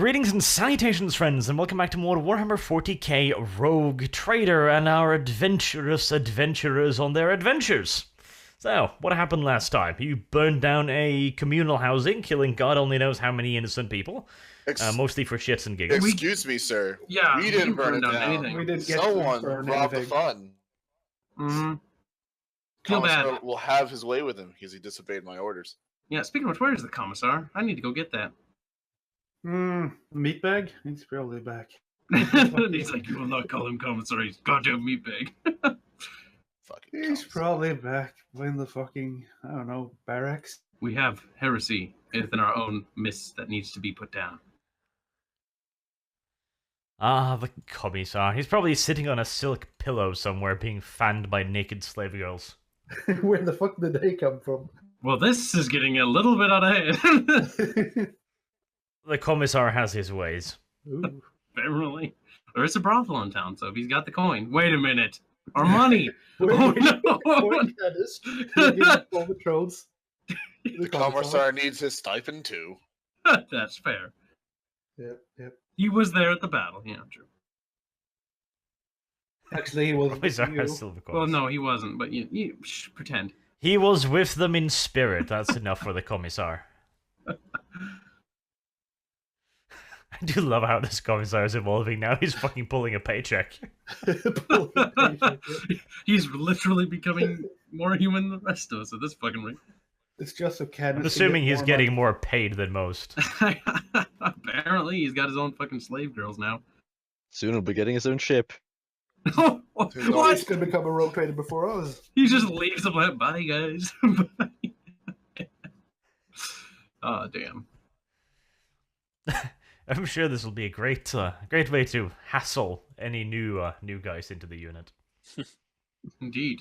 Greetings and salutations, friends, and welcome back to more Warhammer 40k Rogue Trader and our adventurous adventurers on their adventures. So, what happened last time? You burned down a communal housing, killing God only knows how many innocent people, mostly for shits and giggles. Excuse me, sir. Yeah, we didn't burn it down. Anything. We didn't get Someone to burn robbed anything. the fun. Mm-hmm. Feel bad. Will have his way with him because he disobeyed my orders. Yeah, speaking of which, where is the commissar? I need to go get that. Meat bag? He's probably back. He's like, you will not call him commissar, he's goddamn meatbag. He's probably back in the fucking, I don't know, barracks. We have heresy within our own midst that needs to be put down. Ah, the commissar. He's probably sitting on a silk pillow somewhere being fanned by naked slave girls. Where the fuck did they come from? Well, this is getting a little bit out of hand. The commissar has his ways. Ooh. Apparently. There is a brothel in town, so if he's got the coin. Wait a minute. Our money! Oh no! All the trolls. The commissar needs his stipend too. That's fair. Yep. He was there at the battle, yeah, true. Actually, he was. Commissar has silver coins. Well, no, he wasn't, but you pretend. He was with them in spirit. That's enough for the commissar. I do love how this commissar is evolving now. He's fucking pulling a paycheck. He's literally becoming more human than the rest of us at this fucking rate. It's just so Ken. I'm assuming he's getting more paid than most. Apparently, he's got his own fucking slave girls now. Soon he'll be getting his own ship. What? He's gonna become a rogue trader before us. He just leaves them like, bye guys. Bye. Oh, damn. I'm sure this will be a great way to hassle any new guys into the unit. Indeed.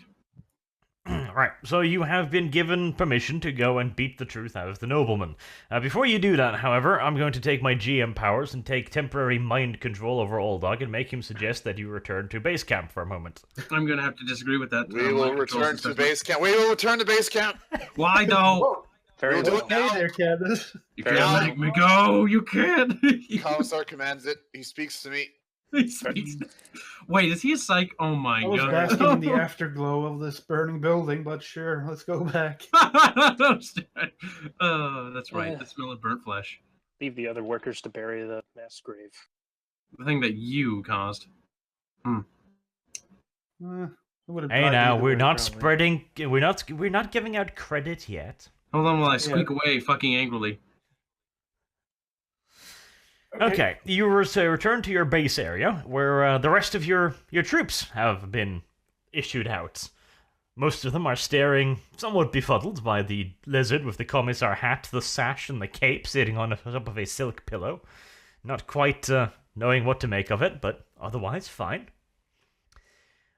Right, so you have been given permission to go and beat the truth out of the nobleman. Before you do that, however, I'm going to take my GM powers and take temporary mind control over Oldog and make him suggest that you return to base camp for a moment. I'm going to have to disagree with that. We will return to base camp. We will return to base camp. Why though? We'll do it now. Hey there, Candace. You can't make me go. You can't. Commissar commands it. He speaks to me. He speaks. Wait, is he a psych? Oh my I was god. basking in the afterglow of this burning building, but sure, let's go back. Oh, that's right. The smell of burnt flesh. Leave the other workers to bury the mass grave. The thing that you caused. Hey now, we're not spreading. We're not giving out credit yet. Hold on while I squeak away fucking angrily. Okay, you return to your base area, where the rest of your troops have been issued out. Most of them are staring somewhat befuddled by the lizard with the commissar hat, the sash, and the cape sitting on top of a silk pillow. Not quite knowing what to make of it, but otherwise fine.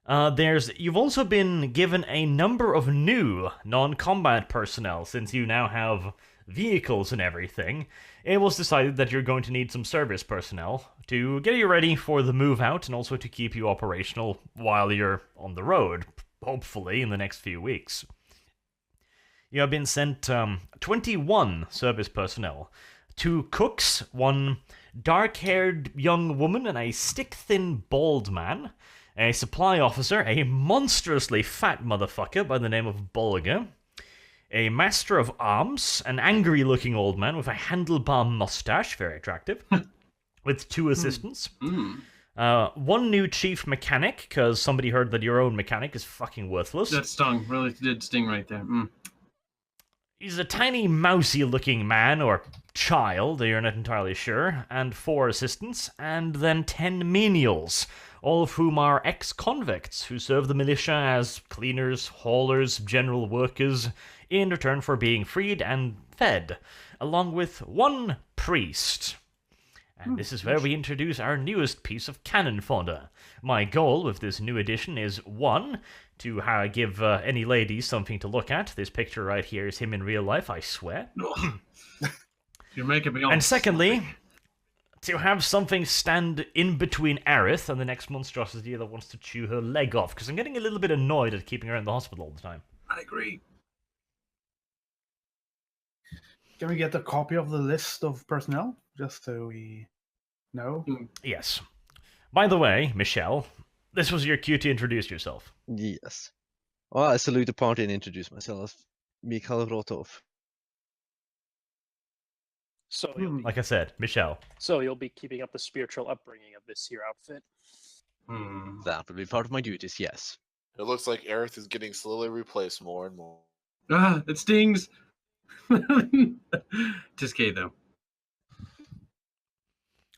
You've also been given a number of new non-combat personnel, since you now have vehicles and everything. It was decided that you're going to need some service personnel to get you ready for the move out and also to keep you operational while you're on the road, hopefully in the next few weeks. You have been sent 21 service personnel, 2 cooks, 1 dark-haired young woman and a stick-thin bald man, a supply officer, a monstrously fat motherfucker by the name of Bolga, a master of arms, an angry-looking old man with a handlebar mustache, very attractive, with 2 assistants. 1 new chief mechanic, because somebody heard that your own mechanic is fucking worthless. That stung. Really did sting right there. He's a tiny, mousy-looking man, or child, you're not entirely sure, and 4 assistants, and then 10 menials, all of whom are ex-convicts who serve the militia as cleaners, haulers, general workers, in return for being freed and fed, along with 1 priest. And this is where we introduce our newest piece of cannon fodder. My goal with this new addition is 1, to give any ladies something to look at. This picture right here is him in real life, I swear. You're making me And secondly, to have something stand in between Aerith and the next monstrosity that wants to chew her leg off, because I'm getting a little bit annoyed at keeping her in the hospital all the time. I agree. Can we get a copy of the list of personnel? Just so No. Yes. By the way, Michelle, this was your cue to introduce yourself. Yes. Well, I salute the party and introduce myself. Mikhail Rotov. So Like I said, Michelle. you'll be keeping up the spiritual upbringing of this here outfit. That will be part of my duties, yes. It looks like Aerith is getting slowly replaced more and more. Ah, it stings. Just kidding though.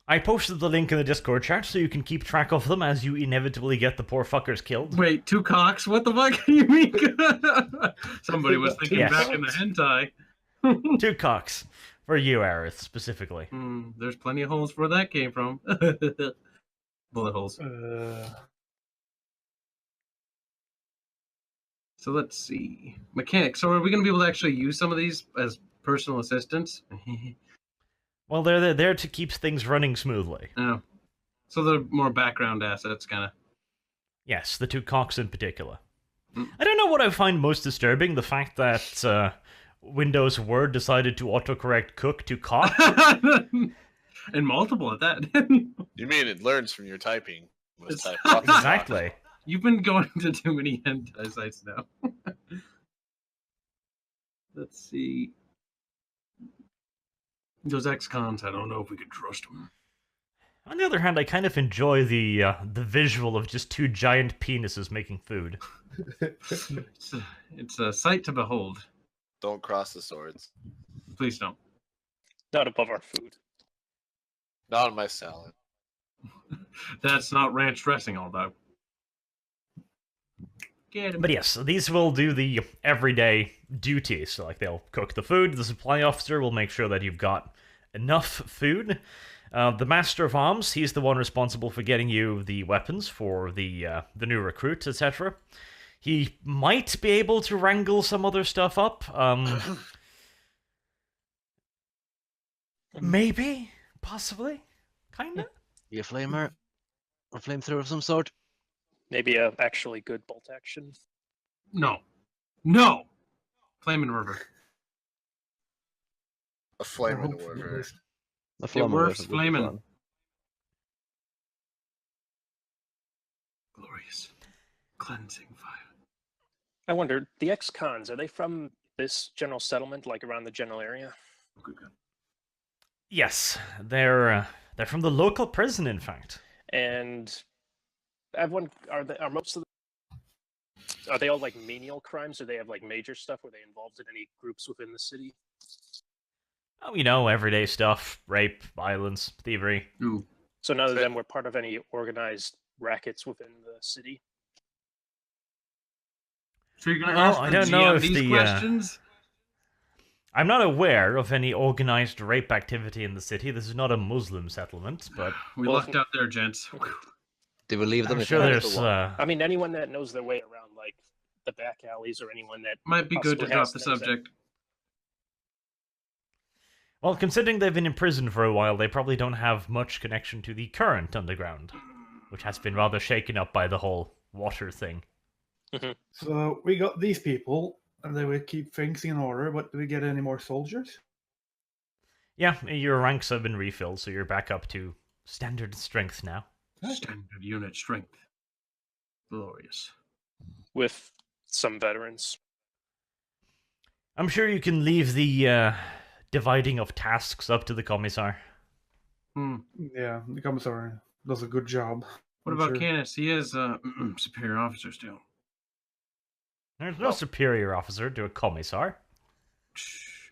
I posted the link in the Discord chat so you can keep track of them as you inevitably get the poor fuckers killed. Wait, 2 cocks? What the fuck you mean? Somebody was thinking Yes. back in the hentai. 2 cocks. For you, Aerith, specifically. There's plenty of holes where that came from. Bullet holes. So let's see. Mechanics. So are we going to be able to actually use some of these as personal assistants? Well, they're there to keep things running smoothly. Oh. So they're more background assets, kind of. Yes, the 2 cocks in particular. Mm. I don't know what I find most disturbing, the fact that Windows Word decided to autocorrect cook to cock. And multiple at that. You mean it learns from your typing? It's- Type cock and cock. Exactly. You've been going to too many hentai sites now. Let's see. Those ex-cons, I don't know if we could trust them. On the other hand, I kind of enjoy the visual of just 2 giant penises making food. It's a sight to behold. Don't cross the swords. Please don't. Not above our food. Not on my salad. That's not ranch dressing, although. Get him. But yes, these will do the everyday duties. So, like, they'll cook the food, the supply officer will make sure that you've got enough food. The Master of Arms, he's the one responsible for getting you the weapons for the new recruit, etc. He might be able to wrangle some other stuff up. Maybe? Possibly? Kinda? Be a flamer? A flamethrower of some sort? Maybe a actually good bolt action. No. No! Flaming River. A flame in the Hopefully river. this- A It flamer works would be flaming. fun. Glorious. Cleansing fire. I wonder, the ex-cons, are they from this general settlement, like around the general area? Good, good. Yes, they're from the local prison, in fact. And everyone, are most of are they all like menial crimes, or they have like major stuff? Were they involved in any groups within the city? Oh, you know, everyday stuff. Rape, violence, thievery. Ooh. So none of them were part of any organized rackets within the city? So you're gonna Well, ask I the don't know GM if these the, questions? I'm not aware of any organized rape activity in the city. This is not a Muslim settlement, but We Well, lucked out there, gents. They will leave them I'm if sure they have there's... to walk. I mean, anyone that knows their way around like the back alleys, or anyone that Might be good to possibly drop has the things that- subject. Well, considering they've been in prison for a while, they probably don't have much connection to the current underground, which has been rather shaken up by the whole water thing. So we got these people, and they would keep things in order. But do we get any more soldiers? Yeah, your ranks have been refilled, so you're back up to standard strength now. Standard unit strength. Glorious. with some veterans. I'm sure you can leave the dividing of tasks up to the commissar. Yeah, the commissar does a good job. What I'm about sure. Canis? He is superior officer still. There's no superior officer to a commissar.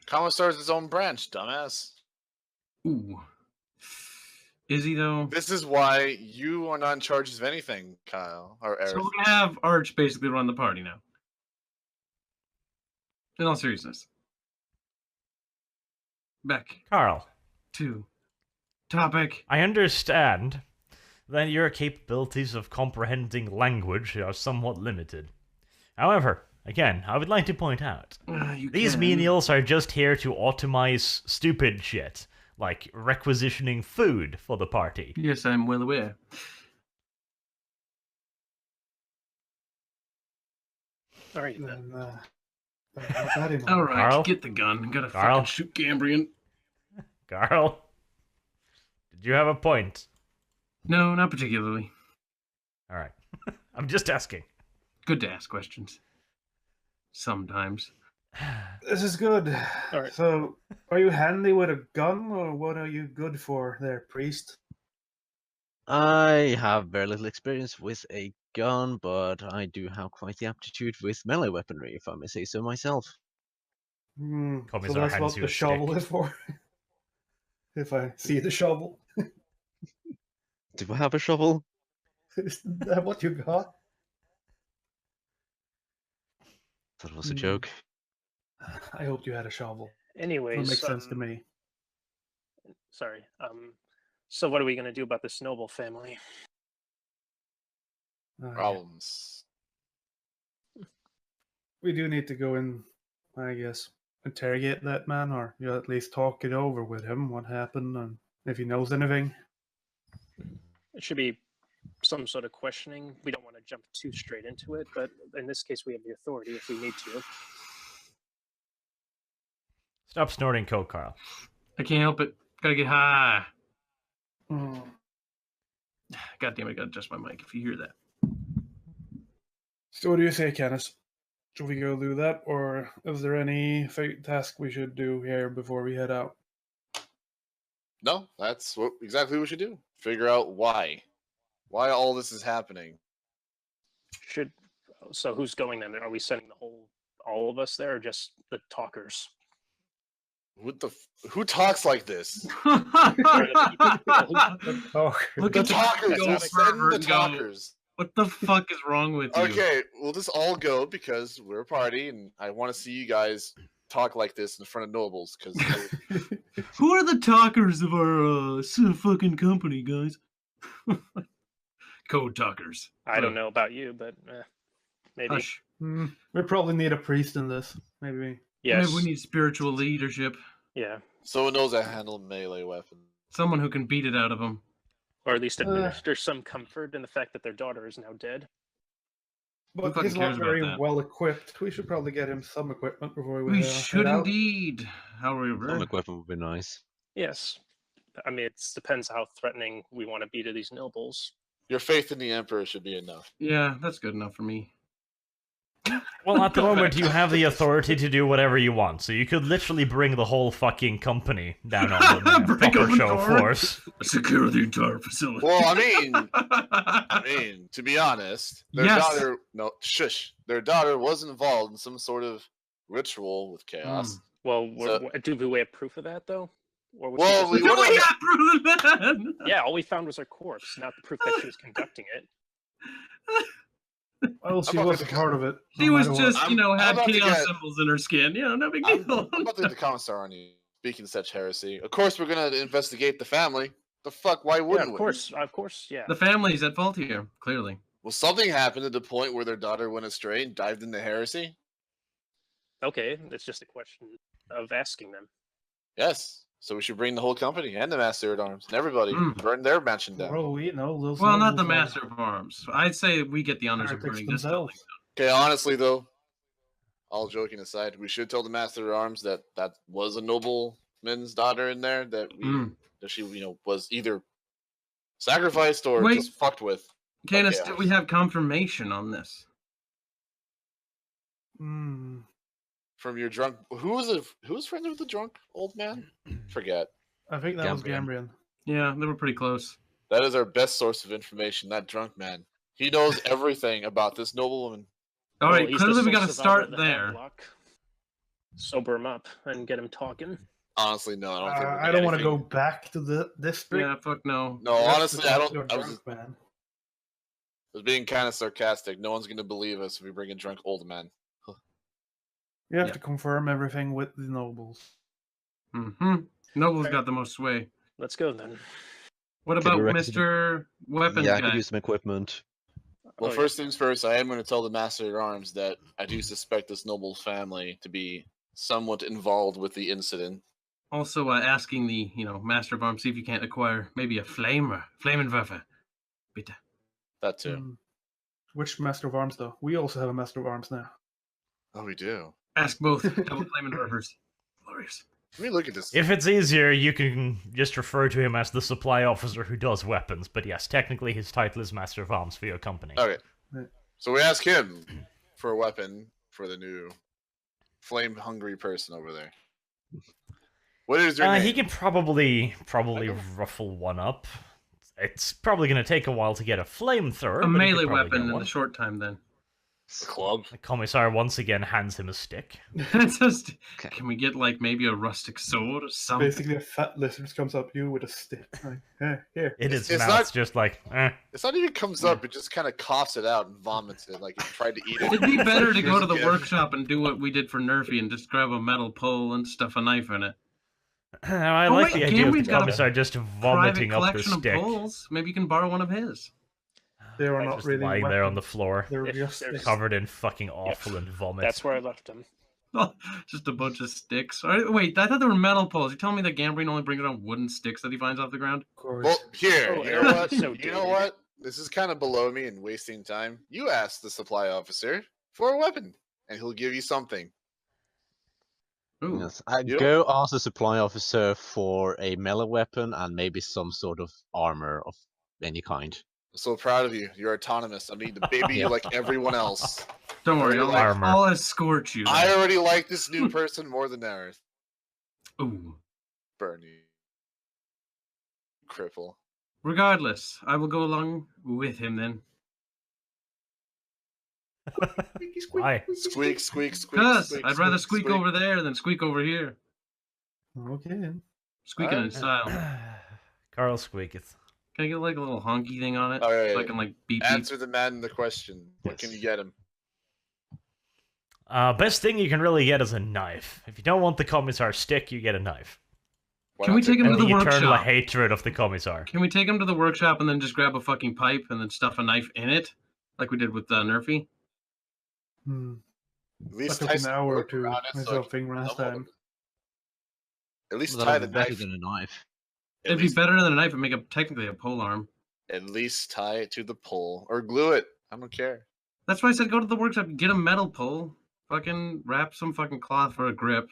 Commissar's his own branch, dumbass. Ooh. Is he though? This is why you are not in charge of anything, Kyle or Aerith. So we're gonna have Arch basically run the party now. In all seriousness. Back Carl, to topic. I understand that your capabilities of comprehending language are somewhat limited. However, again, I would like to point out, these can. menials are just here to optimize stupid shit, like requisitioning food for the party. Yes, I'm well aware. All right. Then, not that in All right, Carl? get the gun. Gotta Carl? fucking shoot Cambrian. Carl, Do you have a point? No, not particularly. All right. I'm just asking. Good to ask questions. Sometimes. This is good. All right. So, are you handy with a gun, or what are you good for there, priest? I have very little experience with a gun, but I do have quite the aptitude with melee weaponry, if I may say so myself. Commons So are that's hands what you the a shovel stick. is for. If I see the shovel, Do I have a shovel? is that what you got? That was a Hmm. joke. I hoped you had a shovel. That Anyways, makes sense to me. Sorry. So what are we gonna do about this noble family? Problems. We do need to go and, I guess, interrogate that man, or at least talk it over with him. What happened, and if he knows anything. It should be some sort of questioning. We don't want to jump too straight into it, but in this case, we have the authority if we need to. Stop snorting coke, Carl. I can't help it. Gotta get high. Hmm. God damn it, I gotta adjust my mic if you hear that. So, what do you say, Kenneth? Should we go do that, or is there any task we should do here before we head out? No, that's exactly what we should do. Figure out why. Why all this is happening. So who's going then? Are we sending all of us there, or just the talkers? Who talks like this? Oh, Look The at talkers. go We'll send pervert the and go, talkers. what the fuck is wrong with you? Okay, we'll just all go because we're a party, and I want to see you guys talk like this in front of nobles. Because Who are the talkers of our fucking company, guys? Code talkers. I don't know about you, but maybe. Hush. We probably need a priest in this. Maybe. Yes. Maybe we need spiritual leadership. Yeah. someone knows how to handle melee weapons. Someone who can beat it out of them. Or at least administer some comfort in the fact that their daughter is now dead. But fucking he's cares not about very that? well equipped. We should probably get him some equipment before We head should out. indeed. Some However, equipment would be nice. Yes. I mean, it depends how threatening we want to be to these nobles. Your faith in the emperor should be enough. yeah, that's good enough for me. Well, at the moment, you have the authority to do whatever you want, so you could literally bring the whole fucking company down on them. Bring Proper them show of forward. force. Secure the entire facility. Well, I mean, to be honest, their Yes. daughter. No, shush. Their daughter was involved in some sort of ritual with chaos. Well, So- do we have proof of that, though? Or was Well, she just- we Do would've- we have proof of that? Yeah, all we found was her corpse, not the proof that she was conducting it. Well, she about was to a part of it. She no was matter what. just, I'm had about to chaos get- symbols in her skin. No big I'm deal. about to get the commissar on you. Speaking such heresy, of course we're gonna investigate the family. The fuck? Why Yeah, wouldn't of we? course, yeah. The family's at fault here, clearly. Well, something happened to the point where their daughter went astray and dived into heresy. Okay, it's just a question of asking them. Yes. So we should bring the whole company and the master at arms and everybody Mm. burn their mansion down. Well, we know those. Well, not the nobles are master of arms. I'd say we get the honors of heretics burning this themselves. building. Okay, honestly though, all joking aside, we should tell the master at arms that that was a nobleman's daughter in there that we Mm. that she was either sacrificed or Wait. just fucked with. Canis, Okay, do we have confirmation on this? Hmm. From your drunk, who was friends with the drunk old man? Forget. I think that was Gambrian. Gambrian. Yeah, they were pretty close. That is our best source of information. That drunk man. He knows everything about this noblewoman. All right, he's the clearly we sole got to survivor start of the there. Hemlock. Sober him up and get him talking. Honestly, no, I don't think. I don't want to go back to the district. Yeah, fuck no. No, honestly, I Your don't. I was drunk man. being kind of sarcastic. No one's gonna believe us if we bring a drunk old man. You have Yeah. to confirm everything with the nobles. Mm-hmm. Noble's Okay. got the most sway. Let's go then. What Okay, about the rest of Mr. Weapons Yeah, I guy? could use some equipment. Well, Oh, yeah. first things first, I am going to tell the master at arms that I do suspect this noble family to be somewhat involved with the incident. Also, asking the master of arms, see if you can't acquire maybe a Flamenwaffe. Bitte. That too. Hmm. Which Master of Arms, though? We also have a Master of Arms now. Oh, we do. Ask both double Flamenwaffers. Glorious. Let me look at this. If it's easier, you can just refer to him as the supply officer who does weapons. But yes, technically his title is Master of Arms for your company. Okay. So we ask him for a weapon for the new flame-hungry person over there. What is your name? He can probably ruffle one up. It's probably going to take a while to get a flamethrower. A but he could melee probably weapon get in one. the short time, then. A club. The commissar once again hands him a stick. Just, Okay. can we get like maybe a rustic sword or something? Basically, a fat lizard comes up to you with a stick. Like, here. In his It's mouth, not- just like, eh. It's not even comes up. It just kind of coughs it out and vomits it like it tried to eat it. It'd be better to go Here's to a the gift. workshop and do what we did for Nerfy and just grab a metal pole and stuff a knife in it. I Oh, like wait, the idea of the Cameron's got a commissar just Private vomiting up the collection of stick. poles. Maybe you can borrow one of his. They are Like not Just really lying there on the weapons. floor, They're If just there's- sticks. covered in fucking awful and vomit. That's where I left him. Just a bunch of sticks. Wait, I thought they were metal poles. You telling me that Gambrine only brings around wooden sticks that he finds off the ground? Of course. Well, here, Oh, you know Aaron, what? so You know dated. what? This is kind of below me and wasting time. You ask the supply officer for a weapon, and he'll give you something. Ooh. Yes, I'd Yeah. go ask the supply officer for a melee weapon and maybe some sort of armor of any kind. I'm so proud of you. You're autonomous. I need to baby you Yeah. like everyone else. Don't worry, Very armor. I'll escort you. I there. already like this new person more than ever. Ooh. Burn you. Cripple. Regardless, I will go along with him then. Why? Squeak, squeak, squeak. Because squeak, I'd rather squeak squeak. over there than squeak over here. Okay. Squeaking in Alright. style. Carl squeaketh. Can I get like a little honky thing on it? Oh, yeah, So I yeah. can like beep beep. Answer the man the question. What can Yes. you get him? Best thing you can really get is a knife. If you don't want the commissar stick, you get a knife. Why Can not we take him to And the the eternal workshop? hatred of the commissar. Can we take him to the workshop and then just grab a fucking pipe and then stuff a knife in it? Like we did with Nerfy? Hmm. At That least took tie an some hour or rope two around it so myself it thing can last double time. At least That'll tie be the better knife. than a knife. At It'd be least, better than a knife and make it technically a pole arm. at least tie it to the pole or glue it. I don't care. That's why I said go to the workshop, get a metal pole, fucking wrap some fucking cloth for a grip.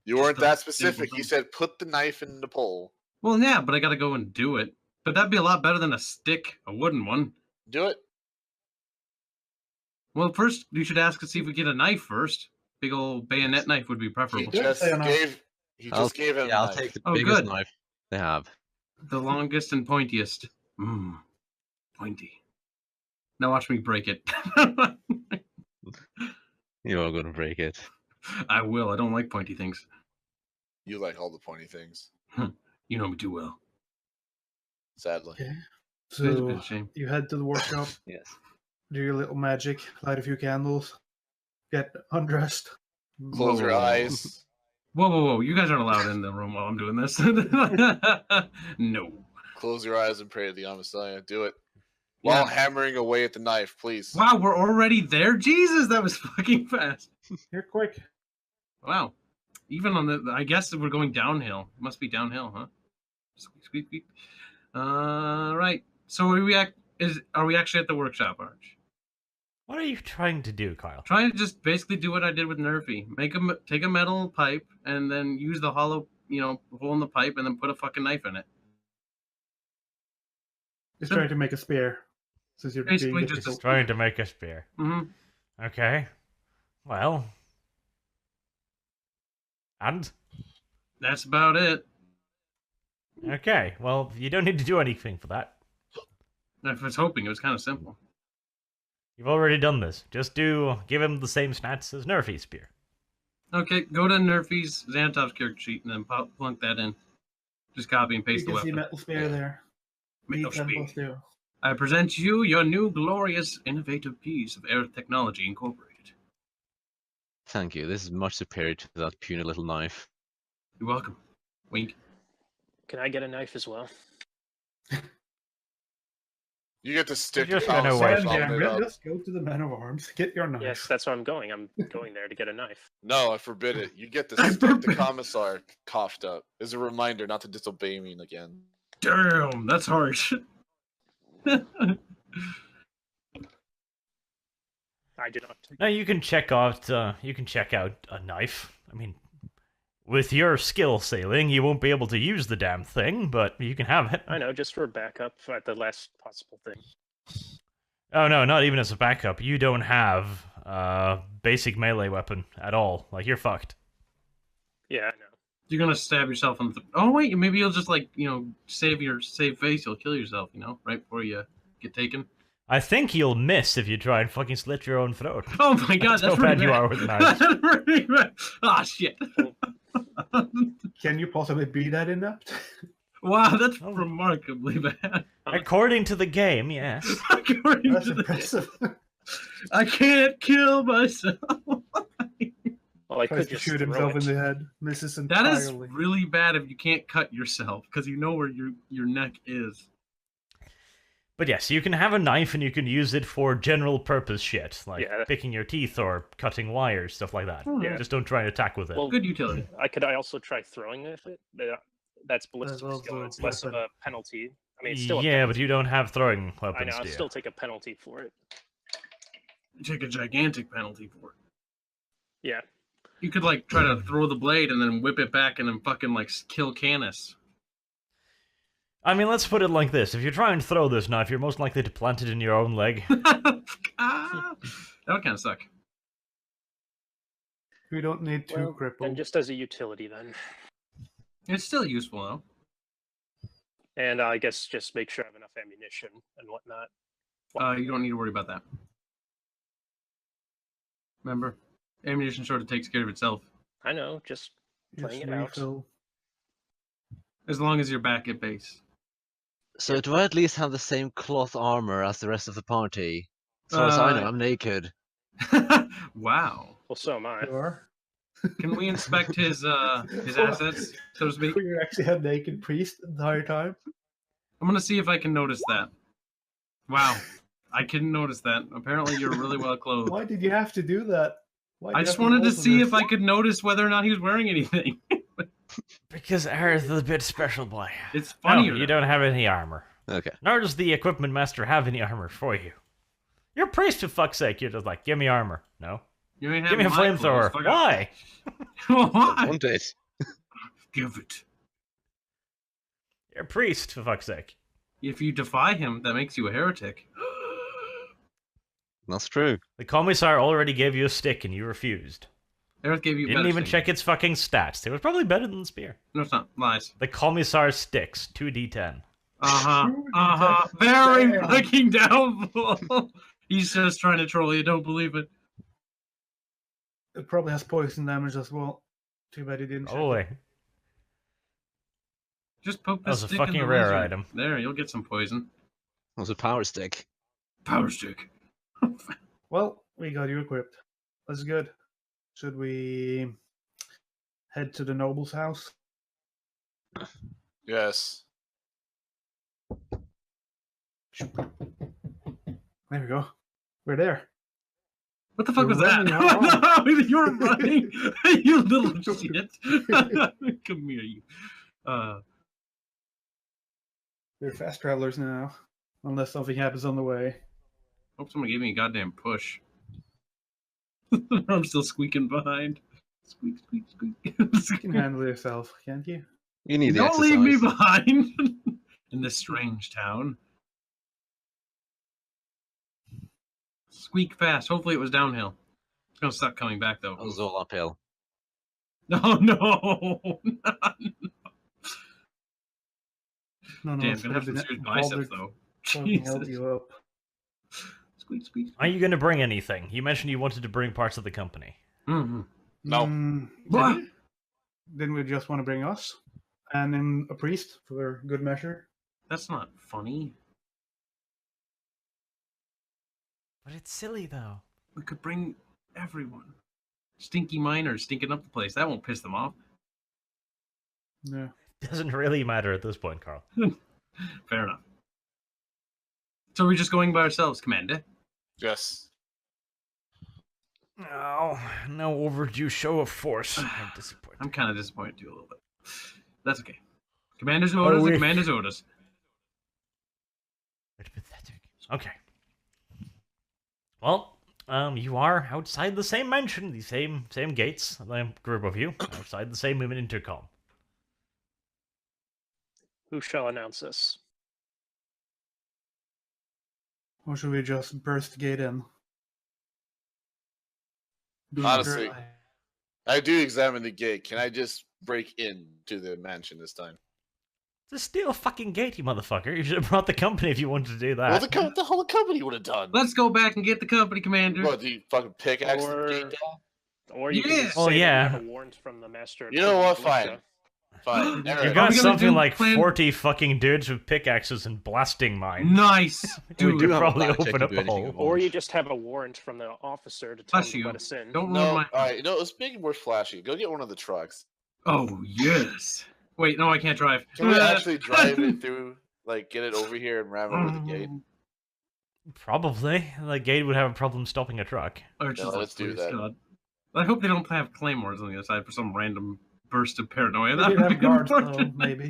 You weren't Just a that simple specific. You thing. said put the knife in the pole. Well, yeah, but I gotta go and do it. But that'd be a lot better than a stick, a wooden one. Do it. Well, first you should ask to see if we get a knife first. Big old bayonet knife would be He preferable. Yeah, just say enough. gave. He I'll- just gave him. Yeah, a I'll knife. take the Oh, biggest good. knife they have. The longest and pointiest. Mmm. Pointy. Now watch me break it. You are going to break it. I will. I don't like pointy things. You like all the pointy things. You know me too well. Sadly. Okay. It's a bit of So a shame. you head to the workshop, Yes. do your little magic, light a few candles, get undressed. Close your Whoa. eyes. Whoa, whoa, whoa. You guys aren't allowed in the room while I'm doing this. No. Close your eyes and pray to the Amasiah. Do it. While Yeah. hammering away at the knife, please. Wow, we're already there? Jesus, that was fucking fast. Here, quick. Wow. Even on the, I guess we're going downhill. It must be downhill, huh? Squeak, squeak, squeak. Right. So are we actually at the workshop, Arch? What are you trying to do, Kyle? Trying to just basically do what I did with Nerfy. Take a metal pipe and then use the hollow, hole in the pipe and then put a fucking knife in it. He's So- trying to make a spear. Since you're Basically being just a difficult. Trying to make a spear. Mm-hmm. Okay. Well. And? That's about it. Okay. Well, you don't need to do anything for that. I was hoping it was kind of simple. You've already done this. Just give him the same stats as Nerfy's spear. Okay, go to Nerfy's Xantov's character sheet and then plunk that in. Just copy and You paste the can see weapon. metal spear there. Metal D10 spear. plus 2. I present you your new glorious, innovative piece of Earth Technology Incorporated. Thank you. This is much superior to that puny little knife. You're welcome. Wink. Can I get a knife as well? You get to stick just the gonna Amasiah wait. Send vomit Gabriel, up. just go to the man of arms. Get your knife. Yes, that's where I'm going. I'm going there to get a knife. No, I forbid it. You get to I stick the forbid- commissar coughed up. As a reminder not to disobey me again. Damn, that's harsh. I do not. No, you can check out a knife. I mean, With your skill sailing, you won't be able to use the damn thing, but you can have it. I know, just for backup at the last possible thing. Oh no, not even as a backup. You don't have basic melee weapon at all. Like, you're fucked. Yeah, I know. You're gonna stab yourself in the. Oh wait, maybe you'll just like save face. You'll kill yourself. Right before you get taken. I think you'll miss if you try and fucking slit your own throat. Oh my god, that's how pretty bad you bad. are with knives. That's pretty bad. Ah, shit. Can you possibly be that inept? Wow, that's Oh. remarkably bad. According to the game, yes. According That's to the- impressive. I can't kill myself. Well, I Tries could to just shoot throw himself it. in the head. Misses That entirely. is really bad if you can't cut yourself because you know where your neck is. But yes, you can have a knife and you can use it for general purpose shit, like Yeah. picking your teeth or cutting wires, stuff like that. Yeah. Just don't try and attack with it. Well, Good utility. I also try throwing with it. That's ballistic also skill. a It's less of a weapon. penalty. I mean, it's still a yeah, but penalty. you don't have throwing I weapons, know. I'll do you? still take a penalty for it. You take a gigantic penalty for it. Yeah. You could like try to throw the blade and then whip it back and then fucking like kill Canis. I mean, let's put it like this. If you try and throw this knife, you're most likely to plant it in your own leg. Ah, that would kind of suck. We don't need two Well, crippled. and just as a utility then. It's still useful though. And I guess just make sure I have enough ammunition and whatnot. You don't need to worry about that. Remember, ammunition sort of takes care of itself I know, just playing it out. refill. as long as you're back at base. So do I at least have the same cloth armor as the rest of the party? As far as I know, I'm naked. Wow. Well, so am I. You are? Can we inspect his assets, so to speak? You actually had naked priest the entire time? I'm gonna see if I can notice that. Wow, I couldn't notice that. Apparently, you're really well clothed. Why did you have to do that? Why did I you just have wanted to alter see this? if I could notice whether or not he was wearing anything. Because Aerith is a bit special, boy. It's No, funnier. you don't have any armor. Okay. Nor does the equipment master have any armor for you. You're a priest, for fuck's sake. You're just like, give me armor. No. You ain't Give me a having my clothes. flamethrower. Fuck Why? off. Why? Want it? Give it. You're a priest, for fuck's sake. If you defy him, that makes you a heretic. That's true. The commissar already gave you a stick and you refused. Earth gave you Didn't better even thing. check its fucking stats. It was probably better than the spear. No, it's not. Lies. The commissar sticks, 2d10. Uh-huh. Dude, Uh-huh. that's Very damn. fucking doubtful. He's just trying to troll you. Don't believe it. It probably has poison damage as well. Too bad he didn't check Oh, it. wait. Just poke That the was a stick in fucking the rare lizard. item. There, you'll get some poison. That was a power stick. Power stick. Well, we got you equipped. That's good. Should we head to the noble's house? Yes. There we go. We're there. What the fuck You're was that? running, No, you're running. You little shit. Come here, you. We're fast travelers now. Unless something happens on the way. Hope someone gave me a goddamn push. I'm still squeaking behind. Squeak, squeak, squeak. You can handle yourself, can't you? You need the Don't exercise. leave me behind in this strange town. Squeak fast. Hopefully it was downhill. It's gonna suck coming back though. That was all uphill. No, no. No, Damn, it's gonna have better some than serious Baldur biceps though. fucking help Jesus. you up. Squeak, squeak. Are you going to bring anything? You mentioned you wanted to bring parts of the company. Mm-hmm. No. What? Didn't we just want to bring us? And then a priest for good measure? That's not funny. But it's silly, though. We could bring everyone. Stinky miners stinking up the place. That won't piss them off. No. Doesn't really matter at this point, Carl. Fair enough. So we're just going by ourselves, Commander? Yes. No, no overdue show of force. I'm disappointed. I'm kind of disappointed too a little bit. That's okay. Commander's orders we- and commander's orders. Bit pathetic. Okay. Well, You are outside the same mansion, the same gates, the group of you, outside the same intercom. Who shall announce this? Or should we just burst the gate in? Honestly, I do examine the gate. Can I just break into the mansion this time? Just steal a fucking gate, you motherfucker. You should have brought the company if you wanted to do that. Well, the whole company would have done. Let's go back and get the company, Commander. What, do you fucking pickaxe the Or- gate down? Or you Yeah. can just Well, say that yeah. you have a warrant from the master. You know what? militia. Fine. You've Eric, Are got we gonna something do like plan- 40 fucking dudes with pickaxes and blasting mines. Nice. We Dude, could have a probably blackjack open and up do a anything hole. at Or once. you just have a warrant from the officer to tell Bless him you. to let us in. don't no, ruin my. alright, let's make it more flashy. Go get one of the trucks. Oh, yes. Wait, no, I can't drive. Can we actually drive it through, like, get it over here and ram it over the gate? Probably. The gate would have a problem stopping a truck. Or just No, let's do please, that. God. I hope they don't have claymores on the other side for some random burst of paranoia. We That did would be have guards, though, unfortunate. maybe.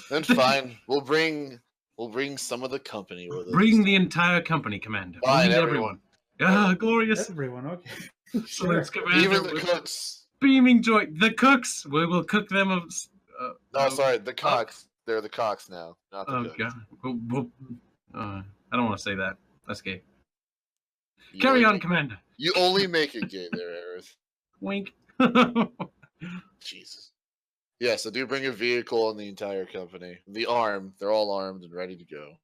Then fine. We'll bring some of the company with us. Bring the entire company, Commander. We'll Fine, need everyone. Ah, glorious. Everyone, okay. Excellent, Commander. Even the with cooks. beaming joy. The cooks. We will cook them. No, sorry, the cocks. They're the cocks now, not the Oh cooks. God. I don't want to say that. That's gay. You Carry only on, make- Commander. You only make it gay there, Aerith. Wink. Jesus. Yes, I do bring a vehicle and the entire company. The arm. They're all armed and ready to go.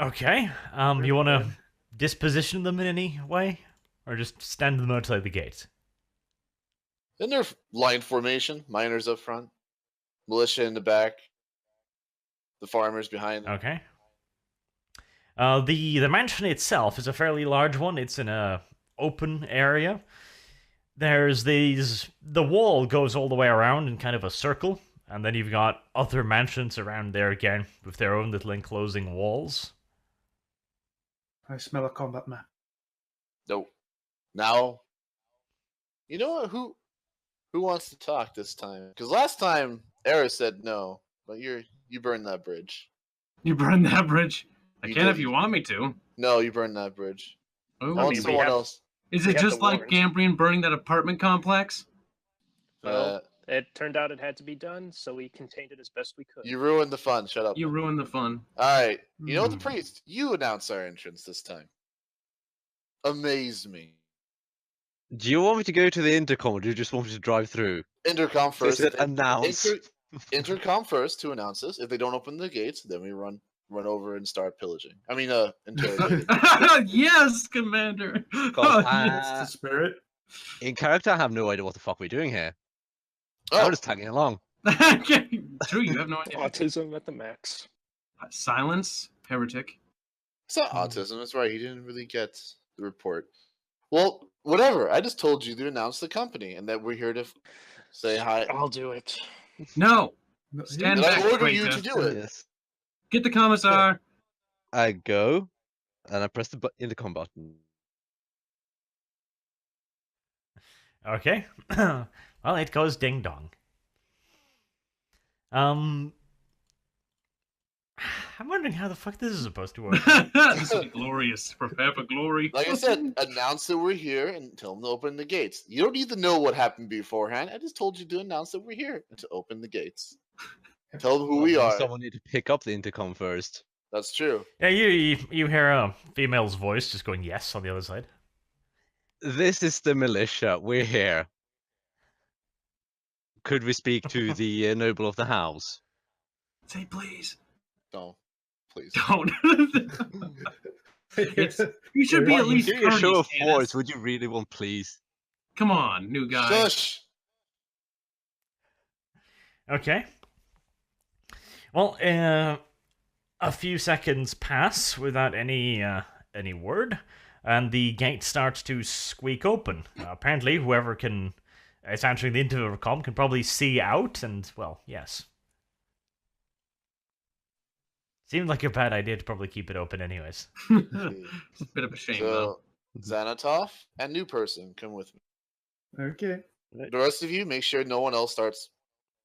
Okay. You want to disposition them in any way? Or just stand them outside the gate? Then they're line formation. Miners up front. Militia in the back. The farmers behind them. Okay. The mansion itself is a fairly large one. It's in a open area. There's the wall goes all the way around in kind of a circle, and then you've got other mansions around there again with their own little enclosing walls. I smell a combat map. Nope. Now, you know what? Who wants to talk this time? Because last time Era said no, but you burned that bridge. You burned that bridge. I You can if did. you want me to. No, you burned that bridge. Oh, I want mean, we someone have- else. is we it have just the like warrant. Gambrian burning that apartment complex? Well, it turned out it had to be done, so we contained it as best we could. You ruined the fun. Shut up. You ruined the fun. All right. You know what, the Hmm. priest? You announce our entrance this time. Amaze me. Do you want me to go to the intercom or do you just want me to drive through? Intercom first. Is it announced? Intercom first to announce us. If they don't open the gates, then we run over and start pillaging. I mean, interrogating. Yes, Commander. Oh, Because That's the spirit. in character, I have no idea what the fuck we're doing here. Oh, I'm just tagging along. True, you have no idea. Autism at the max. Silence, heretic. it's not autism. That's right. He didn't really get the report. Well, whatever. I just told you to announce the company and that we're here to say hi. I'll do it. No, No, Stand And I back, order you traitor. to do it. Yes. get the commissar. I go, and I press the intercom button. Okay. Well, it goes ding dong. I'm wondering how the fuck this is supposed to work. This is glorious. Prepare for glory. Like I said, announce that we're here and tell them to open the gates. You don't need to know what happened beforehand. I just told you to announce that we're here and to open the gates. Tell them who we are. Someone need to pick up the intercom first. That's true. Yeah, you hear a female's voice just going yes on the other side. This is the militia. We're here. Could we speak to the noble of the house? Say please. No, please. Don't. It's- you should be at least Doing a show of courteous, Tannis. force. Would you really want please? Come on, new guy. Shush. Okay. Well, a few seconds pass without any word, and the gate starts to squeak open. Apparently, whoever is answering the intercom can probably see out, and, well, yes. Seemed like a bad idea to probably keep it open anyways. It's a bit of a shame, though. So, Xanatov and new person, come with me. Okay. The rest of you, make sure no one else starts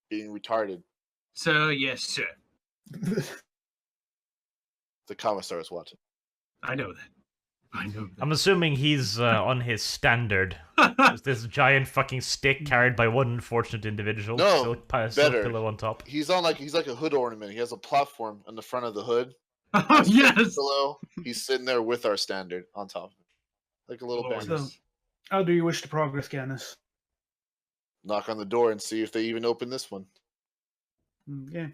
being retarded. So, yes, sir. The commissar is watching. I know that. I know I'm that. assuming he's on his standard. There's this giant fucking stick carried by one unfortunate individual. No, silk better. pillow on top. He's like a hood ornament. He has a platform on the front of the hood. Oh, yes! Pillow. He's sitting there with our standard on top, like a little Glorious. bandit. So, how do you wish to progress, Gannis? Knock on the door and see if they even open this one. Yeah.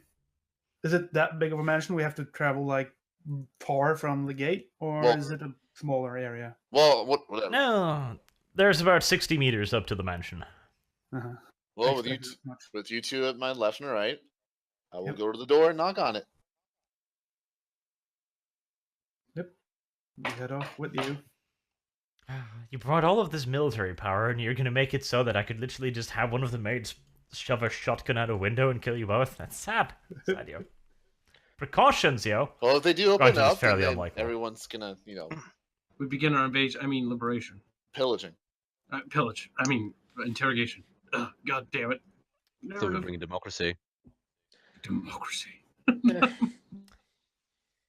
Is it that big of a mansion? We have to travel like far from the gate, or Well- is it a smaller area? Well, whatever. No, there's about 60 meters up to the mansion. Uh-huh. Well, with Expected as much. you two at my left and right, I will Yep. go to the door and knock on it. We head off with you. You brought all of this military power, and you're gonna make it so that I could literally just have one of the maids shove a shotgun out a window and kill you both? That's sad. Sad, yo. Precautions, yo. Well, if they do open Granted, it's up, fairly then unlikely. everyone's gonna, We begin our invasion. I mean, liberation. pillaging. Pillage. I mean, interrogation. Ugh, God damn it. So we Narrative. bring democracy. Democracy.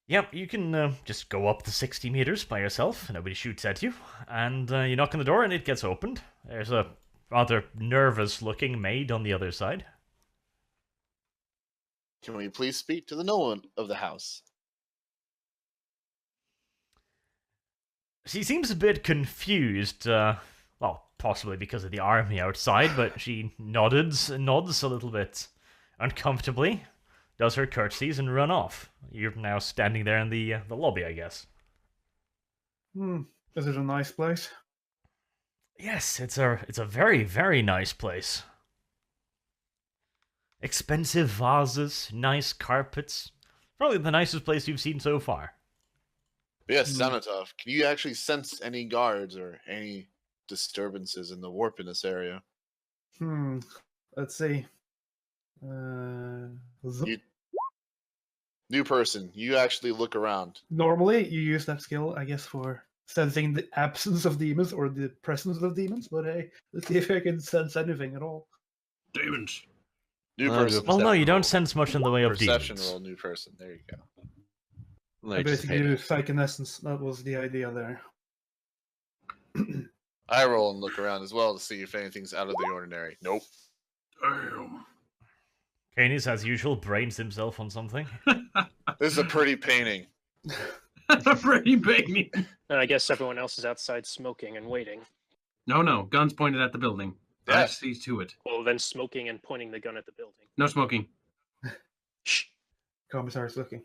Yep, you can just go up the 60 meters by yourself. Nobody shoots at you. And you knock on the door and it gets opened. There's a rather nervous-looking maid on the other side. Can we please speak to the no one of the house? She seems a bit confused. Well, possibly because of the army outside, but she nods a little bit uncomfortably, does her curtsies, and run off. You're now standing there in the lobby, I guess. Is it a nice place? Yes, it's a very, very nice place. Expensive vases, nice carpets. Probably the nicest place you've seen so far. Yes, Zanatov, can you actually sense any guards or any disturbances in the warp in this area? Let's see. Zup. New person, you actually look around. Normally, you use that skill, I guess, for sensing the absence of demons or the presence of demons. But hey, let's see if I can sense anything at all. Demons. New I'll go person. Well, no, you Perception don't roll. sense much in the way of Perception demons. roll, new person. There you go. I Like, just basically hate use psychonescence. That was the idea there. I roll and look around as well to see if anything's out of the ordinary. Nope. Damn. Canis, as usual, brains himself on something. This is a pretty painting. Pretty big. And I guess everyone else is outside smoking and waiting. No. Guns pointed at the building. I Yeah. see to it. Well, then smoking and pointing the gun at the building. No smoking. Shh. Commissar's looking.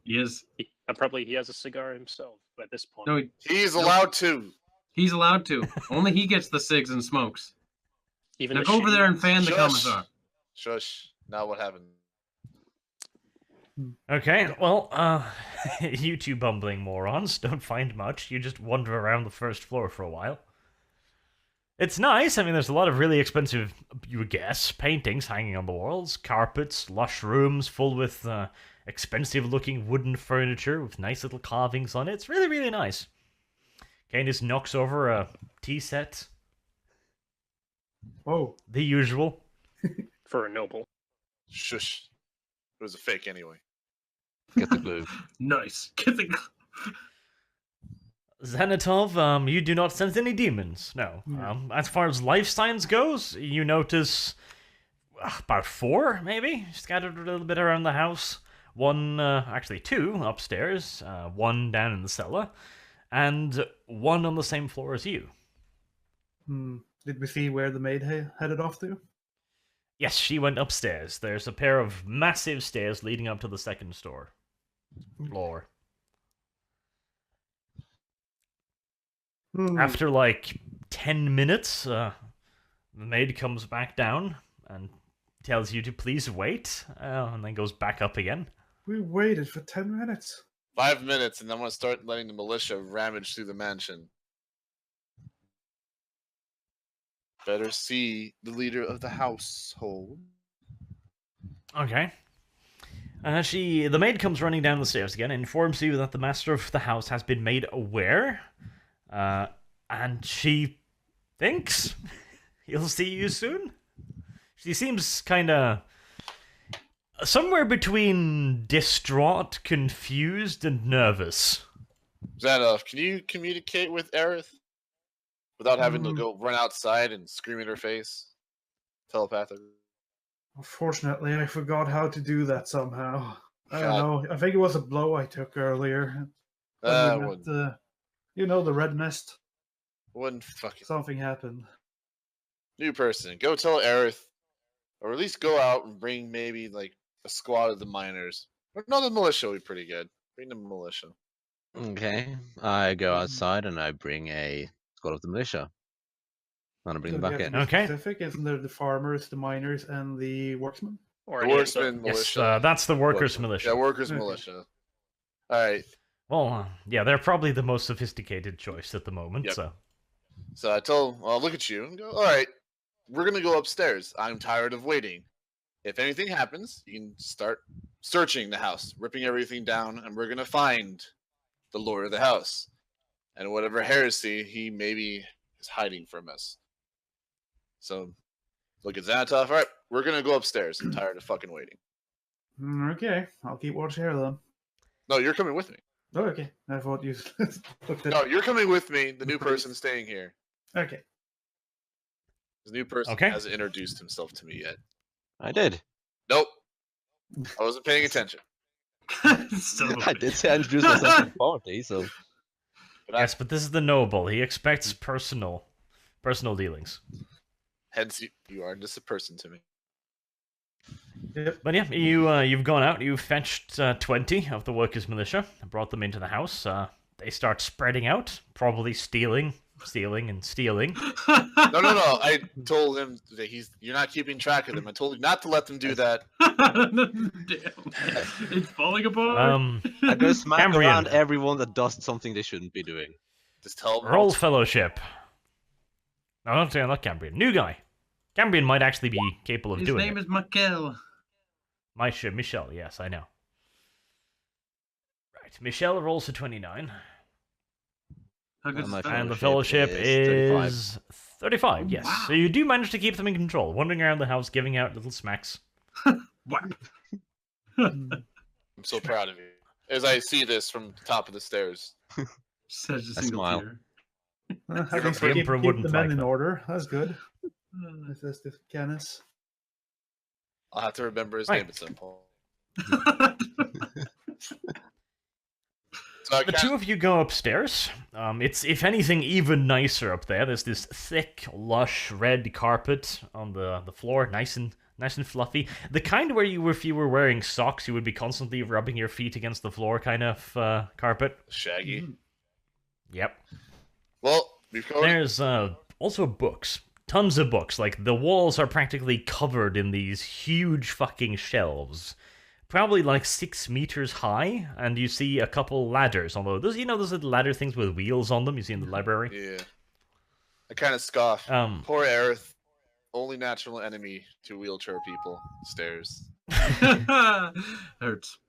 Yes. He has a cigar himself at this point. No, He's allowed to. he's allowed to. Only he gets the cigs and smokes. Even Now the go over shitty there and ones. fan the Shush. commissar. Shush. Now what happened? Okay, well, you two bumbling morons don't find much. You just wander around the first floor for a while. It's nice. I mean, there's a lot of really expensive, you would guess, paintings hanging on the walls, carpets, lush rooms full with expensive-looking wooden furniture with nice little carvings on it. It's really, really nice. Canis knocks over a tea set. Oh, The usual. For a noble. Shush. It was a fake anyway. get the glue. Nice. Get the. Xanatov, you do not sense any demons, no. As far as life signs goes, you notice about 4, maybe, scattered a little bit around the house. One, actually 2 upstairs, 1 down in the cellar, and 1 on the same floor as you. Did we see where the maid headed off to? Yes, she went upstairs. There's a pair of massive stairs leading up to the second floor. After like 10 minutes, the maid comes back down and tells you to please wait, and then goes back up again. We waited for 10 minutes. 5 minutes, and I'm going to start letting the militia ramage through the mansion. Better see the leader of the household. Okay. The maid comes running down the stairs again, informs you that the master of the house has been made aware, and she thinks he'll see you soon. She seems kind of somewhere between distraught, confused, and nervous. Xanov, can you communicate with Aerith without having to Mm. go run outside and scream in her face? Telepathically. Unfortunately, I forgot how to do that somehow. I don't God. know. I think it was a blow I took earlier. When we met Wouldn't, the red mist. wouldn't fucking Something happened. new person. Go tell Aerith, or at least go out and bring maybe like a squad of the miners. Or no, the militia would be pretty good. Bring the militia. Okay, I go outside and I bring a squad of the militia. And I bring So them you back have to in. be Okay. specific. Isn't there the farmers, the miners, and the worksmen? Or The any of them. worksman Yes, militia. that's the workers' Workers. militia. Yeah, workers Okay. militia. All right. Well, yeah, they're probably the most sophisticated choice at the moment. Yep. So So I tell them, I'll look at you and go, all right, we're going to go upstairs. I'm tired of waiting. If anything happens, you can start searching the house, ripping everything down, and we're going to find the lord of the house. And whatever heresy he maybe is hiding from us. So look at Xanatov. All right, we're going to go upstairs. I'm tired of fucking waiting. Okay, I'll keep watch here then. No, you're coming with me. Oh, okay. I thought you looked at. No, you're coming with me. The new person staying here. Okay. The new person Okay. hasn't introduced himself to me yet. I did. Nope. I wasn't paying attention. Son of a I bitch. did say I introduced myself to the party, so But yes, but this is the noble. He expects personal dealings. hence, you are just a person to me. Yep. But yeah, you've gone out. You fetched 20 of the workers' militia, brought them into the house. They start spreading out, probably stealing, and stealing. No. I told him that you're not keeping track of them. I told you not to let them do that. Damn. It's falling apart. I'm gonna smack Cambrian. around everyone that does something they shouldn't be doing. Just tell them. Roll fellowship. No, not Cambrian. New guy. Cambrian might actually be capable of His doing name it. is Mikel. Michelle, yes, I know. Right, Michelle rolls a 29. How good And my is that? And the Fellowship fellowship is is 35, yes. Wow. So you do manage to keep them in control, wandering around the house, giving out little smacks. Whap. I'm so proud of you. As I see this from the top of the stairs. Says a I single smile. tear. At least we The keep Emperor the wouldn't men like in that. order. That's good. That's the Canis. I'll have to remember his Right. name at some point. So I The can't- two of you go upstairs. It's, if anything, even nicer up there. There's this thick, lush red carpet on the floor, nice and fluffy. The kind where if you were wearing socks, you would be constantly rubbing your feet against the floor kind of carpet. Shaggy. Yep. Well, we've covered. There's also books. Tons of books. Like, the walls are practically covered in these huge fucking shelves. Probably like 6 meters high, and you see a couple ladders. Although, those little ladder things with wheels on them you see in the library? Yeah. I kind of scoff. Poor Aerith. Only natural enemy to wheelchair people. Stairs. Hurts.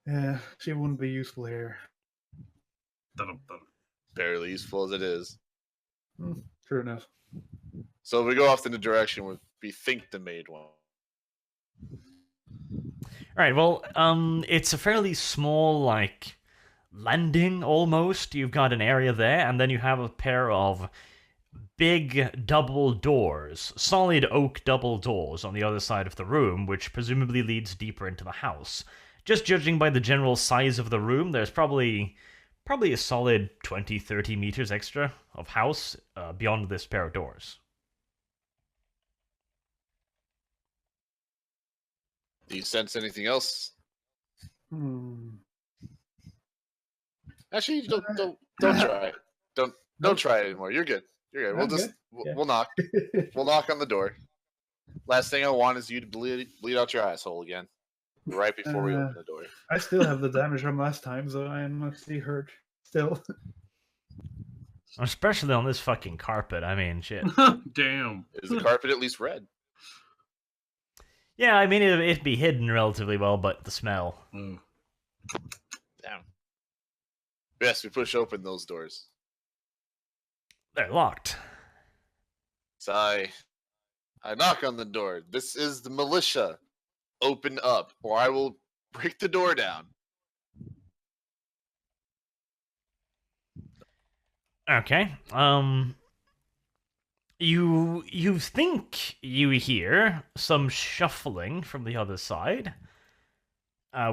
Yeah, she wouldn't be useful here. Dum-dum-dum. Barely useful as it is. True enough. So we go off in the direction where we think the maid one. Alright, well, it's a fairly small, like, landing, almost. You've got an area there, and then you have a pair of big double doors, solid oak double doors on the other side of the room, which presumably leads deeper into the house. Just judging by the general size of the room, there's probably a solid 20-30 meters extra of house beyond this pair of doors. Do you sense anything else? Actually, don't try it. Don't try it anymore. You're good. You're good. I'm good. Yeah. We'll knock. We'll knock on the door. Last thing I want is you to bleed out your asshole again. Right before we open the door. I still have the damage from last time, so I'm actually hurt. Still. Especially on this fucking carpet, I mean, shit. Damn. Is the carpet at least red? Yeah, I mean, it'd be hidden relatively well, but the smell. Mm. Damn. Yes, we push open those doors. They're locked. So I knock on the door. This is the militia. Open up, or I will break the door down. Okay. You think you hear some shuffling from the other side,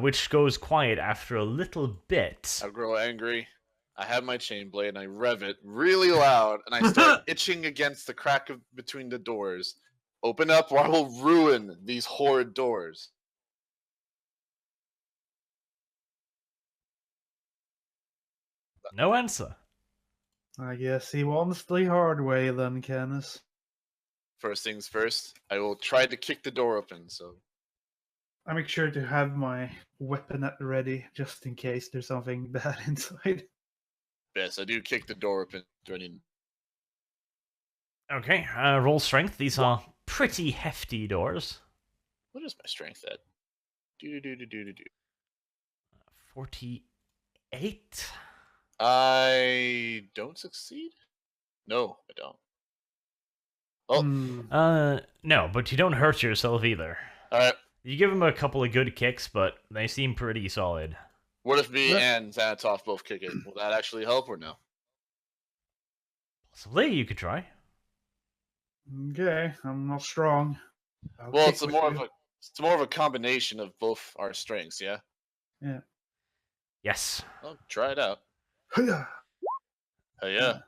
which goes quiet after a little bit. I grow angry. I have my chain blade and I rev it really loud and I start itching against the crack between the doors. Open up or I will ruin these horrid doors. No answer. I guess he wants the hard way then, Kenneth. First things first, I will try to kick the door open. So I make sure to have my weapon at the ready just in case there's something bad inside. yes, I do kick the door open. Ready. Okay, roll strength. These are pretty hefty doors. What is my strength at? Do. 48? I don't succeed? No, I don't. Oh, No, but you don't hurt yourself either. alright. You give him a couple of good kicks, but they seem pretty solid. What if me What? and Xanatov both kick it? Will that actually help or no? Possibly, you could try. Okay, I'm not strong. I'll Well, kick it's with more of you. a combination of both our strengths, yeah? Yeah. Yes. Well, try it out. Hiya. Oh yeah.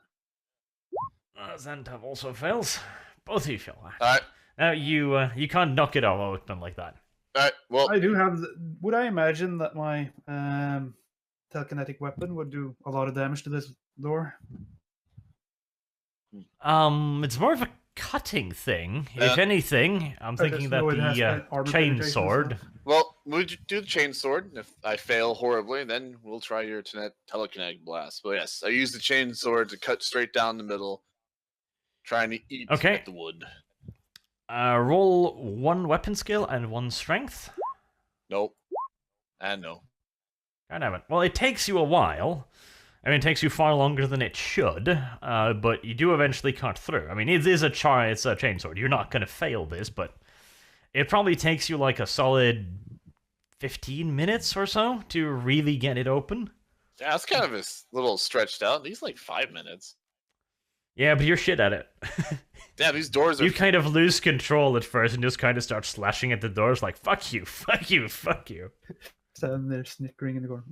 Xantav also fails. Both of you fail. Alright. Now, you can't knock it all open like that. Alright, well I do have. Would I imagine that my telekinetic weapon would do a lot of damage to this door? It's more of a cutting thing. If anything, I'm thinking that the chain sword. well, we'll do the chain sword. If I fail horribly, then we'll try your telekinetic blast. But yes, I use the chain sword to cut straight down the middle, trying to eat Okay. at the wood. Roll 1 weapon skill and 1 strength. Nope. And no. God damn it. Well, it takes you a while. I mean, it takes you far longer than it should, but you do eventually cut through. I mean, it's a chainsword. You're not going to fail this, but it probably takes you like a solid 15 minutes or so to really get it open. Yeah, it's kind of a little stretched out. These like 5 minutes. Yeah, but you're shit at it. Yeah, these doors are. You kind of lose control at first and just kind of start slashing at the doors like, fuck you, fuck you, fuck you. Standing there snickering in the corner.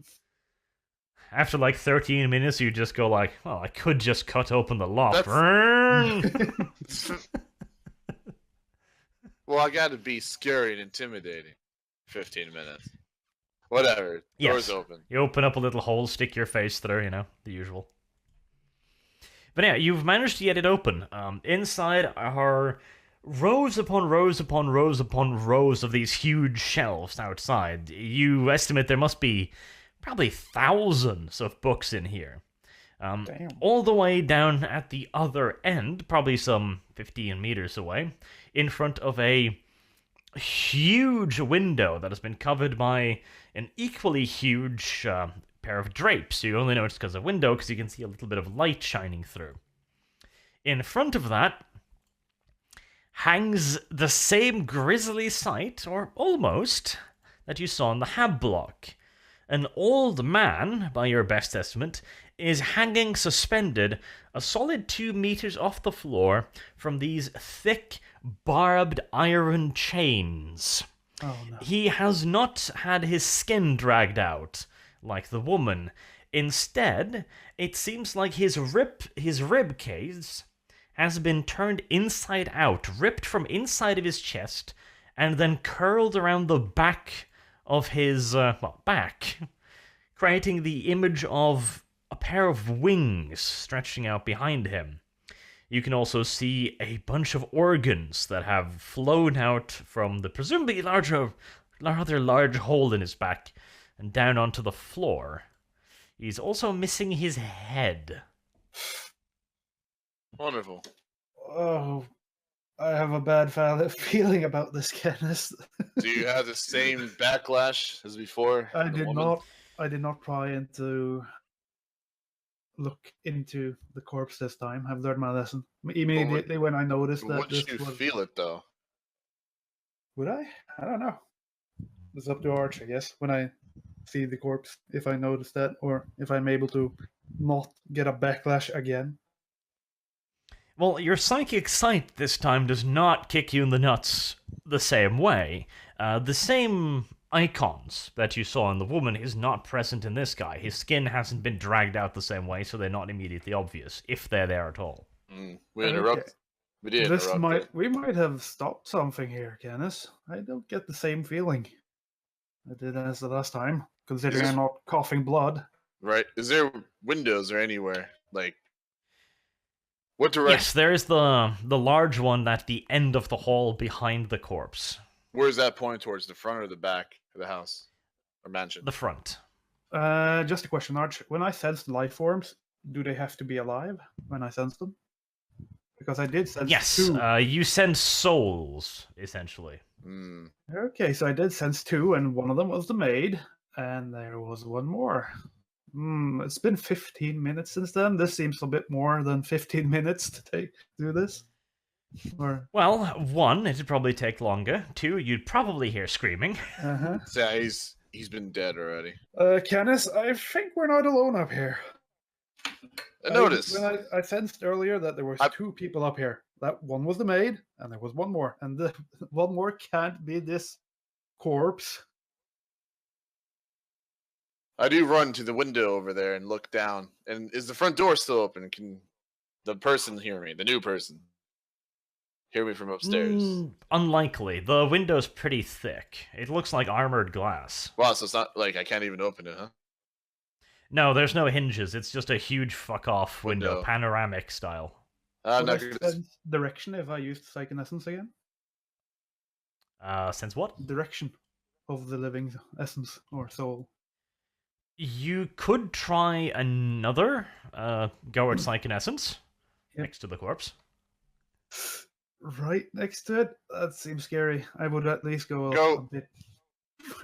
After like 13 minutes, you just go like, well, I could just cut open the lock. Well, I gotta be scary and intimidating. 15 minutes. Whatever. Yes. Doors open. You open up a little hole, stick your face through, you know, the usual. But yeah, you've managed to get it open. Inside are rows upon rows upon rows upon rows of these huge shelves outside. You estimate there must be probably thousands of books in here. Damn. All the way down at the other end, probably some 15 meters away, in front of a huge window that has been covered by an equally huge pair of drapes. You only know it's because of window because you can see a little bit of light shining through. In front of that hangs the same grisly sight, or almost, that you saw in the Hab block. An old man, by your best estimate, is hanging suspended a solid 2 meters off the floor from these thick, barbed iron chains. Oh no. He has not had his skin dragged out, like the woman. Instead, it seems like his rib cage has been turned inside out, ripped from inside of his chest, and then curled around the back of his, back, creating the image of a pair of wings stretching out behind him. You can also see a bunch of organs that have flown out from the presumably rather large hole in his back and down onto the floor. He's also missing his head. Wonderful. Oh, I have a bad feeling about this, Kenneth. Do you have the same backlash as before? I the did woman? not. I did not try to look into the corpse this time. I've learned my lesson immediately when I noticed that Would this you was. feel it though? Would I? I don't know. It's up to Arch, I guess, when I see the corpse, if I notice that, or if I'm able to not get a backlash again? Well, your psychic sight this time does not kick you in the nuts the same way. The same icons that you saw in the woman is not present in this guy. His skin hasn't been dragged out the same way, so they're not immediately obvious, if they're there at all. We interrupt. Okay. We did interrupt. We might have stopped something here, Kenneth. I don't get the same feeling I did as the last time, considering I'm not coughing blood. Right? Is there windows or anywhere? Like, what direction? Yes, there is the large one at the end of the hall behind the corpse. Where is that point towards? The front or the back of the house or mansion? The front. Just a question, Arch. When I sense life forms, do they have to be alive when I sense them? Because I did sense Yes, two. you sense souls, essentially. Okay, so I did sense two, and one of them was the maid, and there was one more. It's been 15 minutes since then. This seems a bit more than 15 minutes to do this. Or Well, one, it'd probably take longer. Two, you'd probably hear screaming. Yeah, he's been dead already. Kenneth, I think we're not alone up here. I noticed. I sensed earlier that there was two people up here. That one was the maid, and there was one more. And the one more can't be this corpse. I do run to the window over there and look down. And is the front door still open? Can the person hear me? The new person hear me from upstairs? Unlikely. The window's pretty thick. It looks like armored glass. Wow, so it's not like I can't even open it, huh? No, there's no hinges. It's just a huge fuck-off window, panoramic style. Would I sense direction if I used psychoessence again? Sense what? Direction of the living essence or soul. You could try another go at psychoessence next to the corpse. Right next to it? That seems scary. I would at least go a bit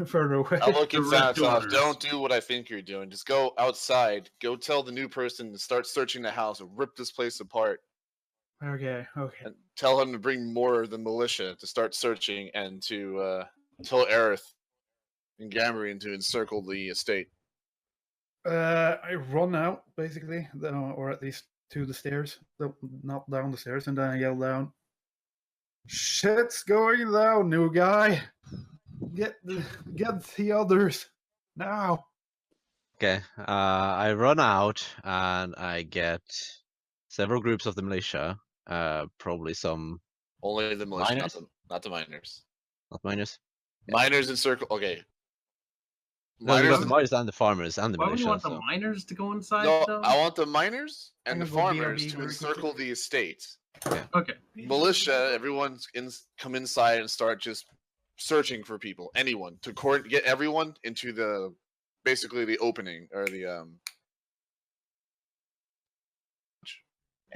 further away. I'll look inside. Don't do what I think you're doing. Just go outside. Go tell the new person to start searching the house and rip this place apart. Okay. And tell him to bring more of the militia to start searching and to tell Aerith and Gamrian to encircle the estate. I run out, basically, or at least to the stairs. Not down the stairs, and then I yell down, "Shit's going down, new guy! Get the others, now!" Okay, I run out, and I get several groups of the militia, probably some... Only the militia, miners? not the miners. Not miners? Miners encircle, okay. No, you got the miners and the farmers and the Why militia. would you want the miners to go inside, No, though? I want the miners and the And we'll farmers BRB to very encircle the estate. Okay. Militia, everyone's come inside and start just searching for people. Anyone to get everyone into the basically the opening or the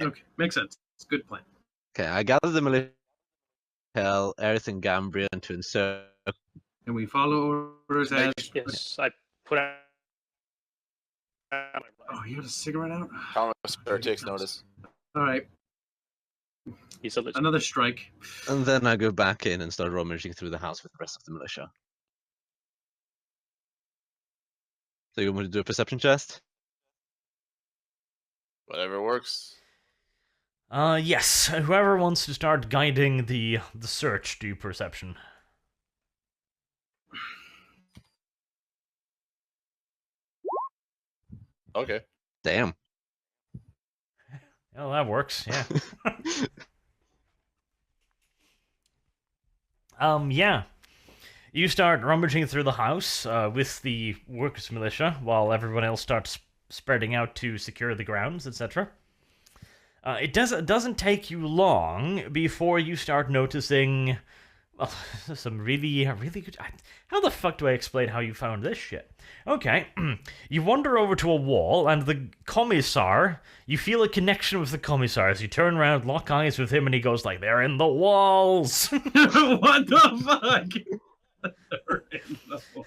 Okay, makes sense. It's a good plan. Okay, I gather the militia, tell Aerith and Gambrian to encircle. And we follow orders as... Yes, I put out. Oh, you got a cigarette out? Commissar takes notice. All right. He's a legit. Another strike. And then I go back in and start rummaging through the house with the rest of the militia. So you want me to do a perception test? Whatever works. Yes. Whoever wants to start guiding the search, do perception. Okay. Damn. Well, that works, yeah. Yeah. You start rummaging through the house with the workers' militia, while everyone else starts spreading out to secure the grounds, etc. It doesn't take you long before you start noticing some really good... How the fuck do I explain how you found this shit? Okay, you wander over to a wall, and the commissar, you feel a connection with the commissar as you turn around, lock eyes with him, and he goes like, "They're in the walls!" What the fuck? They're in the wall.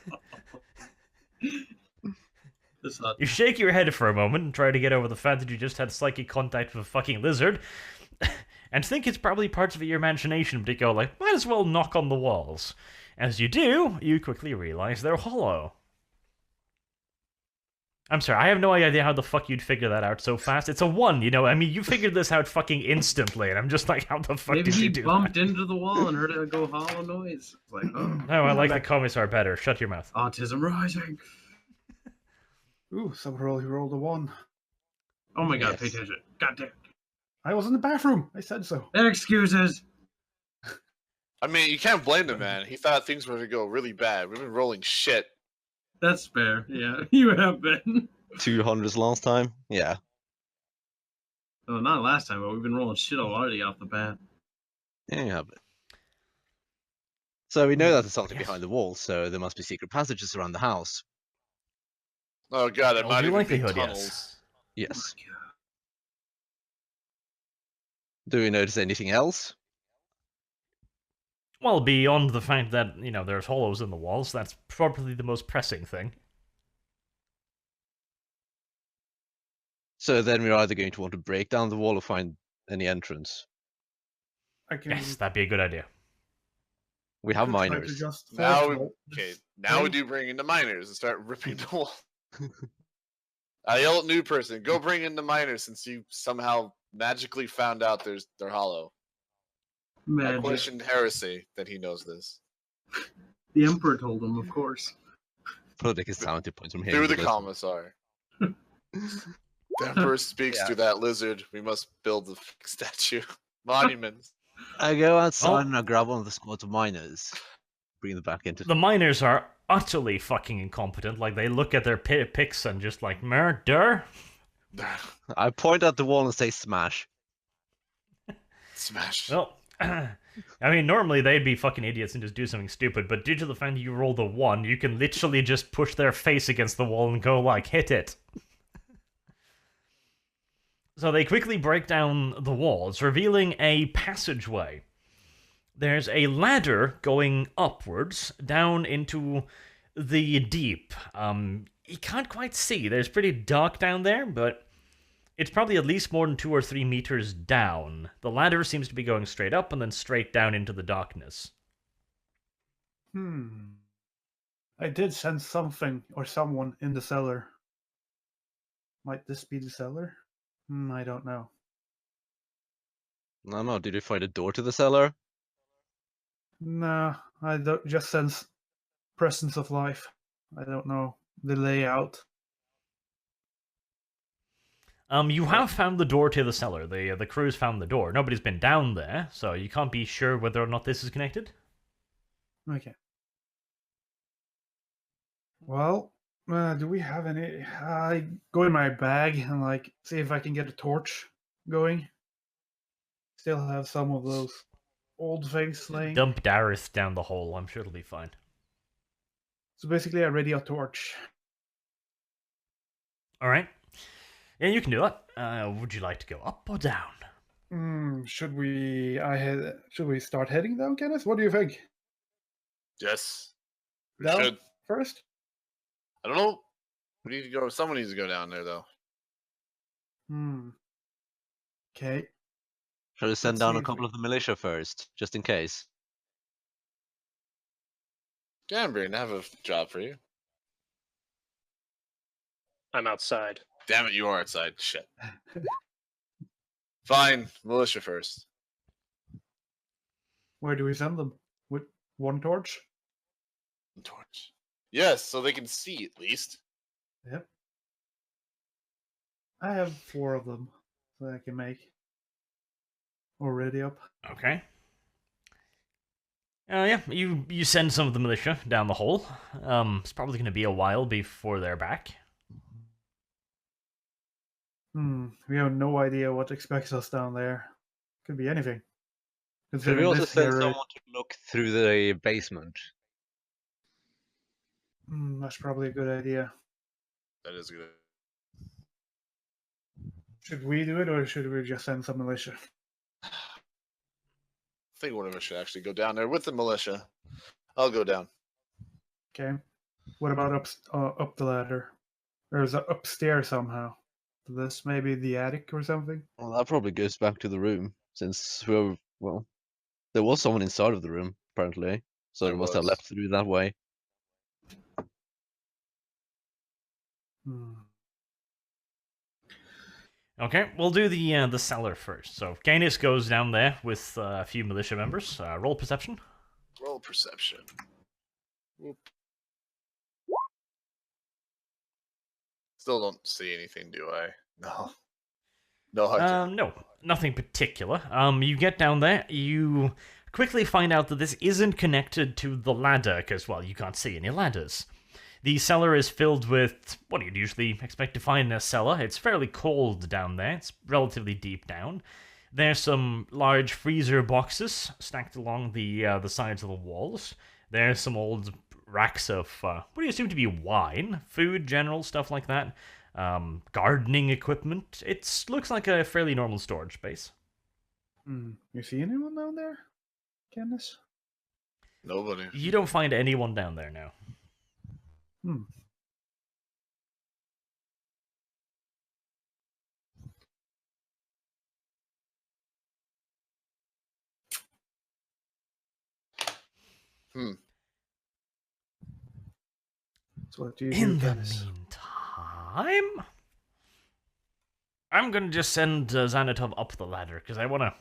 You shake your head for a moment and try to get over the fact that you just had psychic contact with a fucking lizard, and think it's probably parts of your imagination, but you go like, might as well knock on the walls. As you do, you quickly realize they're hollow. I'm sorry, I have no idea how the fuck you'd figure that out so fast. It's a 1, you know? I mean, you figured this out fucking instantly, and I'm just like, how the fuck Maybe did he you do bumped that? into the wall and heard it go hollow noise. It's like, oh, No, I like the commissar better. Shut your mouth. autism rising. Ooh, someone rolled a 1. Oh my god, pay Yes. attention. God damn. I was in the bathroom. I said so. Excuses. I mean, you can't blame the man. He thought things were going to go really bad. We've been rolling shit. That's fair. Yeah, you have been. 200s last time. Yeah. Well, not last time, but we've been rolling shit already off the bat. Yeah, you have it. So we know that there's something Yes. behind the wall, so there must be secret passages around the house. Oh god, it Well, might due even be likelihood, tunnels. Yes. Oh my God. Do we notice anything else? Well, beyond the fact that, you know, there's hollows in the walls, that's probably the most pressing thing. So then we're either going to want to break down the wall or find any entrance. I can Yes, that'd be a good idea. We have could try to miners. just Now, force vault okay, this now we thing. do bring in the miners and start ripping the wall. I yell at new person, go bring in the miners since you somehow magically found out they're hollow. I Magic. questioned heresy that he knows this. The Emperor told him, of course. Political 70 points from here. Through the commissar. The Emperor speaks Yeah. to that lizard. We must build the statue. Monuments. I go outside Oh. and I grab one of the squads of miners. Bring them back into The miners are utterly fucking incompetent. Like, they look at their picks and just like, murder? I point at the wall and say smash. Smash. Well, I mean, normally they'd be fucking idiots and just do something stupid, but due to the fact that you rolled a 1, you can literally just push their face against the wall and go like, hit it. So they quickly break down the walls, revealing a passageway. There's a ladder going upwards, down into the deep. You can't quite see. There's pretty dark down there, but it's probably at least more than 2 or 3 meters down. The ladder seems to be going straight up and then straight down into the darkness. I did sense something or someone in the cellar. Might this be the cellar? I don't know. No, did you find a door to the cellar? Nah, I don't just sense presence of life. I don't know the layout. You have found the door to the cellar. The crew's found the door. Nobody's been down there, so you can't be sure whether or not this is connected. Okay. Well, do we have any? I go in my bag and like see if I can get a torch going. Still have some of those old things laying. Dump Dareth down the hole. I'm sure it'll be fine. So basically, I ready a torch. All right. Yeah, you can do that. Would you like to go up or down? Should we? Should we start heading down, Kenneth? What do you think? Yes. We Down should. first? I don't know. We need to go. Someone needs to go down there, though. Okay. Shall we send Let's down see a if couple we- of the militia first, just in case? Damn, Brandon, I have a job for you. I'm outside. Damn it, you are outside. Shit. Fine, militia first. Where do we send them? With one torch? Torch. Yes, so they can see at least. Yep. I have 4 of them that I can make. Already up. Okay. Yeah, you send some of the militia down the hole. It's probably going to be a while before they're back. We have no idea what expects us down there. Could be anything. Should we Considering also this send here, someone to look through the basement? that's probably a good idea. That is good. Should we do it, or should we just send some militia? I think one of us should actually go down there with the militia. I'll go down. Okay. What about up the ladder? Or is it upstairs somehow? This maybe the attic or something? Well, that probably goes back to the room, since whoever, well, there was someone inside of the room, apparently. So There they must have was. left through that way. Okay, we'll do the cellar first. So Canis goes down there with a few militia members. Roll perception. Roll perception. Whoop. Still don't see anything, do I? No. No hunter. No, nothing particular. You get down there, you quickly find out that this isn't connected to the ladder, because, well, you can't see any ladders. The cellar is filled with what you'd usually expect to find in a cellar. It's fairly cold down there. It's relatively deep down. There's some large freezer boxes stacked along the sides of the walls. There's some old racks of what do you assume to be wine, food, general stuff like that. Gardening equipment. It looks like a fairly normal storage space. You see anyone down there, Candace? Nobody. You don't find anyone down there now. So what do you In do, the Candace? meantime, I'm gonna just send Xanatov up the ladder because I wanna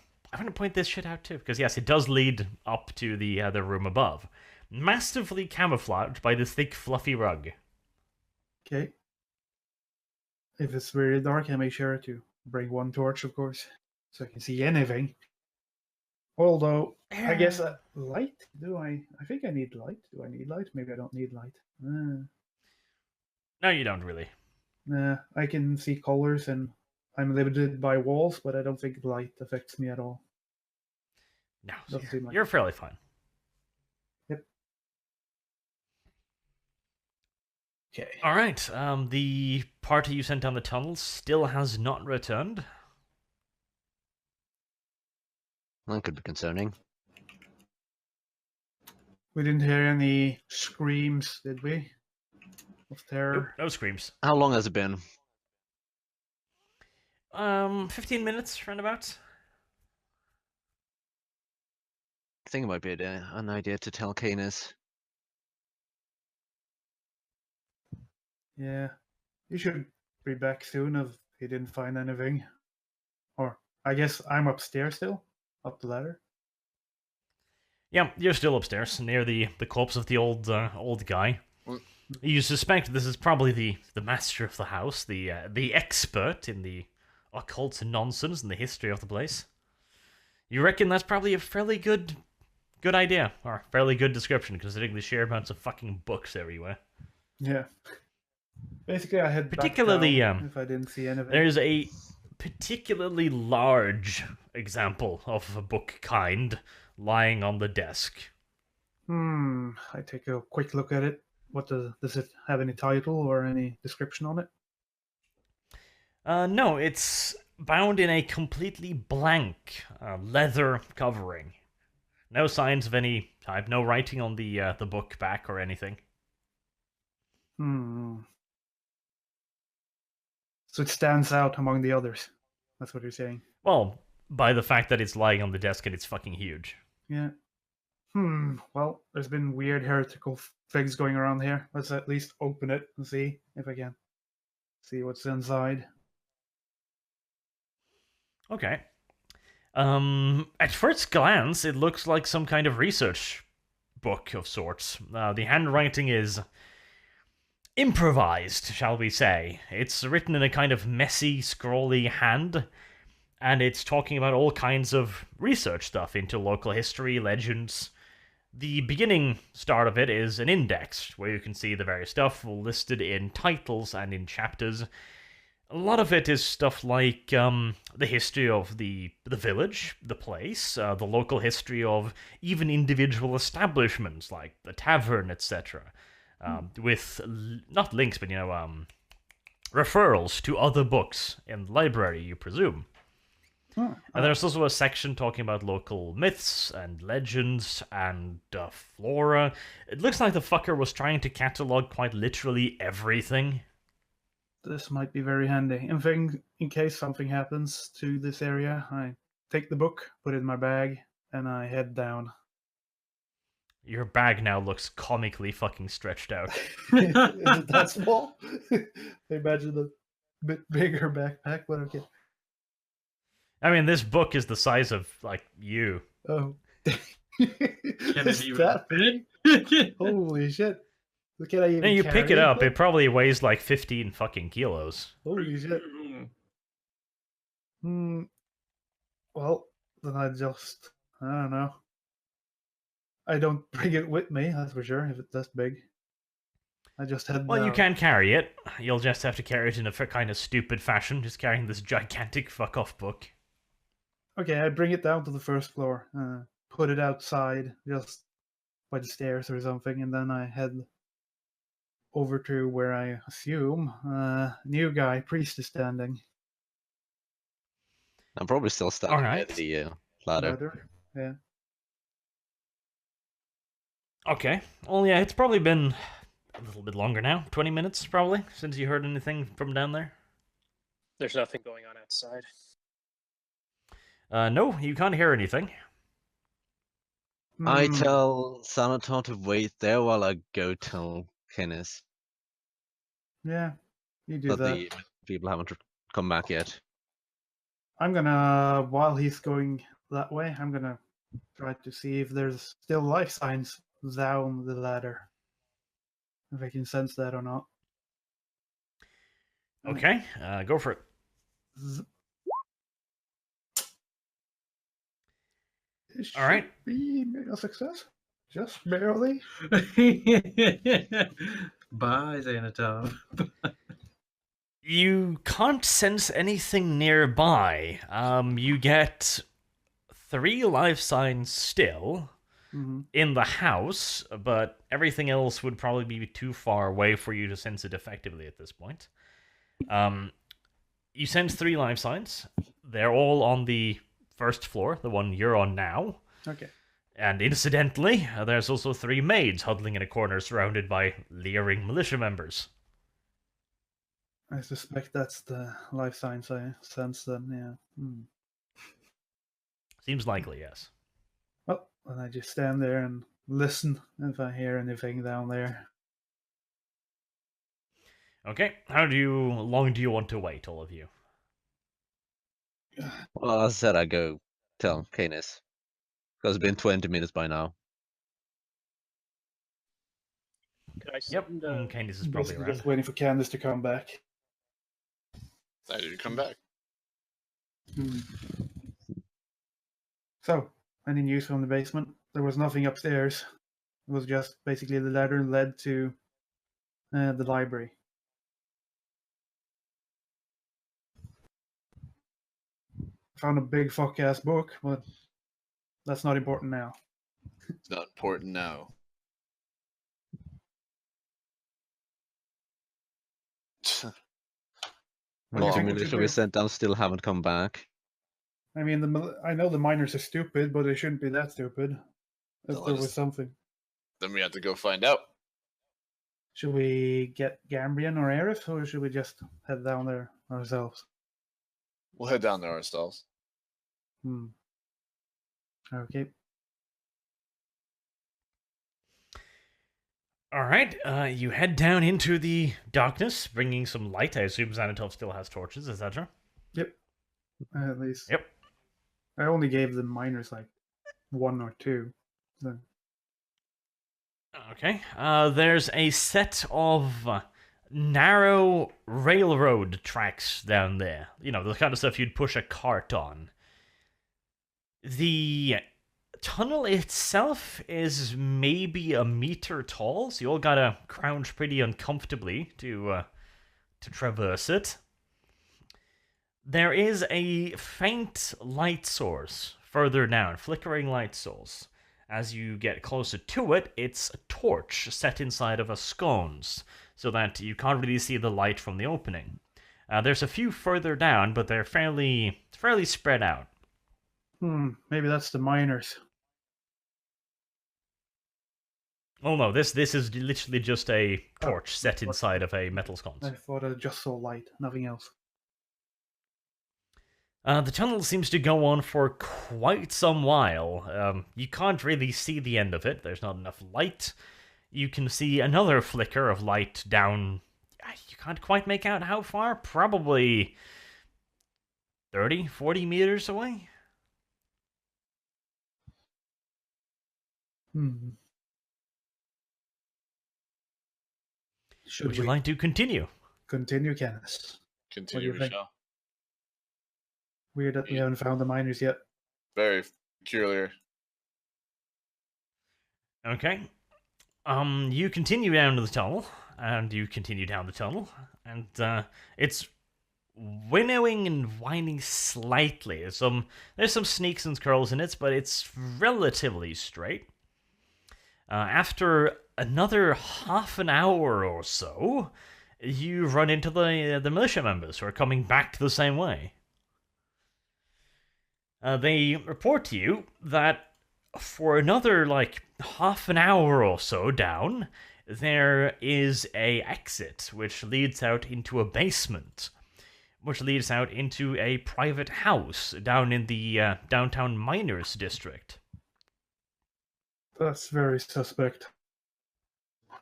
point this shit out too. Because yes, it does lead up to the room above, massively camouflaged by this thick, fluffy rug. Okay. If it's very dark, I make sure to bring one torch, of course, so I can see anything. Although, I guess light? I think I need light. Do I need light? Maybe I don't need light. No, you don't really. Nah, I can see colors and I'm limited by walls, but I don't think light affects me at all. No, Doesn't seem like you're it. fairly fine. Yep. Okay. All right. The party you sent down the tunnels still has not returned. That could be concerning. We didn't hear any screams, did we? Of terror? Nope, no screams. How long has it been? 15 minutes, roundabout. I think it might be an idea to tell Canis. Yeah. He should be back soon if he didn't find anything. Or, I guess I'm upstairs still? Up the ladder? Yeah, you're still upstairs, near the corpse of the old guy. You suspect this is probably the master of the house, the expert in the occult nonsense and the history of the place. You reckon that's probably a fairly good idea, or fairly good description, considering the sheer amounts of fucking books everywhere. Yeah. Basically, I had Particularly, back down if I didn't see anything. There's a particularly large example of a book kind lying on the desk. I take a quick look at it. What does it have any title or any description on it? No, it's bound in a completely blank leather covering. No signs of any type, no writing on the book back or anything. So it stands out among the others. That's what you're saying. Well, by the fact that it's lying on the desk and it's fucking huge. Yeah. Well, there's been weird heretical things going around here. Let's at least open it and see if I can see what's inside. Okay. At first glance, it looks like some kind of research book of sorts. The handwriting is improvised, shall we say. It's written in a kind of messy, scrawly hand, and it's talking about all kinds of research stuff into local history, legends. The beginning start of it is an index, where you can see the various stuff listed in titles and in chapters. A lot of it is stuff like the history of the village, the place, the local history of even individual establishments like the tavern, etc. With not links, but referrals to other books in the library, you presume. And there's also a section talking about local myths and legends and flora. It looks like the fucker was trying to catalog quite literally everything. This might be very handy. In case something happens to this area, I take the book, put it in my bag, and I head down. Your bag now looks comically fucking stretched out. Is it that small? I imagine a bit bigger backpack, but okay. I mean, this book is the size of, like, you. Oh. Can Is it even that fit? holy shit. Can I even Then you pick carry it up, book? it probably weighs like 15 fucking kilos. Holy shit. Hmm. Well, then I don't know. I don't bring it with me, that's for sure, if it's this big. I just head Well, you down. can carry it. You'll just have to carry it in a kind of stupid fashion, just carrying this gigantic fuck-off book. Okay, I bring it down to the first floor, put it outside, just by the stairs or something, and then I head over to where I assume new guy, priest is standing. I'm probably still standing by Alright. the ladder. Ladder. Yeah. Okay. Well, yeah, it's probably been a little bit longer now. 20 minutes, probably, since you heard anything from down there. There's nothing going on outside. No, you can't hear anything. I Hmm. tell Sanaton to wait there while I go tell Kenneth Yeah, you do that that. the people haven't come back yet. I'm gonna, while he's going that way, I'm gonna try to see if there's still life signs down the ladder. If I can sense that or not. Okay, go for it. Z- It should Alright. be a success. Just barely. Bye, Xanatov. You can't sense anything nearby. You get 3 life signs still Hmm. in the house, but everything else would probably be too far away for you to sense it effectively at this point. You sense 3 life signs. They're all on the first floor, the one you're on now. Okay. And incidentally, there's also 3 maids huddling in a corner surrounded by leering militia members. I suspect that's the life signs I sense then, yeah. Hmm. Seems likely, yes. Well, then I just stand there and listen if I hear anything down there. Okay, how long do you want to wait, all of you? Well, as I said, I go tell Kenneth. Because it's been 20 minutes by now. Could I Yep, send? Candice is probably Basically around. just waiting for Candace to come back. I did come back. Hmm. So, any news from the basement? There was nothing upstairs. It was just basically the ladder led to the library. Found a big fuck ass book, but that's not important now. It's not important now. What do you Well, the think we should militia we do? sent down still haven't come back. I mean, I know the miners are stupid, but they shouldn't be that stupid. If Then there let was us- something. Then we have to go find out. Should we get Gambrian or Aerith, or should we just head down there ourselves? We'll head down there ourselves. Hmm. Okay. Alright, you head down into the darkness, bringing some light. I assume Xanatov still has torches, etc. Yep. At least. Yep. I only gave the miners like 1 or 2. So. Okay, there's a set of narrow railroad tracks down there. You know, the kind of stuff you'd push a cart on. The tunnel itself is maybe a meter tall, so you all gotta crouch pretty uncomfortably to traverse it. There is a faint light source further down, flickering light source. As you get closer to it, it's a torch set inside of a scones, so that you can't really see the light from the opening. There's a few further down, but they're fairly spread out. Maybe that's the miners. Oh no, this is literally just a torch set inside of a metal sconce. I thought I just saw light, nothing else. The tunnel seems to go on for quite some while. You can't really see the end of it. There's not enough light. You can see another flicker of light down. You can't quite make out how far. Probably 30, 40 meters away. Hmm. Should Would you we like to continue? continue, Kenneth? Continue, you think? Michelle. Weird that we haven't found the miners yet. Very peculiar. Okay. You continue down to the tunnel, and you continue down the tunnel, and it's winnowing and winding slightly. There's some sneaks and curls in it, but it's relatively straight. After another half an hour or so, you run into the militia members who are coming back the same way. They report to you that for another half an hour or so down, there is a exit which leads out into a basement, which leads out into a private house down in the downtown miners district. That's very suspect. take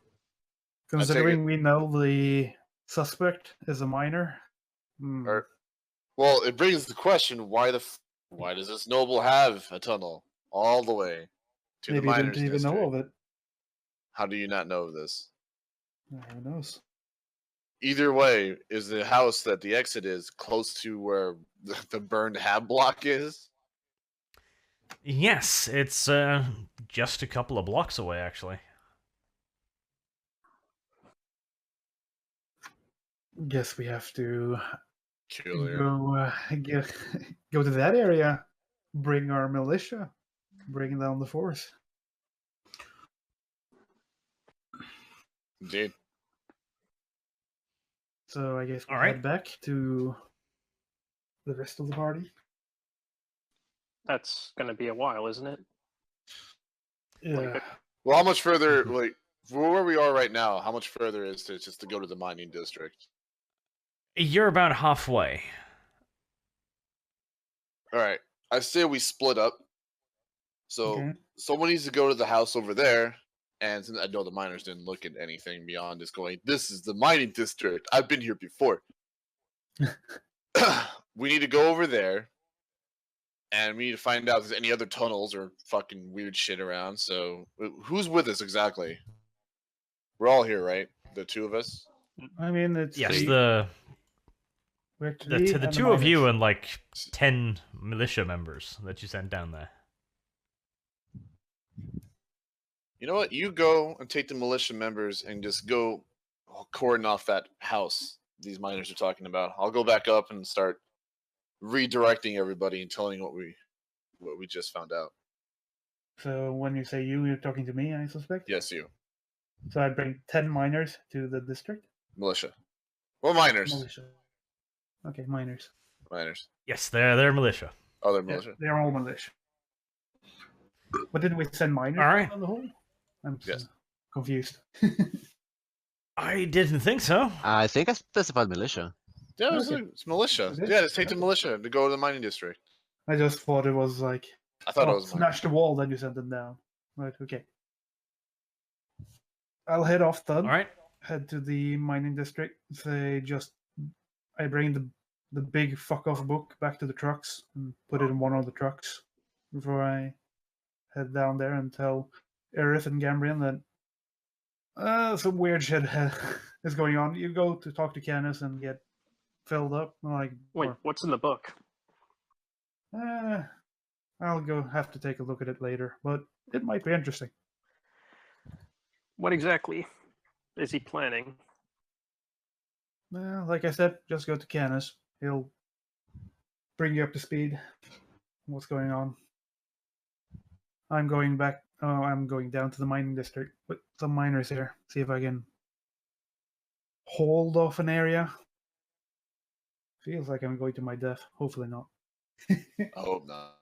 Considering it- we know the suspect is a miner. Well, it brings the question: why does this noble have a tunnel all the way to Maybe the he miners' didn't even district? know of it. How do you not know of this? Who knows? Either way, is the house that the exit is close to where the burned hab block is? Yes, it's just a couple of blocks away, actually. Guess we have to Peculiar. go to that area, bring our militia, bring down the force. Indeed. So I guess we All right. head back to the rest of the party. That's going to be a while, isn't it? Yeah. Well, how much further, where we are right now, how much further is it just to go to the mining district? You're about halfway. All right. I say we split up. So Okay. someone needs to go to the house over there. And since I know the miners didn't look at anything beyond just going, this is the mining district. I've been here before. We need to go over there. And we need to find out if there's any other tunnels or fucking weird shit around. So who's with us exactly? We're all here, right? The two of us? I mean, it's Yes, the the two of you and 10 militia members that you sent down there. You know what? You go and take the militia members and just go cordon off that house these miners are talking about. I'll go back up and start redirecting everybody and telling what we just found out. So when you say you're talking to me, I suspect. Yes, you. So I bring 10 miners to the district. Militia. Well, miners. Militia. Okay, miners. Miners. Yes, they're militia. Oh, they're Yeah, militia. they're all militia. But didn't we send miners All right. on the whole? I'm Yes. confused. I didn't think so. I think I specified militia. Yeah, Okay. it's militia. Is it? Yeah, just take the Okay. militia to go to the mining district. I just thought it was like, I thought it was miners. smash the wall, then you send them down. Right, okay. I'll head off then. All right. Head to the mining district. I bring the big fuck off book back to the trucks and put it in one of the trucks before I head down there and tell Aerith and Gambrian that some weird shit is going on. You go to talk to Canis and get filled up. Wait, or, what's in the book? I'll have to take a look at it later, but it might be interesting. What exactly is he planning? Like I said, just go to Canis. He'll bring you up to speed. What's going on? I'm going down to the mining district with some miners here. See if I can hold off an area. Feels like I'm going to my death. Hopefully not. I hope not.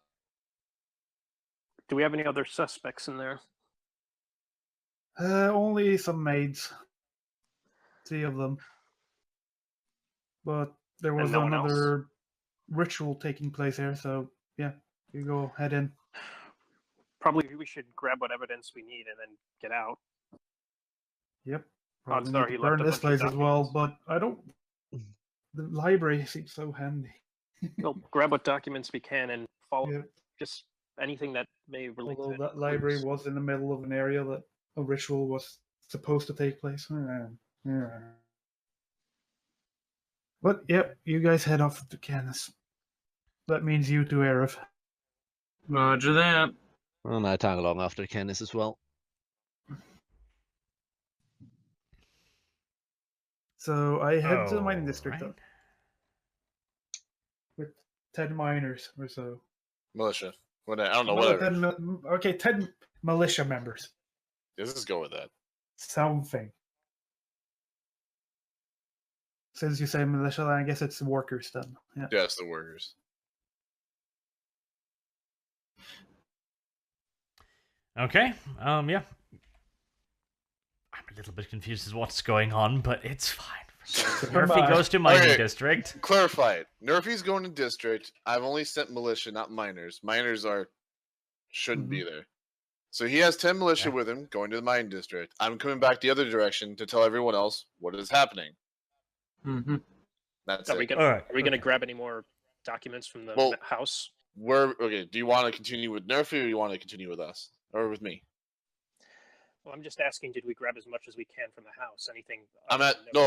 Do we have any other suspects in there? Only some maids. 3 of them. But there was no one else? another ritual taking place here, so yeah, you go head in. Probably we should grab what evidence we need and then get out. Yep. Odds Probably are need he to left burn a this bunch of place as well, documents. but I don't. The library seems so handy. We'll grab what documents we can and follow Yeah. just anything that may relate Although to that any library clues. was in the middle of an area that a ritual was supposed to take place. Yeah. But yep, you guys head off to Canis. That means you too, Aerith. Roger that. And I tag along after Kenneth as well. So I head to the mining district Alright. with 10 miners or so. Militia. What? I don't know. Well, Whatever. 10 militia members. Let's just go with that. Something. Since you say militia, then I guess it's workers then. Yeah. Yeah, it's the workers. Okay. Yeah. I'm a little bit confused as what's going on, but it's fine. Murphy goes to mining Okay. district. Clarify it. Nerfy's going to district. I've only sent militia, not miners. Miners shouldn't be there. So he has 10 militia Okay. with him going to the mining district. I'm coming back the other direction to tell everyone else what is happening. Mm-hmm. That's Are we it. gonna Alright. Are we gonna grab any more documents from the Well- house? Okay, do you want to continue with Nerfy or you want to continue with us? Or with me? Well, I'm just asking, did we grab as much as we can from the house? Anything? I'm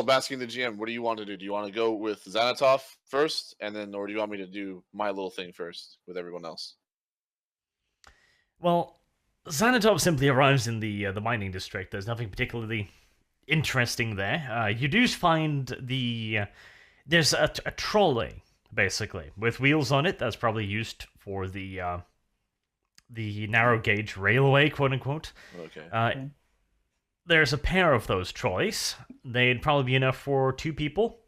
asking the GM, what do you want to do? Do you want to go with Xanatov first, and then, or do you want me to do my little thing first with everyone else? Well, Xanatov simply arrives in the mining district. There's nothing particularly interesting there. You do find there's a trolley basically with wheels on it that's probably used for the narrow gauge railway, quote unquote. Okay. There's a pair of those trolleys. They'd probably be enough for 2 people,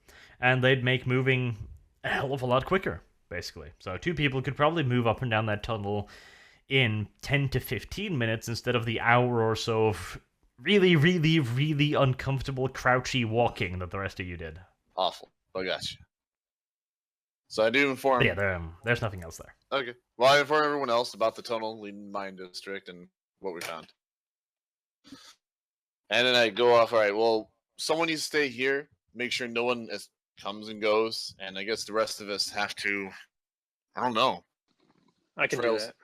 and they'd make moving a hell of a lot quicker, basically. So 2 people could probably move up and down that tunnel in 10 to 15 minutes instead of the hour or so of really, really, really uncomfortable, crouchy walking that the rest of you did. Awful. I got you. So I do inform. But yeah, there's nothing else there. Okay. Well, I inform everyone else about the tunnel leading to mine district and what we found. And then I go off. All right. Well, someone needs to stay here. Make sure no one comes and goes. And I guess the rest of us have to. I don't know. I can Trails. do that,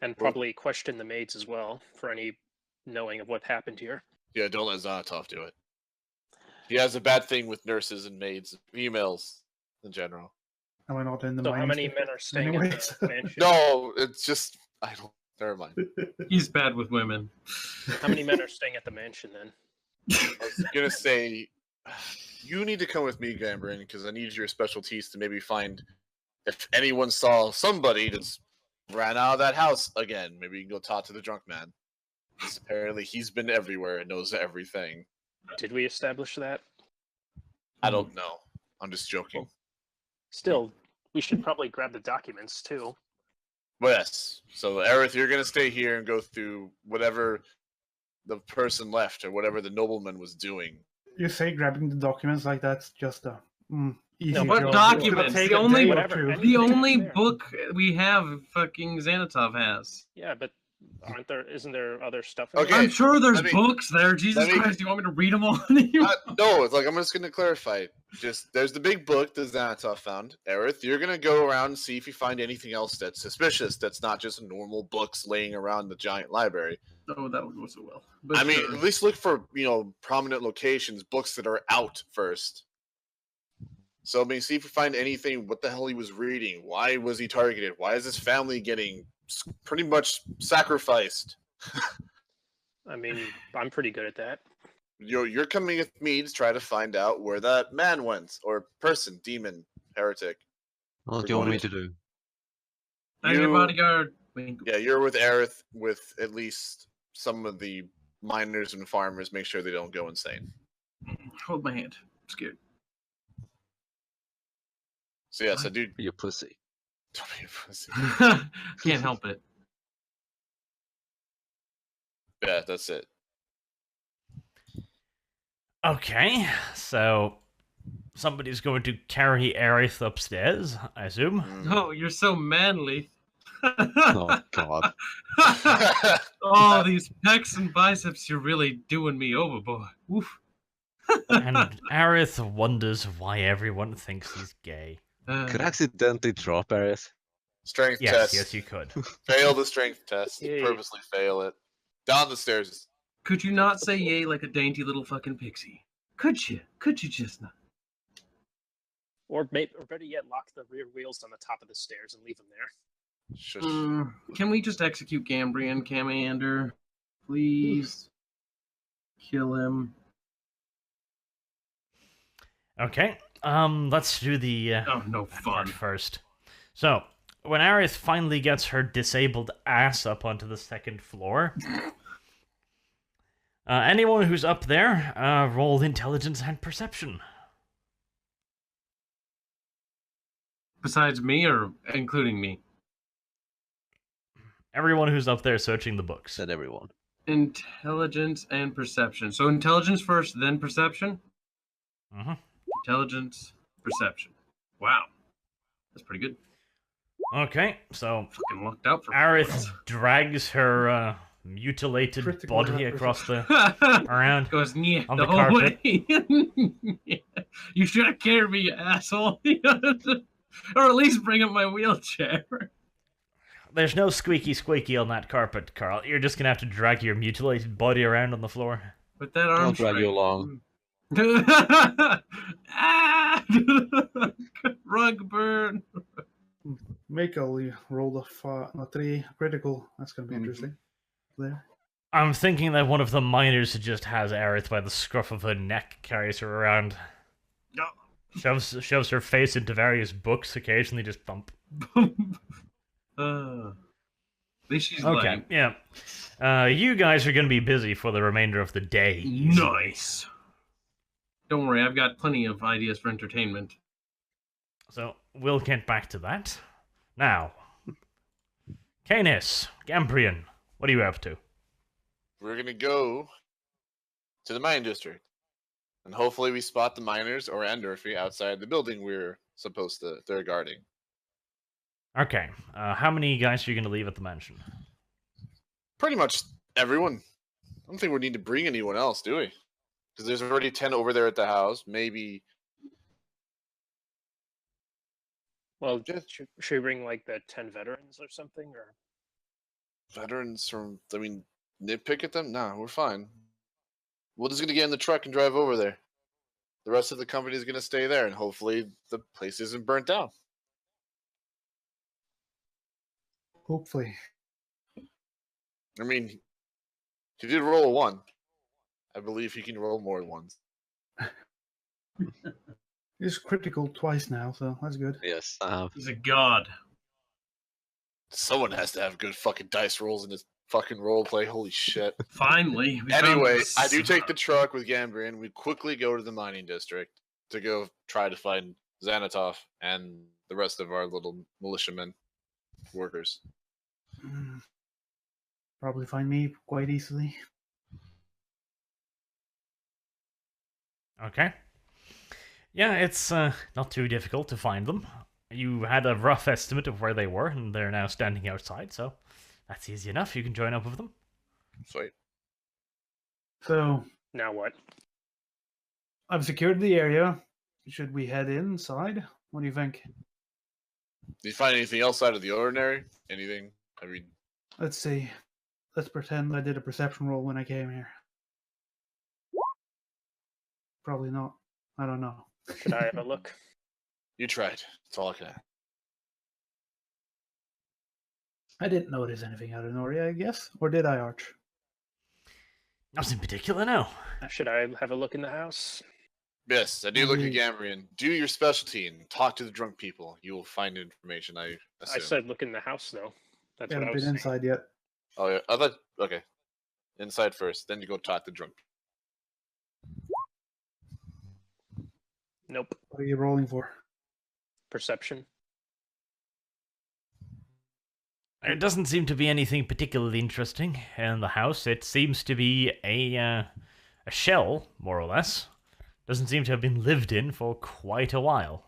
and Well- probably question the maids as well for any knowing of what happened here. Yeah, don't let Xanatov do it. He has a bad thing with nurses and maids, females in general. Am I not in the So, how mining many district men are staying anyways? at the mansion? No, it's just I don't. Never mind. He's bad with women. How many men are staying at the mansion then? I was gonna say, you need to come with me, Gambrin, because I need your specialties to maybe find if anyone saw somebody that's ran out of that house again. Maybe you can go talk to the drunk man. 'Cause apparently he's been everywhere and knows everything. Did we establish that? I don't know. I'm just joking. Still, we should probably grab the documents too. But yes. So Aerith, you're gonna stay here and go through whatever the person left or whatever the nobleman was doing. You say grabbing the documents like that's just a easy No, what job. documents? It's gonna take The a only- day or Whatever, two. any- The only there. book we have, fucking Xanatov has. Yeah, but isn't there other stuff in Okay. there? I'm sure there's let me- books there. Jesus let me- Christ, do you want me to read them all? to you? No, it's like I'm just gonna clarify. Just there's the big book that Xanatov found. Aerith, you're gonna go around and see if you find anything else that's suspicious. That's not just normal books laying around the giant library. Oh, that'll go so well. But I mean, sure. at least look for prominent locations, books that are out first. So I mean, see if you find anything. What the hell he was reading? Why was he targeted? Why is his family getting pretty much sacrificed? I mean, I'm pretty good at that. You're coming with me to try to find out where that man went, or person, demon, heretic. What do you want me to do? I'm your you- bodyguard. Wink. Yeah, you're with Aerith, with at least some of the miners and farmers. Make sure they don't go insane. Hold my hand. I'm scared. So yes, I do. You pussy. Don't be a pussy. Can't help it. Yeah, that's it. Okay, so somebody's going to carry Aerith upstairs, I assume. Mm. Oh, you're so manly. Oh God. Oh, these pecs and biceps, you're really doing me over, boy. Oof. And Aerith wonders why everyone thinks he's gay. Could accidentally drop Aerith. Strength Yes, test. yes, you could. Fail the strength test. Yay. Purposely fail it. Down the stairs. Could you not say yay like a dainty little fucking pixie? Could you? Could you just not? Or better yet, lock the rear wheels on the top of the stairs and leave them there. Shush. Can we just execute Gambrian, Commander? Please. Kill him. Okay. Let's do the Oh, no that fun. part first. So, when Aerith finally gets her disabled ass up onto the second floor, anyone who's up there, roll intelligence and perception. Besides me or including me? Everyone who's up there searching the books. Said everyone. Intelligence and perception. So intelligence first, then perception? Mm-hmm. Intelligence, perception. Wow. That's pretty good. Okay, so Fucking lucked out for Aerith drags her mutilated Critical body hit across the points. around. Goes yeah, On the the whole carpet. way. You should have carried me, you asshole. Or at least bring up my wheelchair. There's no squeaky on that carpet, Carl. You're just gonna have to drag your mutilated body around on the floor. With that arm I'll drag you strength. along. Ah! Rug burn. Mako rolled a 3 critical. That's going to be Mhm. interesting. There. I'm thinking that one of the miners just has Aerith by the scruff of her neck, carries her around, No. shoves her face into various books, occasionally just thump. At least she's Okay, yeah. You guys are gonna be busy for the remainder of the day. nice. Don't worry, I've got plenty of ideas for entertainment. So we'll get back to that. Now, Canis, Gambrian, what are you up to? We're gonna go to the mine district, and hopefully we spot the miners or Andorfi outside the building they're guarding. Okay, how many guys are you gonna leave at the mansion? Pretty much everyone. I don't think we need to bring anyone else, do we? Because there's already 10 over there at the house. Maybe Well, should we bring like the 10 veterans or something? Or veterans from. I mean, nitpick at them. Nah, we're fine. We're just gonna get in the truck and drive over there. The rest of the company is gonna stay there, and hopefully the place isn't burnt down. Hopefully. I mean, he did roll a 1. I believe he can roll more ones. He's critical twice now, so that's good. Yes. He's a god. Someone has to have good fucking dice rolls in this fucking role play. Holy shit. Finally. we found Anyway, this. I do take the truck with Gambrian. We quickly go to the mining district to go try to find Xanatov and the rest of our little militiamen workers. Probably find me quite easily. Okay. Yeah, it's not too difficult to find them. You had a rough estimate of where they were, and they're now standing outside, so that's easy enough. You can join up with them. Sweet. So now what? I've secured the area. Should we head inside? What do you think? Did you find anything else out of the ordinary? Anything? I mean, Let's see. Let's pretend I did a perception roll when I came here. Probably not. I don't know. Should I have a look? you tried. That's all I can add. I didn't notice anything out of Noria, I guess. Or did I, Arch? Nothing particular, no. Should I have a look in the house? Yes, I do look at Mhm. Gambrian. Do your specialty and talk to the drunk people. You will find information, I assume. I said look in the house, though. That's We what I haven't was been saying. inside yet. Oh, yeah. I thought, okay. Inside first, then you go talk to drunk. Nope. What are you rolling for? Perception. There doesn't seem to be anything particularly interesting in the house. It seems to be a shell, more or less. Doesn't seem to have been lived in for quite a while.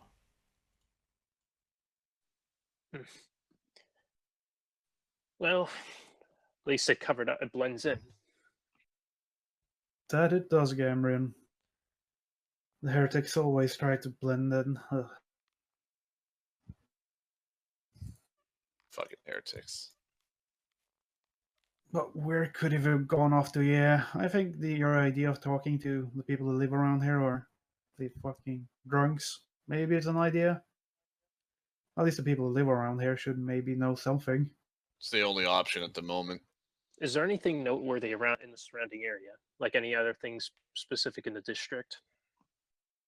Well, at least it covered up. It blends in. That it does, Gambrian. The heretics always try to blend in. Ugh. Fucking heretics. But where could it have gone off to? Yeah, I think your idea of talking to the people who live around here or the fucking drunks, maybe it's an idea. At least the people who live around here should maybe know something. It's the only option at the moment. Is there anything noteworthy around in the surrounding area? Like any other things specific in the district?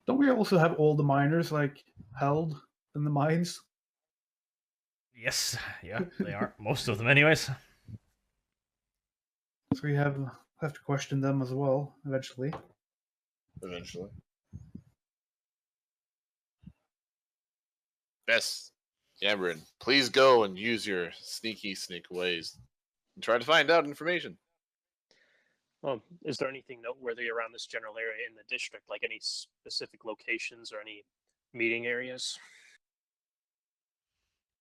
Don't we also have all the miners like held in the mines? Yes, yeah, they are. Most of them, anyways. So we have to question them as well eventually. Eventually. Yes, Cameron, please go and use your sneak ways and try to find out information. Well, is there anything noteworthy around this general area in the district, like any specific locations or any meeting areas?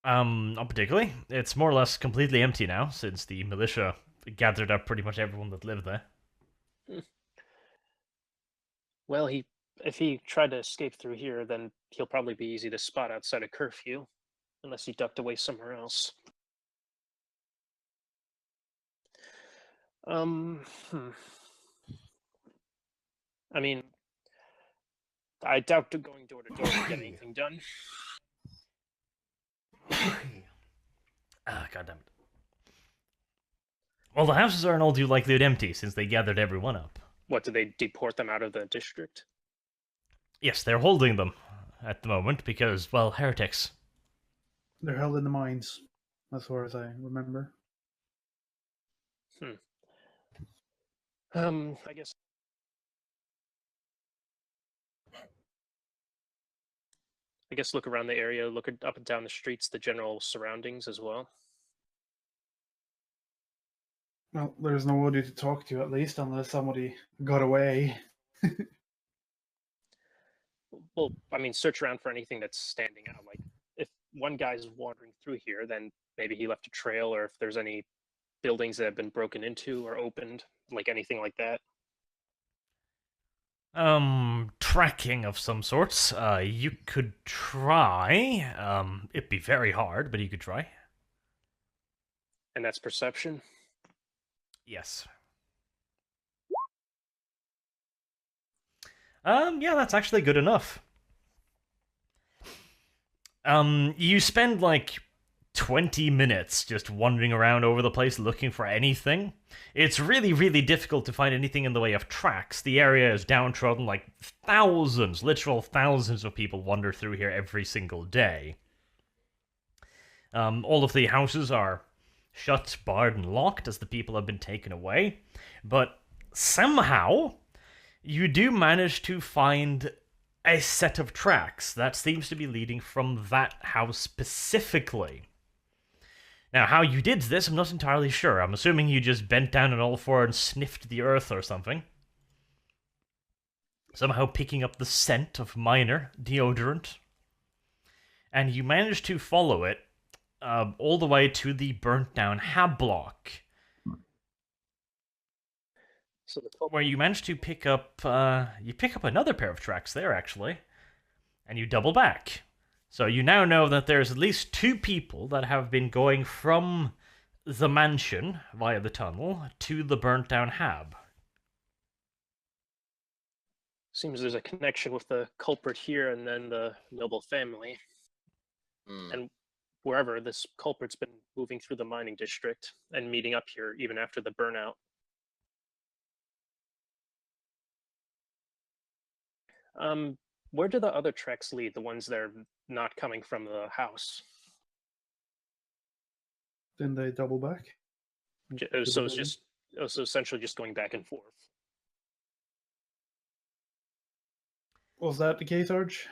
Not particularly. It's more or less completely empty now, since the militia gathered up pretty much everyone that lived there. Well, if he tried to escape through here, then he'll probably be easy to spot outside of curfew, unless he ducked away somewhere else. Hmm. I mean, I doubt going door to door will get anything done. Ah, goddammit. Well, the houses are in all due likelihood empty, since they gathered everyone up. What, did they deport them out of the district? Yes, they're holding them at the moment because, well, heretics. They're held in the mines, as far as I remember. I guess look around the area, look up and down the streets, the general surroundings as well. Well, there's nobody to talk to at least, unless somebody got away. Well, I mean, search around for anything that's standing out. Like, if one guy's wandering through here, then maybe he left a trail, or if there's any buildings that have been broken into or opened, like anything like that. Tracking of some sorts. You could try. It'd be very hard, but you could try. And that's perception. Yes. Yeah, that's actually good enough. You spend like 20 minutes just wandering around over the place looking for anything. It's really, really difficult to find anything in the way of tracks. The area is downtrodden, like thousands, literal thousands of people wander through here every single day. All of the houses are shut, barred, and locked as the people have been taken away. But somehow, you do manage to find a set of tracks that seems to be leading from that house specifically. Now, how you did this, I'm not entirely sure. I'm assuming you just bent down on all four and sniffed the earth or something. Somehow picking up the scent of minor deodorant. And you managed to follow it all the way to the burnt down hab block. So Where you managed to pick up, another pair of tracks there, actually. And you double back. So you now know that there's at least two people that have been going from the mansion via the tunnel to the burnt down hab. seems there's a connection with the culprit here and then the noble family. And wherever this culprit's been moving through the mining district and meeting up here even after the burnout. Where do the other tracks lead? The ones that are not coming from the house. Then they double back. So it's just essentially just going back and forth. Was that the case, Arch?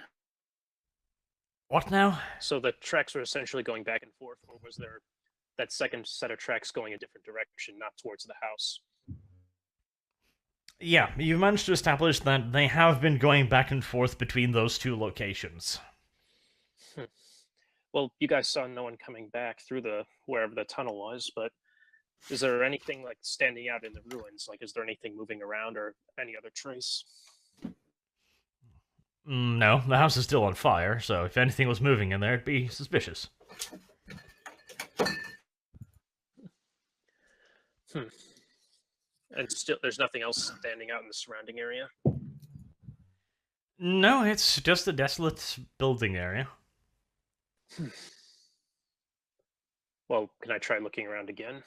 What now? So the tracks were essentially going back and forth, or was there that second set of tracks going a different direction, not towards the house? Yeah, you've managed to establish that they have been going back and forth between those two locations. Well, you guys saw no one coming back through wherever the tunnel was, but is there anything like standing out in the ruins? Like, is there anything moving around or any other trace? No, the house is still on fire, so if anything was moving in there, it'd be suspicious. And still, there's nothing else standing out in the surrounding area. No, it's just a desolate building area. Well, can I try looking around again?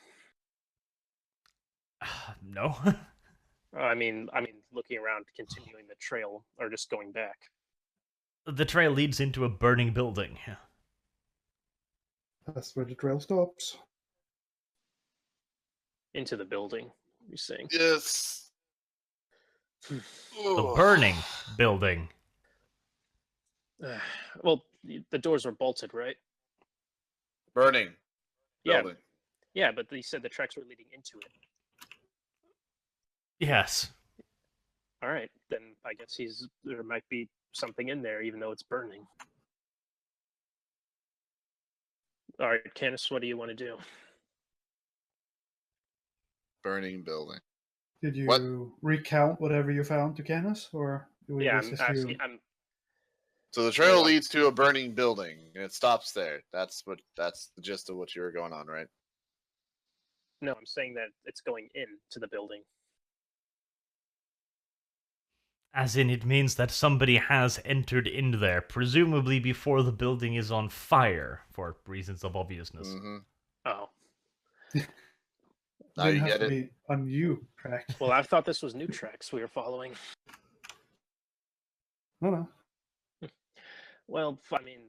No. I mean, looking around, continuing the trail, or just going back. The trail leads into a burning building. That's where the trail stops. Into the building, you're saying? Yes. The burning building. Well, the doors were bolted, right? Burning. Yeah, Building. yeah, but they said the tracks were leading into it. Yes. All right, then I guess there might be something in there, even though it's burning. All right, Canis, what do you want to do? Burning building. Did you What? recount whatever you found to Canis, or do we Yeah, just I'm assume? asking. So the trail leads to a burning building, and it stops there. That's the gist of what you were going on, right? No, I'm saying that it's going into the building. As in, it means that somebody has entered in there, presumably before the building is on fire, for reasons of obviousness. Mm-hmm. Oh, Now Then you has get to it. be a new track. well, I thought this was new tracks we were following. No. Well, I mean,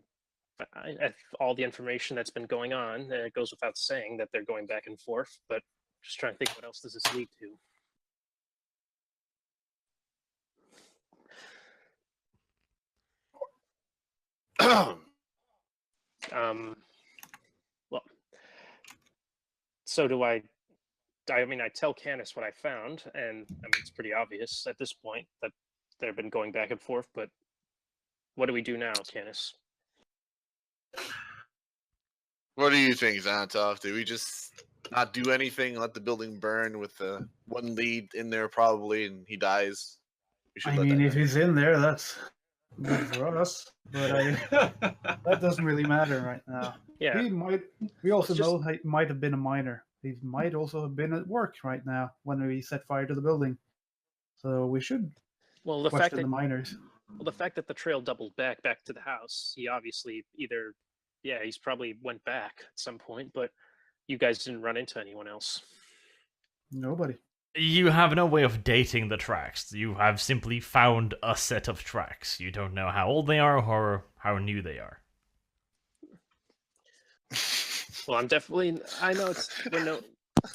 all the information that's been going on, it goes without saying that they're going back and forth, but just trying to think what else does this lead to? Well, so do I mean, I tell Canis what I found, and I mean, it's pretty obvious at this point that they've been going back and forth, but what do we do now, Canis? What do you think, Xanatov? Do we just not do anything, let the building burn with the one lead in there probably, and he dies? We should I let mean, that if die. he's in there, that's good for us. But that doesn't really matter right now. Yeah, He might. We also It's just- know he might have been a miner. He might also have been at work right now when we set fire to the building. So we should well, the question the miners. fact that the trail doubled back to the house, he obviously either, yeah, he's probably went back at some point, but you guys didn't run into anyone else. Nobody. You have no way of dating the tracks. You have simply found a set of tracks. You don't know how old they are or how new they are. Well, I know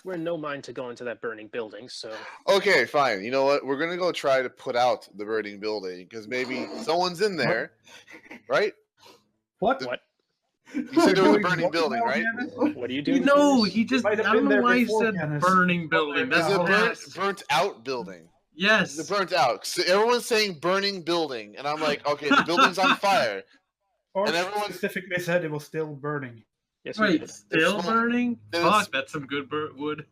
we're in no mind to go into that burning building, so Okay, fine. You know what? We're gonna go try to put out the burning building because maybe someone's in there, right? What? what You said there was a Doing burning what building, now, right? Canis? what are you doing? No, Canis? he just. might I have don't been know there why he before, said Canis. burning building. There's That's a yes. burnt out building. Yes. The burnt out. So everyone's saying burning building, and I'm like, okay, the building's on fire. Or And everyone- specifically said it was still burning. Yes, we Wait, did. still It's- burning? there's- Fuck, that's some good wood.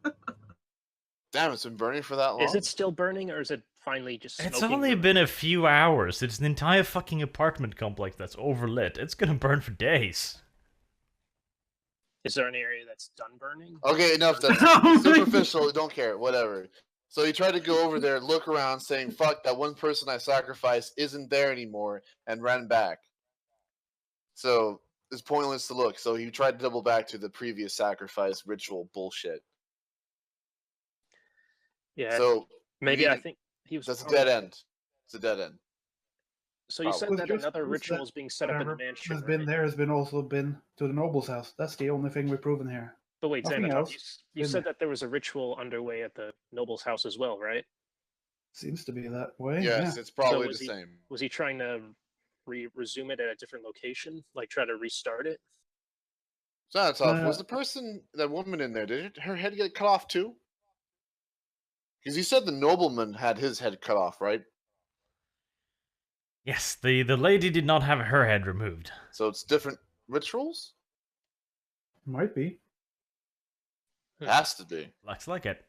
Damn, it's been burning for that long. Is it still burning, or is it finally just smoking? It's only been a few hours. It's an entire fucking apartment complex that's overlit. It's gonna burn for days. Is there an area that's done burning? Okay, enough. That's Oh my superficial. Don't care. Whatever. So he tried to go over there, look around, saying, "Fuck, that one person I sacrificed isn't there anymore," and ran back. So it's pointless to look. So he tried to double back to the previous sacrifice ritual bullshit. Yeah. So maybe I we- think he was. that's a probably- dead end. It's a dead end. So you said Probably. that Just another prove ritual that is being set up in the Whatever mansion. has been right? there has been also been to the noble's house. That's the only thing we've proven here. But wait, nothing Xanatov, else you been said there. that there was a ritual underway at the noble's house as well, right? Seems to be that way. Yes, Yeah. it's probably was the he- same. Was he trying to resume it at a different location, like try to restart it? Zanatov, was Uh, the person, that woman in there, did her head get cut off too? Because you said the nobleman had his head cut off, right? Yes, the lady did not have her head removed. So it's different rituals? Might be. Has to be. Looks like it.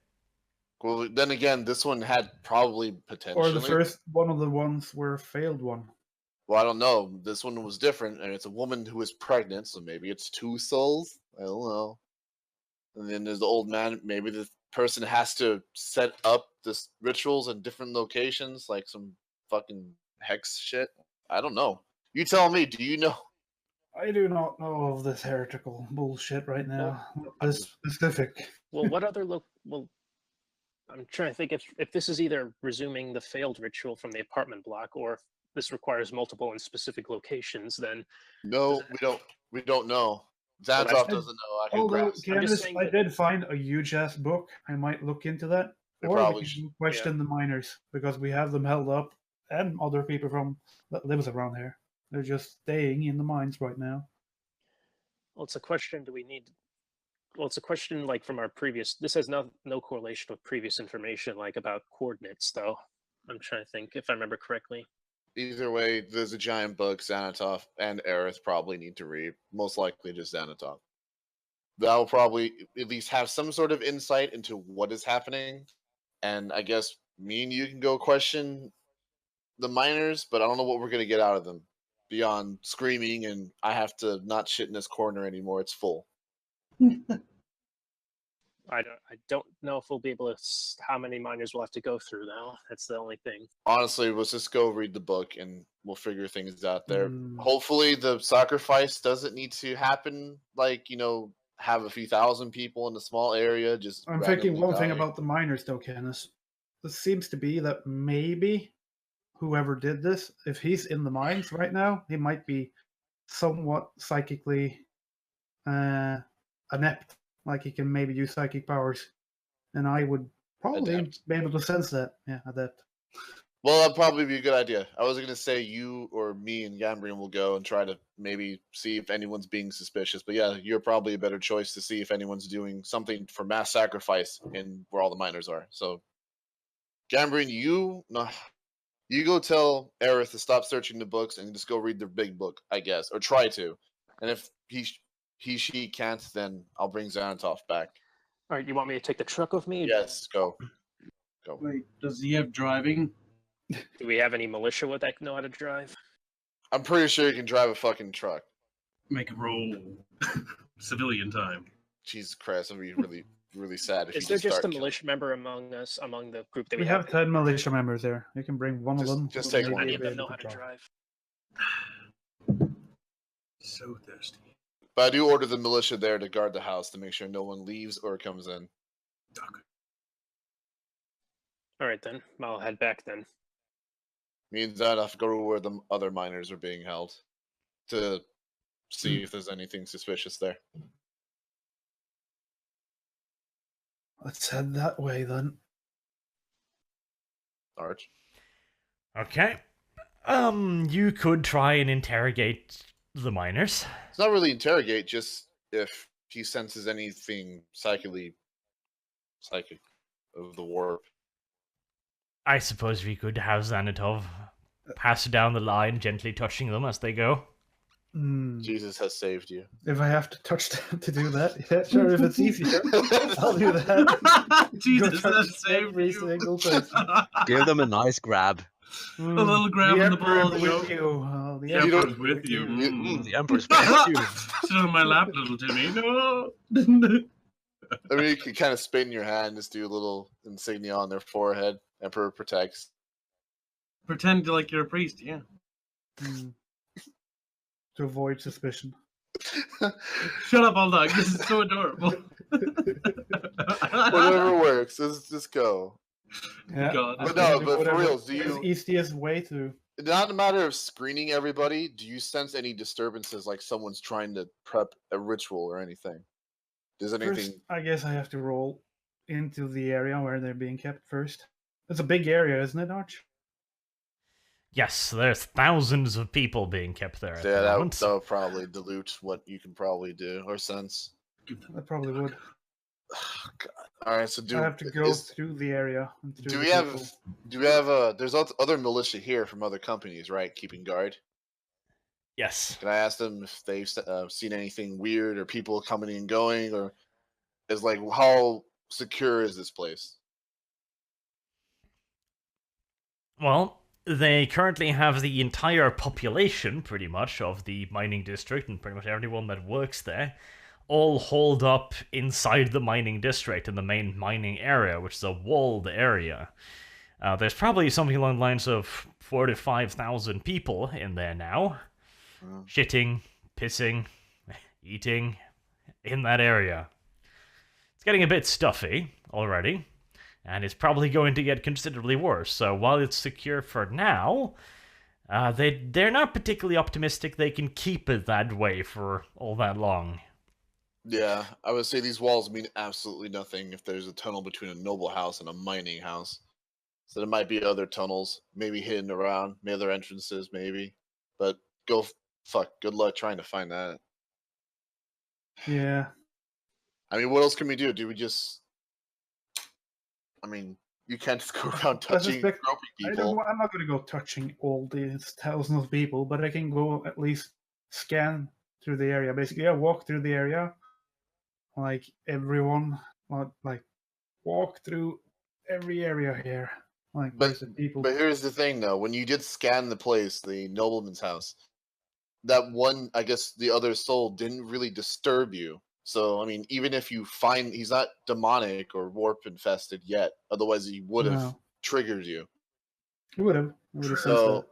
Well, then again, this one had probably potentially. Or the first one of the ones were a failed one. Well, I don't know. This one was different, and it's a woman who is pregnant, so maybe it's two souls. I don't know. And then there's the old man. Maybe person has to set up this rituals in different locations, like some fucking hex shit? I don't know. You tell me. Do you know? I do not know of this heretical bullshit right now. This specific. Well, what other well, I'm trying to think if this is either resuming the failed ritual from the apartment block, or if this requires multiple and specific locations. Then No, we don't know. Zanzov doesn't know. I can Although, grasp. Candace, saying I that- did find a huge ass book. I might look into that. We Or probably we should. can question the miners because we have them held up, and other people from that lives around here. They're just staying in the mines right now. Well, it's a question. Do we need? Well, it's a question like from our previous. This has no correlation with previous information, like about coordinates, though. I'm trying to think if I remember correctly. Either way, there's a giant book Xanatov and Aerith probably need to read. Most likely just Xanatov. That'll probably at least have some sort of insight into what is happening. And I guess me and you can go question the miners, but I don't know what we're going to get out of them beyond screaming and I have to not shit in this corner anymore. It's full. I don't know if we'll be able to. How many miners we'll have to go through now? That's the only thing. Honestly, let's just go read the book and we'll figure things out there. Hmm. Hopefully, the sacrifice doesn't need to happen like, have a few thousand people in a small area. Just I'm thinking randomly one thing die. about the miners, though, Kenneth. This seems to be that maybe whoever did this, if he's in the mines right now, he might be somewhat psychically inept. Like he can maybe use psychic powers. And I would probably Adept. be able to sense that. Yeah, adept. Well, that'd probably be a good idea. I was going to say you or me and Gambrian will go and try to maybe see if anyone's being suspicious. But yeah, you're probably a better choice to see if anyone's doing something for mass sacrifice in where all the miners are. So, Gambrian, you go tell Aerith to stop searching the books and just go read the big book, I guess, or try to. And if she can't, then I'll bring Xanatov back. All right, you want me to take the truck with me? Yes, go. Wait, does he have driving? Do we have any militia with that know how to drive? I'm pretty sure you can drive a fucking truck. Make a roll. Civilian time. Jesus Christ, I'd be really, really sad if Is you there just just start a killing- militia member among the group that We have 10 militia members there. You can bring one Just- of them. just who take may one. Any be of them able know how to drive? So thirsty. But I do order the militia there to guard the house to make sure no one leaves or comes in. Duck. All right, then. I'll head back then. Means that I have to go to where the other miners are being held to see if there's anything suspicious there. Let's head that way then. Arch. Okay. You could try and interrogate the miners. It's not really interrogate, just if he senses anything psychic of the warp. I suppose we could have Xanatov pass down the line, gently touching them as they go. Jesus has saved you. If I have to touch them to do that, yeah, sure. If it's easier, I'll do that. Jesus, Go touch that saved every you. single person. Give them a nice grab. A little grab the in the Emperor balls, with you know. you. The The Emperor Emperor's with you. The Emperor's behind you. Sit on my lap, little Timmy. No. I mean, you can kind of spit in your hand, just do a little insignia on their forehead. Emperor protects. Pretend like you're a priest, yeah. To avoid suspicion. Shut up, old dog. This is so adorable. Whatever works. Let's just go. Yeah. God. But no, but for Whatever real, is easiest way to. Not a matter of screening everybody. Do you sense any disturbances, like someone's trying to prep a ritual or anything? Does anything? First, I guess I have to roll into the area where they're being kept first. It's a big area, isn't it, Arch? Yes, there's thousands of people being kept there at Yeah, the moment. that'll probably dilute what you can probably do or sense. I probably would. God. All right, so I have to go through the area. And through do the we have? people. Do we have? There's other militia here from other companies, right? Keeping guard. Yes. Can I ask them if they've seen anything weird or people coming and going, or is like how secure is this place? Well, they currently have the entire population, pretty much, of the mining district and pretty much everyone that works there, all holed up inside the mining district in the main mining area, which is a walled area. There's probably something along the lines of 4,000 to 5,000 people in there now. Shitting, pissing, eating in that area. It's getting a bit stuffy already, and it's probably going to get considerably worse. So while it's secure for now, they're not particularly optimistic they can keep it that way for all that long. Yeah, I would say these walls mean absolutely nothing if there's a tunnel between a noble house and a mining house. So there might be other tunnels, maybe hidden around, maybe other entrances, maybe. But good luck trying to find that. Yeah. I mean, what else can we do? Do we just? I mean, you can't just go around touching groping people. I'm not going to go touching all these thousands of people, but I can go at least scan through the area. Basically, I walk through the area, like everyone, like walk through every area here. Like, But there's the people. But here's the thing, though: when you did scan the place, the nobleman's house, that one, I guess, the other soul didn't really disturb you. So, I mean, even if you find he's not demonic or warp infested yet, otherwise he would have triggered you. He would have. So,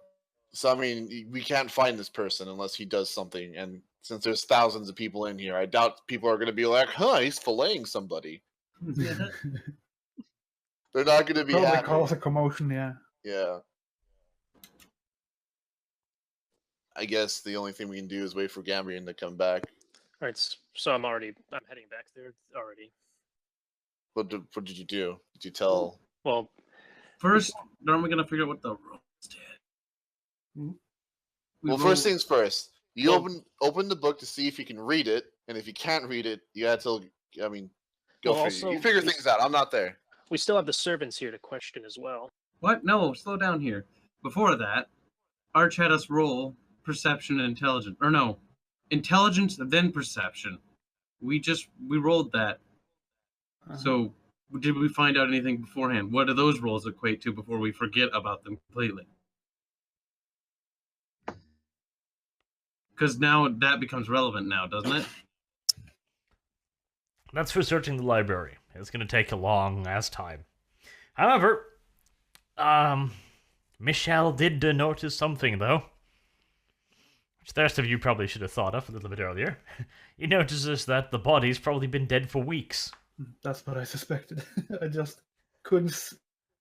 I mean, we can't find this person unless he does something. And since there's thousands of people in here, I doubt people are going to be like, "Huh, he's filleting somebody." Yeah. They're not going to be probably happy. cause a commotion. Yeah. Yeah. I guess the only thing we can do is wait for Gambian to come back. All right, so I'm heading back there already. What did you do? Did you tell? Well, first, aren't we gonna figure out what the rolls did? Well, first things first. You open the book to see if you can read it, and if you can't read it, you gotta tell. I mean, go for it. You figure things out. I'm not there. We still have the servants here to question as well. What? No, slow down here. Before that, Arch had us roll perception and intelligence. Or no, intelligence then perception. We rolled that. So did we find out anything beforehand? What do those rolls equate to before we forget about them completely? Because now that becomes relevant now, doesn't it? That's for searching the library. It's going to take a long ass time. However, Michelle did notice something, though. Which the rest of you probably should have thought of a little bit earlier. He notices that the body's probably been dead for weeks. That's what I suspected. I just couldn't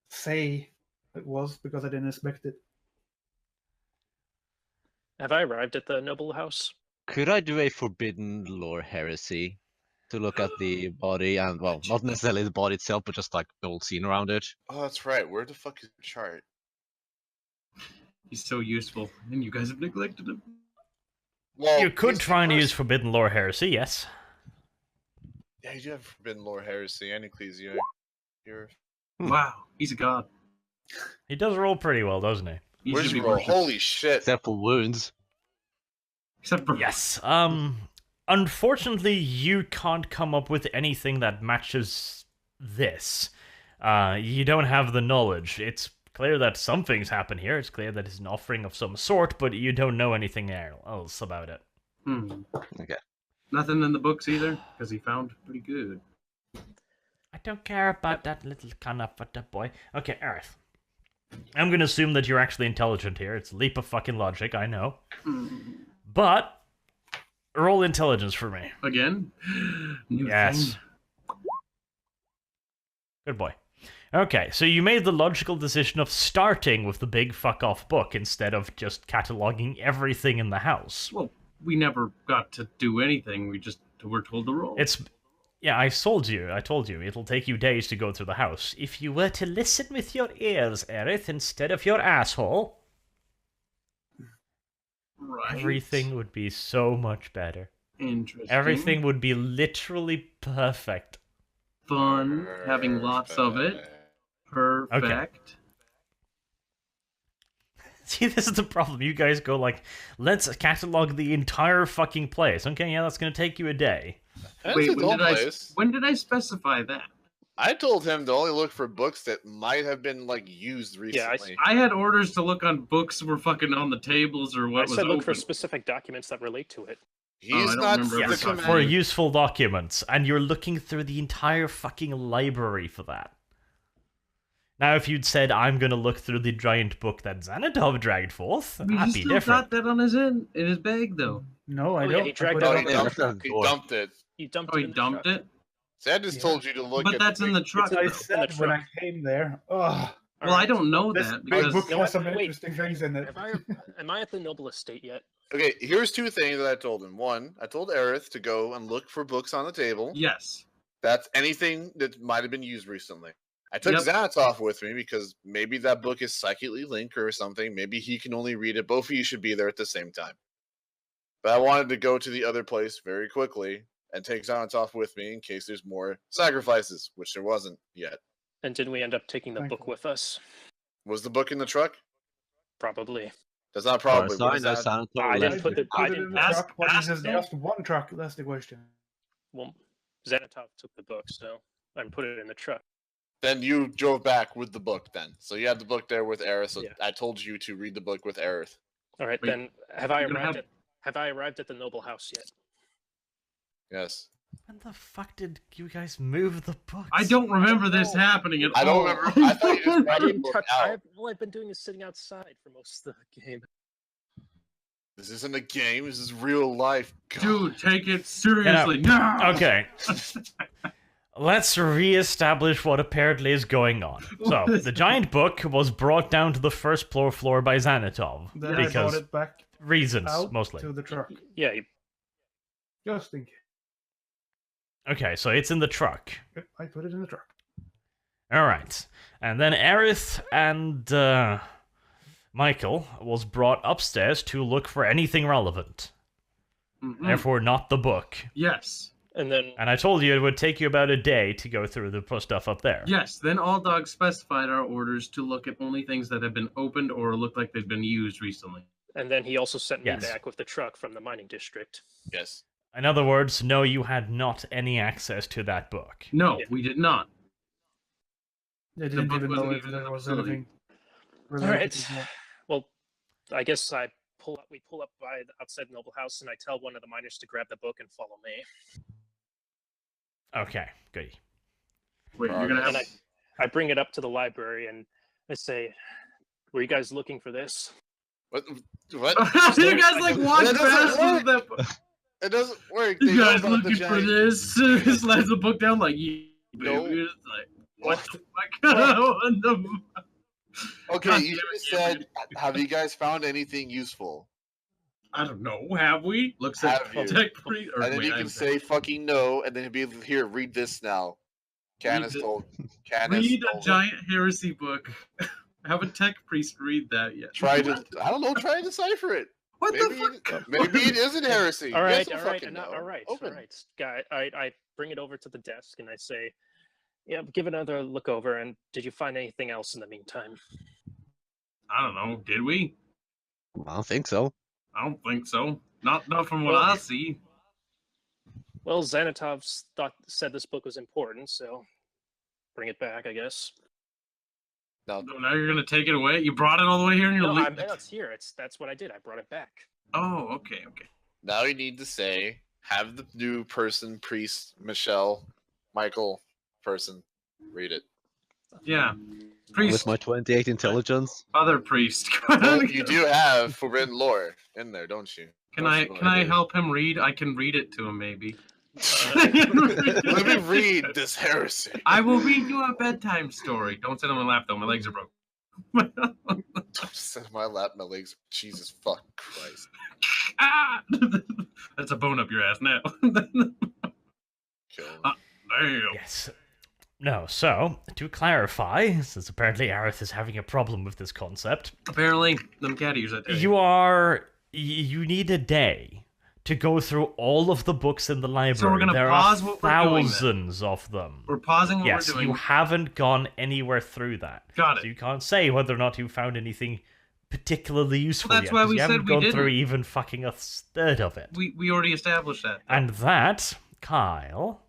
say it was because I didn't expect it. Have I arrived at the noble house? Could I do a forbidden lore heresy to look at the body and, well, not necessarily the body itself, but just like the whole scene around it? Oh, that's right. Where the fuck is the chart? He's so useful, and you guys have neglected him. Well, You could try and use forbidden lore heresy, yes. Yeah, you do have forbidden lore heresy and ecclesia. Wow, he's a god. He does roll pretty well, doesn't he? He Where's should be your roll? worshipped. Holy shit! Except for wounds. Except for Yes. Unfortunately, you can't come up with anything that matches this. You don't have the knowledge. It's clear that some things happen here. It's clear that it's an offering of some sort, but you don't know anything else about it. Okay. Nothing in the books either, because he found pretty good. I don't care about that little canafata boy. Okay, Aerith. I'm gonna assume that you're actually intelligent here. It's a leap of fucking logic, I know. But roll intelligence for me. Again? New Yes. thing. Good boy. Okay, so you made the logical decision of starting with the big fuck-off book instead of just cataloging everything in the house. Well, we never got to do anything. We just were told to roll. Yeah, I told you, it'll take you days to go through the house. If you were to listen with your ears, Aerith, instead of your asshole, right. everything would be so much better. Interesting. Everything would be literally perfect. Fun. Having lots of it. Perfect. Okay. See, this is the problem. You guys go like, let's catalog the entire fucking place. Okay, yeah, that's gonna take you a day. Wait, when did I specify that? I told him to only look for books that might have been like used recently. I had orders to look on books that were fucking on the tables or what I was said look open. for specific documents that relate to it. He's don't not remember the ever Yes, talking commander. for to you. useful documents, and you're looking through the entire fucking library for that. Now, if you'd said, I'm gonna look through the giant book that Xanatov dragged forth, I mean, he that'd be still different. got that on his in his bag though. No, I Oh, yeah, don't. he I dragged put it No, it he on out. the dumped, that's he door. dumped it. You dumped Oh, it he in the dumped truck. it. See, I just Yeah. told you to look But at that's the in big- the truck. I in the said when I truck. came there. Oh, Well, I Alright. don't know this that big because book You know has some what? Wait, interesting things in it. am I at the noble estate yet? Okay, here's two things that I told him. One, I told Aerith to go and look for books on the table. yes, That's anything that might have been used recently. I took Yep. Xanatov with me because maybe that book is psychically linked or something. Maybe he can only read it. Both of you should be there at the same time. But I wanted to go to the other place very quickly and take Xanatov with me in case there's more sacrifices, which there wasn't yet. And did we end up taking the book Thankfully. with us? Was the book in the truck? Probably. That's not Far probably. as What I is know, that? Sanator I didn't left put it. the- I Put it in didn't the ask- truck. What ask is them. just one truck? That's the question. Well, Xanatov took the book, so and put it in the truck. Then you drove back with the book then. So you had the book there with Aerith, so Yeah. I told you to read the book with Aerith. All right, Wait, then have I you're gonna arrived have- at have I arrived at the noble house yet? Yes. When the fuck did you guys move the books? I don't remember this know. happening at I don't all. remember. I thought you just brought I the didn't book touch. out. All I've been doing is sitting outside for most of the game. This isn't a game. This is real life. God. Dude, take it seriously. No. Okay. Let's re-establish what apparently is going on. So, the giant book was brought down to the first floor by Xanatov. Then I brought Because it back reasons, out mostly. to the truck. Yeah, Just in case. Okay, so it's in the truck. I put it in the truck. Alright. And then Aerith and Michael was brought upstairs to look for anything relevant. Mhm. Therefore, not the book. Yes. and then And I told you it would take you about a day to go through the stuff up there. Yes. Then all dogs specified our orders to look at only things that have been opened or look like they've been used recently. he also sent me Yes. back with the truck from the mining district. Yes. In other words, no, you had not any access to that book. No, Yeah. we did not. They didn't book even know wasn't if even in there the was facility. anything. All related right. to that. Well, I guess we pull up outside the noble house, and I tell one of the miners to grab the book and follow me. Okay, good. Wait, you're gonna have. And I bring it up to the library, and I say, "Were you guys looking for this?" What? What? you guys like walk That doesn't past work. with that. It doesn't work. They You know guys about the looking for giant- this? Slams the book down like, yeah, No. baby. It's like, What? what the? Okay, God you damn just it, said, have you guys found anything useful? I don't know. Have we? Looks like Have you? tech pre. Or And then wait, you I can was- say fucking no, and then he'll be able to here, read this now. Canis Read it. told. Canis read a told. giant heresy book. Have a tech priest read that yet? Try to, I don't know, try to decipher it. What Maybe, the fuck? maybe it isn't heresy. All You right, guys don't all right, fucking know. all right, Open. all right. Guy, I bring it over to the desk, and I say, "Yeah, give it another look over. And did you find anything else in the meantime?" I don't know. Did we? I don't think so. I don't think so. Not from what Well- I see. Well, Xanatov said this book was important, so bring it back, I guess. Now, So now you're gonna take it away. You brought it all the way here, and you're No, leaving. it's here. That's what I did. I brought it back. Oh, okay. now you need to say, have the new person, priest, Michael person, read it. Yeah. With Priest, my 28 intelligence. other priest. Well, you do have forbidden lore in there, don't you? Can Most I of them can I do. help him read? I can read it to him maybe. Let me read this heresy. I will read you a bedtime story. Don't sit on my lap though. My legs are broken. Don't sit on my lap, my legs. Jesus fuck Christ. Ah! That's a bone up your ass now. Kill him. Damn. Yes. No, so, to clarify, since apparently Aerith is having a problem with this concept, Apparently, them cat ears. I tell you need a day to go through all of the books in the library. gonna there pause are what we're doing then. thousands of them. We're pausing what Yes, we're doing. you haven't gone anywhere through that. Got So it. you can't say whether or not you found anything particularly useful that's yet, why 'cause we you said haven't we gone through didn't. even fucking a third of it. We already established that. And that, Kyle,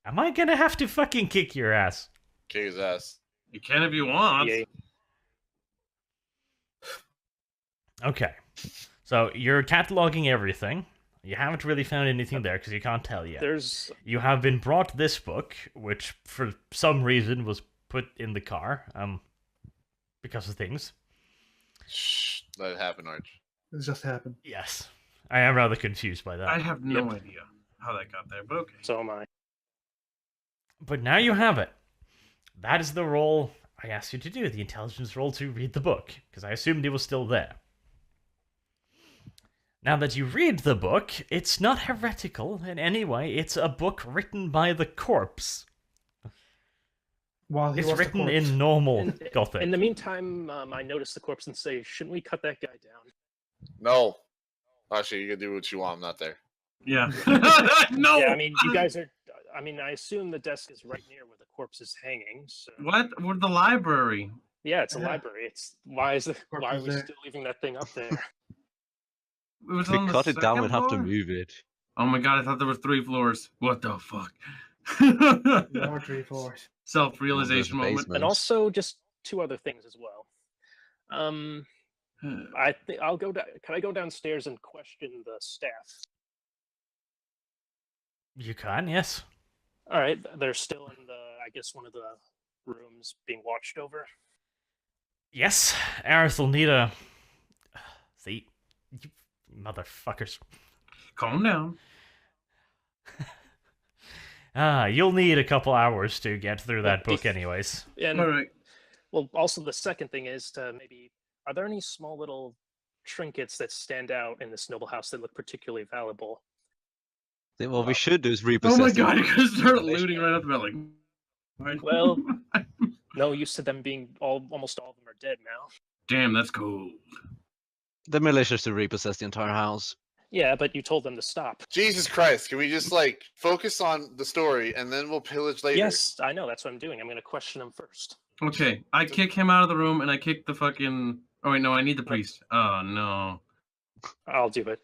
am I gonna have to fucking kick your ass? Kick his ass. You can if you want. Yay. Okay. So you're cataloging everything. You haven't really found anything there because you can't tell yet. There's You have been brought this book, which for some reason was put in the car, because of things. Shh, let it happen, Arch. It just happened. Yes. I am rather confused by that. I have no idea how that got there, but okay. so am I. But now you have it. That is the role I asked you to do, the intelligence role to read the book, because I assumed it was still there. Now that you read the book, it's not heretical in any way. It's a book written by the corpse. While he It's was the written corpse. in normal Gothic. In the meantime, I notice the corpse and say, "Shouldn't we cut that guy down?" No. Actually, you can do what you want. I'm not there. Yeah. No. Yeah, I mean, you guys are. I mean, I assume the desk is right near where the corpse is hanging. So What? We're the library. yeah, it's a Yeah. library. It's why is Corpse why are is we there. still leaving that thing up there? It was To on the cut it down, second we'd have to floor? move it. Oh my god, I thought there was 3 floors. What the fuck? There are 3 floors. Self-realization Well, there's a moment. basement. And also, just 2 other things as well. I think I'll go down. Can I go downstairs and question the staff? You can, yes. All right, they're still in I guess, one of the rooms being watched over. Yes, Aerith will need a... See? You motherfuckers. Calm down. You'll need a couple hours to get through that Well, book anyways. And All right. well, also the second thing is to maybe, are there any small little trinkets that stand out in this noble house that look particularly valuable? Then what we should do is Oh repossess my it. god, you're gonna start looting right off the bat, like. Right. Well, no, you said them being almost all of them are dead now. Damn, that's cool. The militias to repossess the entire house. Yeah, but you told them to stop. Jesus Christ! Can we just like focus on the story and then we'll pillage later? Yes, I know. That's what I'm doing. I'm going to question them first. Okay, I kick him out of the room and I kick the fucking. Oh wait, no, I need the priest. Oh no. I'll do it.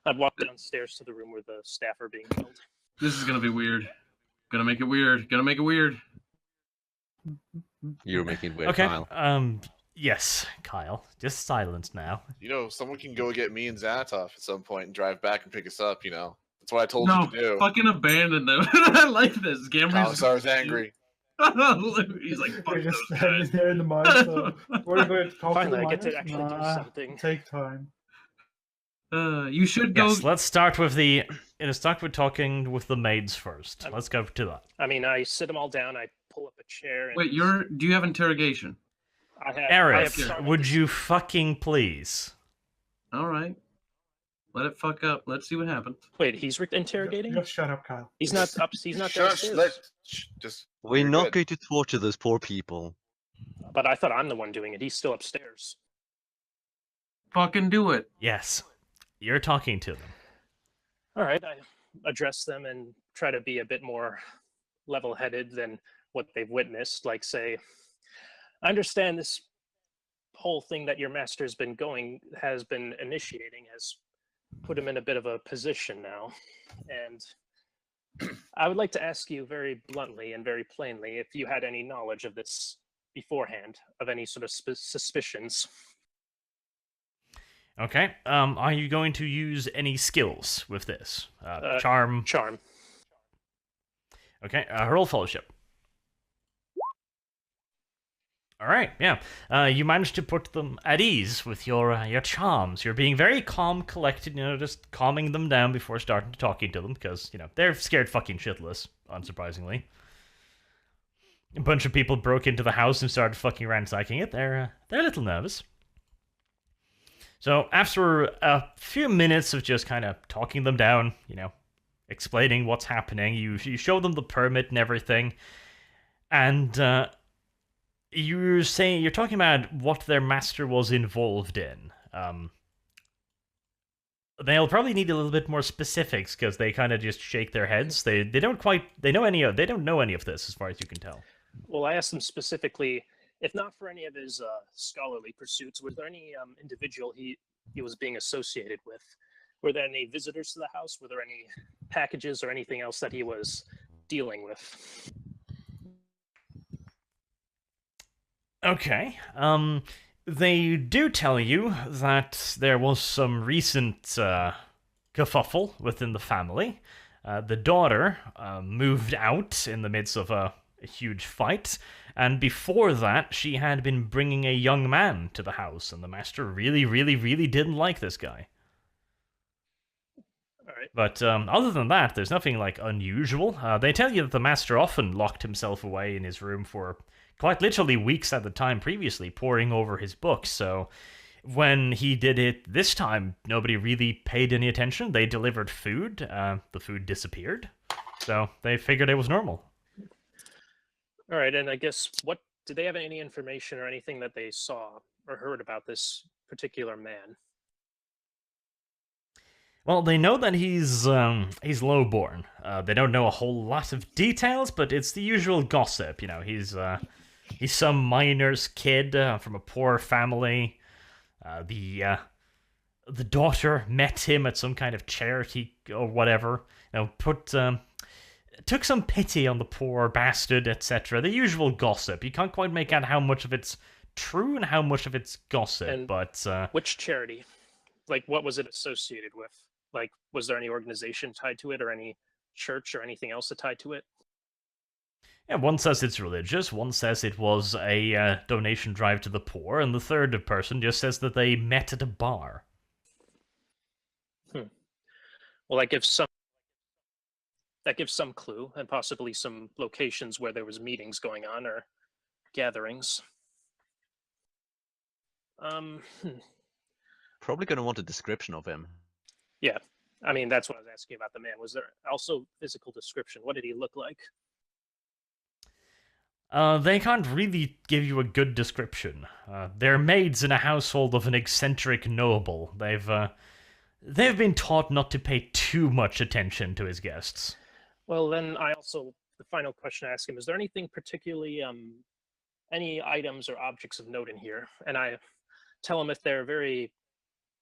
I'd walk downstairs to the room where the staff are being killed. This is gonna be weird. Gonna make it weird. Gonna make it weird. You're making it weird, Okay, Kyle. yes, Kyle. Just silence now. You know, someone can go get me and Xanatov at some point and drive back and pick us up. You know, that's what I told No, you to do. fucking abandon them. I like this. Gamry's Commissar's angry. He's like, fuck You're just those standing guys. there in the mine, so what about talk Finally, to I the get to miners? actually do Nah, something. Take time. You should go. Yes, let's start with let's start with talking with the maids first. Let's go to that. I mean, I sit them all down. I pull up a chair. And Wait, do you have interrogation? I have Aerith, Charmin would to- you fucking please? All right. Let it fuck up. Let's see what happens. Wait, he's interrogating? Just shut up, Kyle. He's not up. He's not Shush, downstairs. just. We're you're not good. going to torture those poor people. But I thought I'm the one doing it. He's still upstairs. Fucking do it. Yes, you're talking to them. All right, I address them and try to be a bit more level-headed than what they've witnessed. Like, say, I understand this whole thing that your master's has been initiating has put him in a bit of a position now, and I would like to ask you very bluntly and very plainly if you had any knowledge of this beforehand, of any sort of suspicions. Okay. Are you going to use any skills with this? Charm. Charm. Okay. Roll fellowship. All right. Yeah. You managed to put them at ease with your charms. You're being very calm, collected. You know, just calming them down before starting to talking to them because they're scared fucking shitless. Unsurprisingly. A bunch of people broke into the house and started fucking ransacking it. They're a little nervous. So after a few minutes of just kind of talking them down, explaining what's happening, you show them the permit and everything, and you're talking about what their master was involved in. They'll probably need a little bit more specifics because they kind of just shake their heads. They don't know any of this as far as you can tell. Well, I asked them specifically, if not for any of his scholarly pursuits, was there any individual he was being associated with? Were there any visitors to the house? Were there any packages or anything else that he was dealing with? Okay. They do tell you that there was some recent kerfuffle within the family. The daughter moved out in the midst of a huge fight, and before that, she had been bringing a young man to the house, and the master really, really, really didn't like this guy. All right. But other than that, there's nothing like unusual. They tell you that the master often locked himself away in his room for quite literally weeks at a time previously, poring over his books. So when he did it this time, nobody really paid any attention. They delivered food. The food disappeared. So they figured it was normal. All right, and I guess did they have any information or anything that they saw or heard about this particular man? Well, they know that he's lowborn. They don't know a whole lot of details, but it's the usual gossip. You know, he's some miner's kid from a poor family. The daughter met him at some kind of charity or whatever. You know, took some pity on the poor bastard, etc. The usual gossip. You can't quite make out how much of it's true and how much of it's gossip. And but which charity? Like, what was it associated with? Like, was there any organization tied to it, or any church or anything else that tied to it? yeah, one says it's religious. One says it was a donation drive to the poor, and the third person just says that they met at a bar. Well, that gives some clue, and possibly some locations where there was meetings going on or gatherings. Probably going to want a description of him. Yeah, I mean, that's what I was asking about the man. Was there also physical description? What did he look like? They can't really give you a good description. They're maids in a household of an eccentric noble. They've been taught not to pay too much attention to his guests. Well, then the final question I ask him, is there anything particularly, any items or objects of note in here? And I tell him if they're very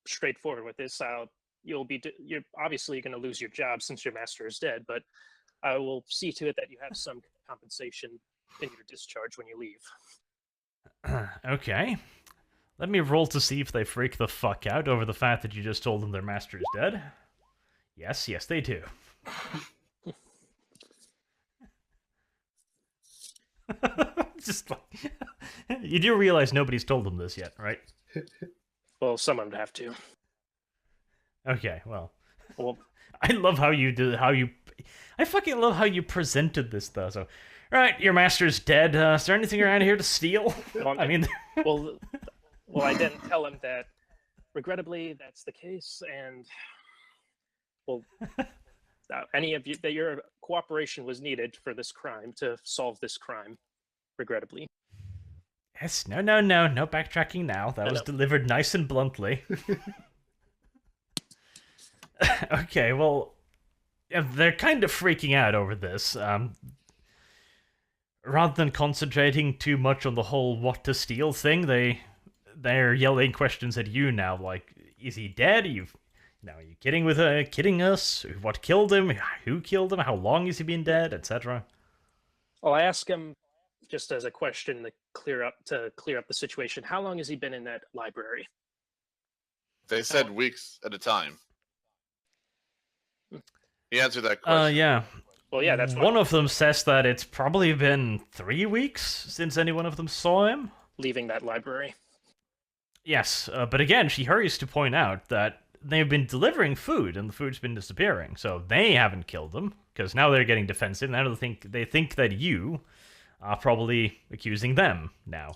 straightforward with this, you're obviously going to lose your job since your master is dead, but I will see to it that you have some compensation in your discharge when you leave. Okay. Let me roll to see if they freak the fuck out over the fact that you just told them their master is dead. Yes, they do. Just like, you do realize nobody's told them this yet, right? Well, someone would have to. Okay, well, I love how you I fucking love how you presented this though. So, right, your master's dead. Is there anything around here to steal? I mean, well, I didn't tell him that. Regrettably, that's the case, and any of you that your cooperation was needed for this crime to solve this crime. Regrettably. Yes, no backtracking now. That was delivered nice and bluntly. Okay, well, they're kind of freaking out over this. Rather than concentrating too much on the whole what to steal thing, they're yelling questions at you now, like, is he dead? Are you kidding us? What killed him? Who killed him? How long has he been dead? Etc. Well, I ask him just as a question to clear up the situation. How long has he been in that library? They said weeks at a time. He answered that question. Yeah. Well, yeah, that's one of them says that it's probably been 3 weeks since any one of them saw him leaving that library. Yes, but again, she hurries to point out that they've been delivering food, and the food's been disappearing, so they haven't killed them, because now they're getting defensive. Now they think that you are probably accusing them now.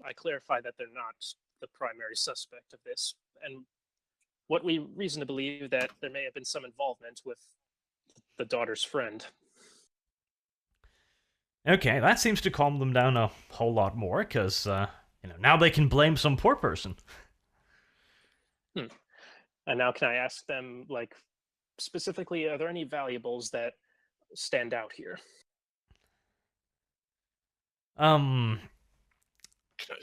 I clarify that they're not the primary suspect of this, and what we reason to believe that there may have been some involvement with the daughter's friend. Okay, that seems to calm them down a whole lot more, because now they can blame some poor person. And now can I ask them, like, specifically, are there any valuables that stand out here?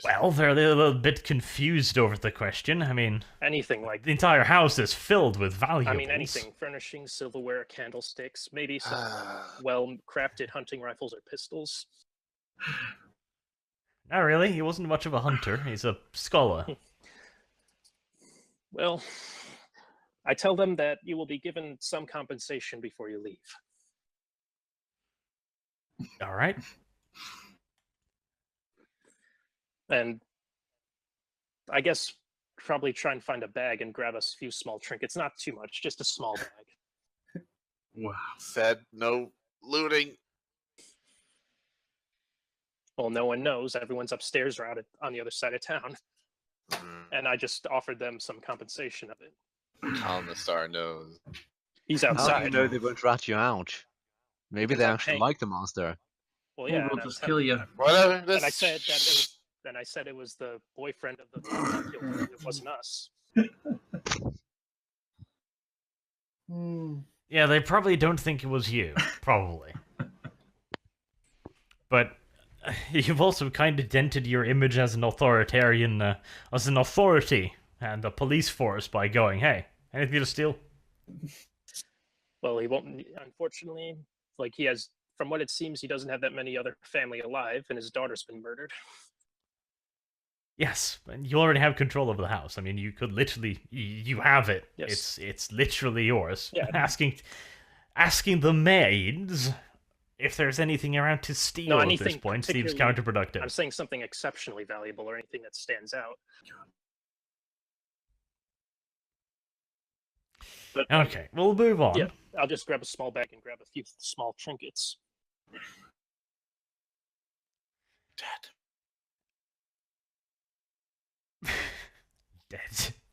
Well, they're a little bit confused over the question. I mean, anything like the entire house is filled with valuables. I mean, anything: furnishings, silverware, candlesticks, maybe some well-crafted hunting rifles or pistols. Not really. He wasn't much of a hunter. He's a scholar. Well, I tell them that you will be given some compensation before you leave. All right. And I guess probably try and find a bag and grab a few small trinkets. Not too much, just a small bag. Wow. Said no looting. Well, no one knows. Everyone's upstairs or out on the other side of town. And I just offered them some compensation of it. Almastar knows. He's How do you outside. know they won't rat you out? Maybe Because they I'm actually paying- like the monster. Well, Or yeah. we'll and just I'm kill you. Whatever. And I said that it was. Then I said it was the boyfriend of the people that killed him. It wasn't us. Yeah, they probably don't think it was you. Probably. But you've also kind of dented your image as an authoritarian, as an authority and a police force by going, hey, anything to steal? Well, he won't. Unfortunately, like he has. From what it seems, he doesn't have that many other family alive, and his daughter's been murdered. Yes, and you already have control of the house. I mean, you could literally, you have it. Yes. It's literally yours. Yeah. Asking the maids if there's anything around to steal at this anything point seems particularly- counterproductive. I'm saying something exceptionally valuable or anything that stands out. But Okay, we'll move on. yeah, I'll just grab a small bag and grab a few small trinkets. Dead.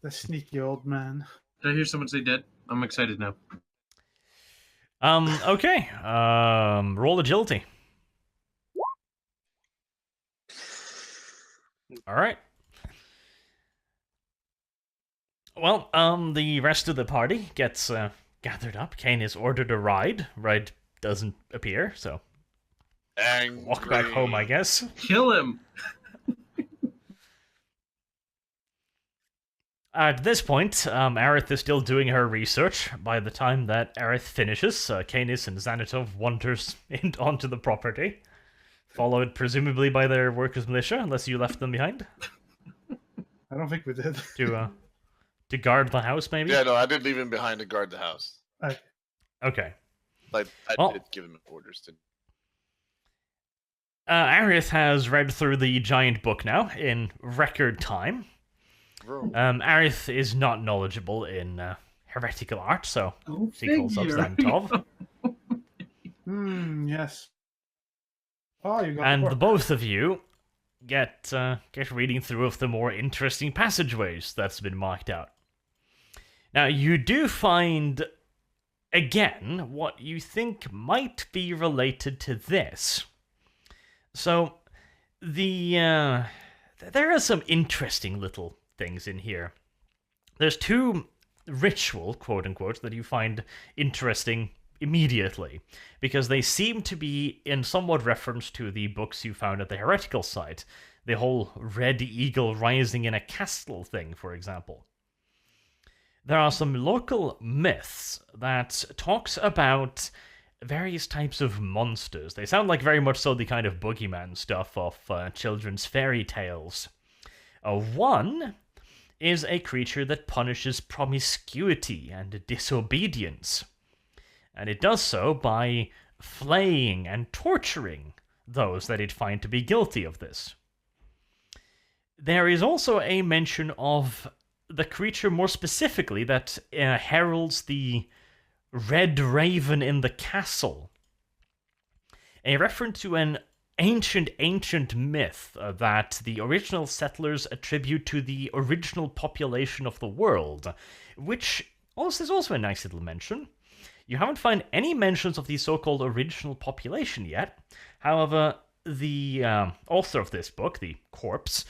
The sneaky old man. Did I hear someone say dead? I'm excited now. Okay. Roll agility. All right. Well, the rest of the party gets gathered up. Kane is ordered a ride. Ride doesn't appear, so Angry. walk back home, I guess. Kill him! At this point, Aerith is still doing her research. By the time that Aerith finishes, Canis and Xanatov wanders onto the property, followed presumably by their workers' militia, unless you left them behind I don't think we did. to guard the house, maybe. Yeah, no, I did leave him behind to guard the house. Okay. Like I Well- did give him orders to. Aerith has read through the giant book now in record time. Aerith is not knowledgeable in heretical art, so Go she calls up figure. Xanatov. Yes. Oh, you got And the the book. both of you get reading through of the more interesting passageways that's been marked out. Now, you do find, again, what you think might be related to this. So, there are some interesting little things in here. There's two ritual, quote-unquote, that you find interesting immediately, because they seem to be in somewhat reference to the books you found at the heretical site. The whole red eagle rising in a castle thing, for example. There are some local myths that talks about various types of monsters. They sound like very much so the kind of boogeyman stuff of children's fairy tales. One is a creature that punishes promiscuity and disobedience. And it does so by flaying and torturing those that it finds to be guilty of this. There is also a mention of the creature more specifically that heralds the red raven in the castle. A reference to an ancient myth that the original settlers attribute to the original population of the world, which also is also a nice little mention. You haven't found any mentions of the so-called original population yet. However, the author of this book, the corpse,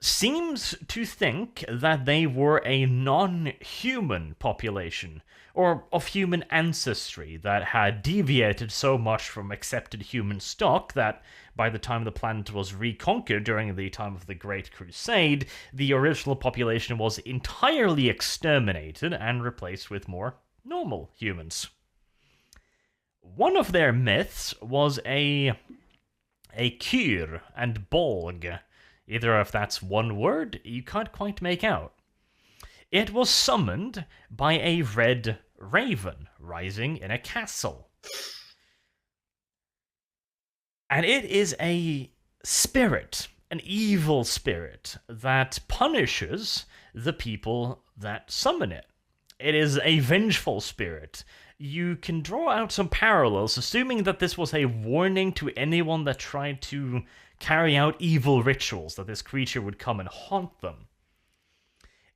seems to think that they were a non-human population, or of human ancestry, that had deviated so much from accepted human stock that by the time the planet was reconquered during the time of the Great Crusade, the original population was entirely exterminated and replaced with more normal humans. One of their myths was a Kyr and Bolg. Either if that's one word, you can't quite make out. It was summoned by a red raven rising in a castle. And it is a spirit, an evil spirit, that punishes the people that summon it. It is a vengeful spirit. You can draw out some parallels, assuming that this was a warning to anyone that tried to carry out evil rituals, that this creature would come and haunt them.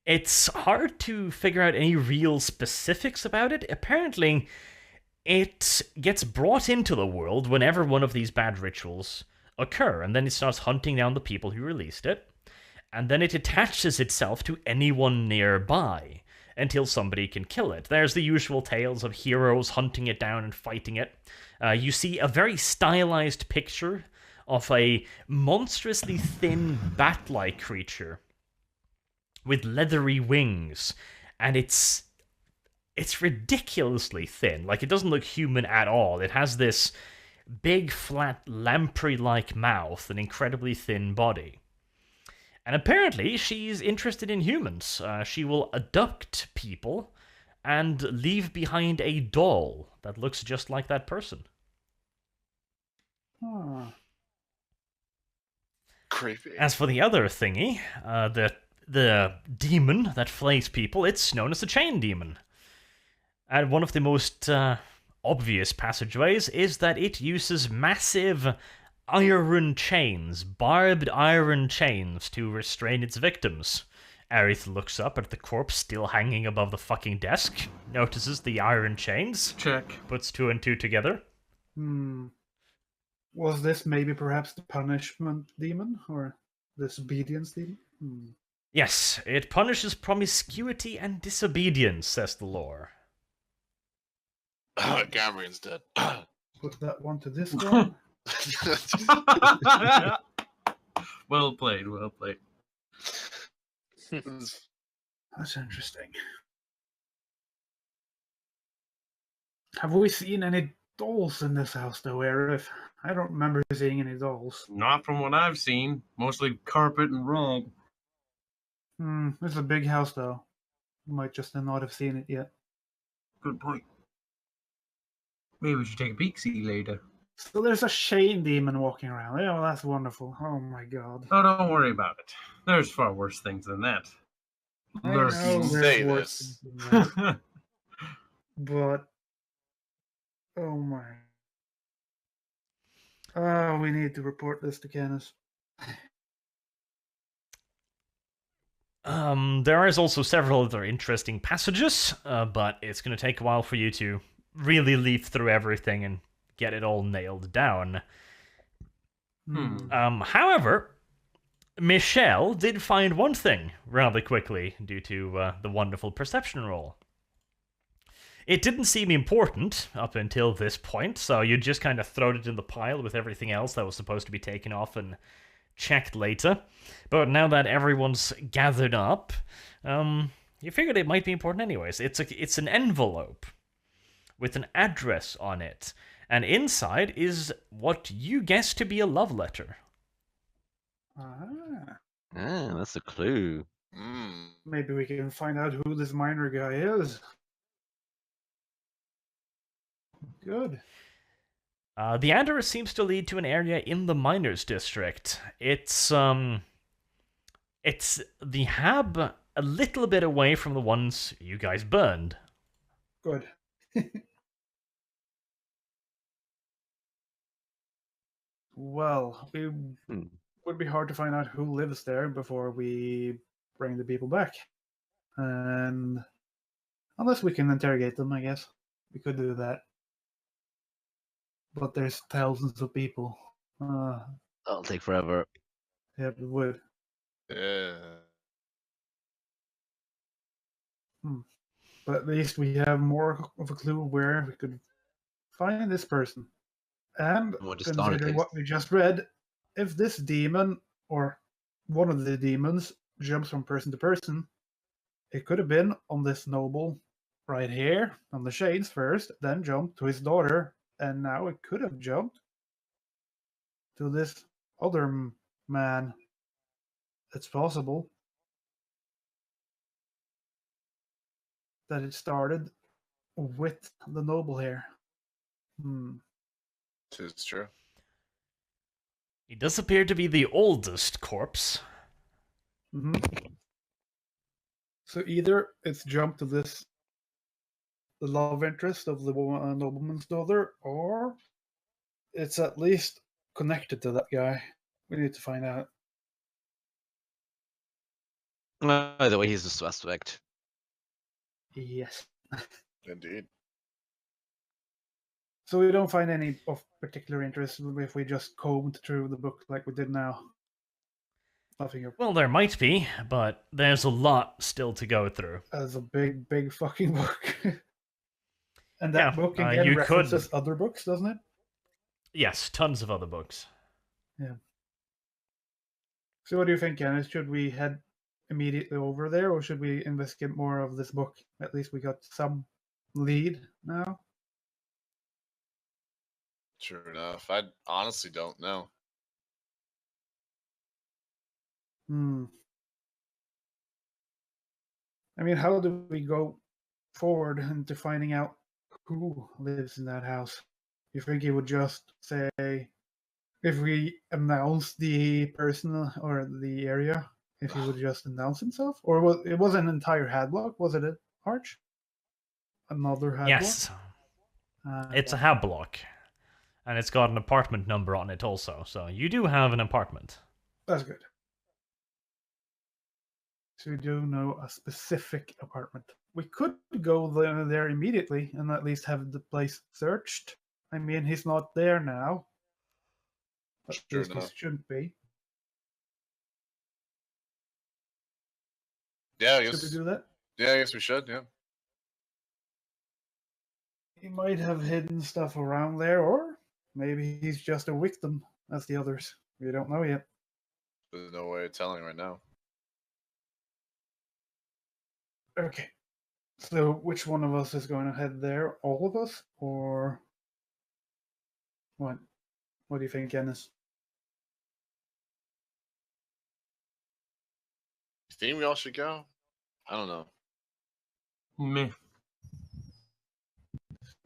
It's hard to figure out any real specifics about it. Apparently, it gets brought into the world whenever one of these bad rituals occur, and then it starts hunting down the people who released it, and then it attaches itself to anyone nearby until somebody can kill it. There's the usual tales of heroes hunting it down and fighting it. You see a very stylized picture of a monstrously thin bat-like creature with leathery wings, and it's ridiculously thin. Like, it doesn't look human at all. It has this big, flat, lamprey-like mouth and incredibly thin body. And apparently, she's interested in humans. She will abduct people and leave behind a doll that looks just like that person. Huh. Creepy. As for the other thingy, the demon that flays people, it's known as the Chain Demon. And one of the most obvious passageways is that it uses massive iron chains, barbed iron chains, to restrain its victims. Aerith looks up at the corpse still hanging above the fucking desk, notices the iron chains, Check. puts two and two together. Was this maybe perhaps the punishment demon or disobedience demon? Yes, it punishes promiscuity and disobedience, says the lore. Gamrian's dead. Put that one to this one. Well played, well played. That's interesting. Have we seen any dolls in this house, though, Aerith? I don't remember seeing any dolls. Not from what I've seen. Mostly carpet and rug. It's a big house, though. You might just not have seen it yet. Good point. Maybe we should take a peek, see later. So there's a Shane demon walking around. Yeah, well, that's wonderful. Oh my god. Oh, don't worry about it. There's far worse things than that. I know Lurking. there's Say worse this. things than that, but oh my. Oh, we need to report this to Kenneth. There is also several other interesting passages, but it's going to take a while for you to really leaf through everything and get it all nailed down. However, Michelle did find one thing rather quickly due to the wonderful perception roll. It didn't seem important up until this point, so you just kind of throwed it in the pile with everything else that was supposed to be taken off and checked later. But now that everyone's gathered up, you figured it might be important anyways. It's an envelope with an address on it, and inside is what you guess to be a love letter. Ah, That's a clue. maybe we can find out who this miner guy is. Good. The address seems to lead to an area in the miners' district. It's the hab a little bit away from the ones you guys burned. Good. Well, it would be hard to find out who lives there before we bring the people back. And unless we can interrogate them, I guess. We could do that. But there's thousands of people. That'll take forever. Yeah, it would. Yeah. But at least we have more of a clue where we could find this person. And More to start at considering least. what we just read, if this demon, or one of the demons, jumps from person to person, it could have been on this noble right here, on the shades first, then jumped to his daughter, and now it could have jumped to this other man. It's possible. that it started with the noble here. It's true. He does appear to be the oldest corpse. Mm-hmm. So either it's jumped to the love interest of the nobleman's daughter, or it's at least connected to that guy. We need to find out. Either way, he's a suspect. Yes. Indeed. So we don't find any of particular interest if we just combed through the book like we did now. Nothing Well, there might be, but there's a lot still to go through. as a big fucking book. And that Yeah, book again you references could. other books, doesn't it? Yes, tons of other books. Yeah. So what do you think, Kenneth? Should we head immediately over there, or should we investigate more of this book? At least we got some lead now. True enough. I honestly don't know. I mean, how do we go forward into finding out who lives in that house? You think he would just say, if we announce the person or the area, if he would just announce himself? Or it was an entire head block? Was it an arch? Another head Yes, it's a hab block. And it's got an apartment number on it also, so you do have an apartment. That's good. So we do know a specific apartment. We could go there immediately and at least have the place searched. I mean, he's not there now. But at Sure least he enough. shouldn't be. Yeah, I Should guess. we do that? Yeah, I guess we should. Yeah. He might have hidden stuff around there, or maybe he's just a victim as the others. We don't know yet. There's no way of telling right now. Okay. So which one of us is going to head there? All of us? Or what? What do you think, Ennis? You think we all should go? I don't know. Meh.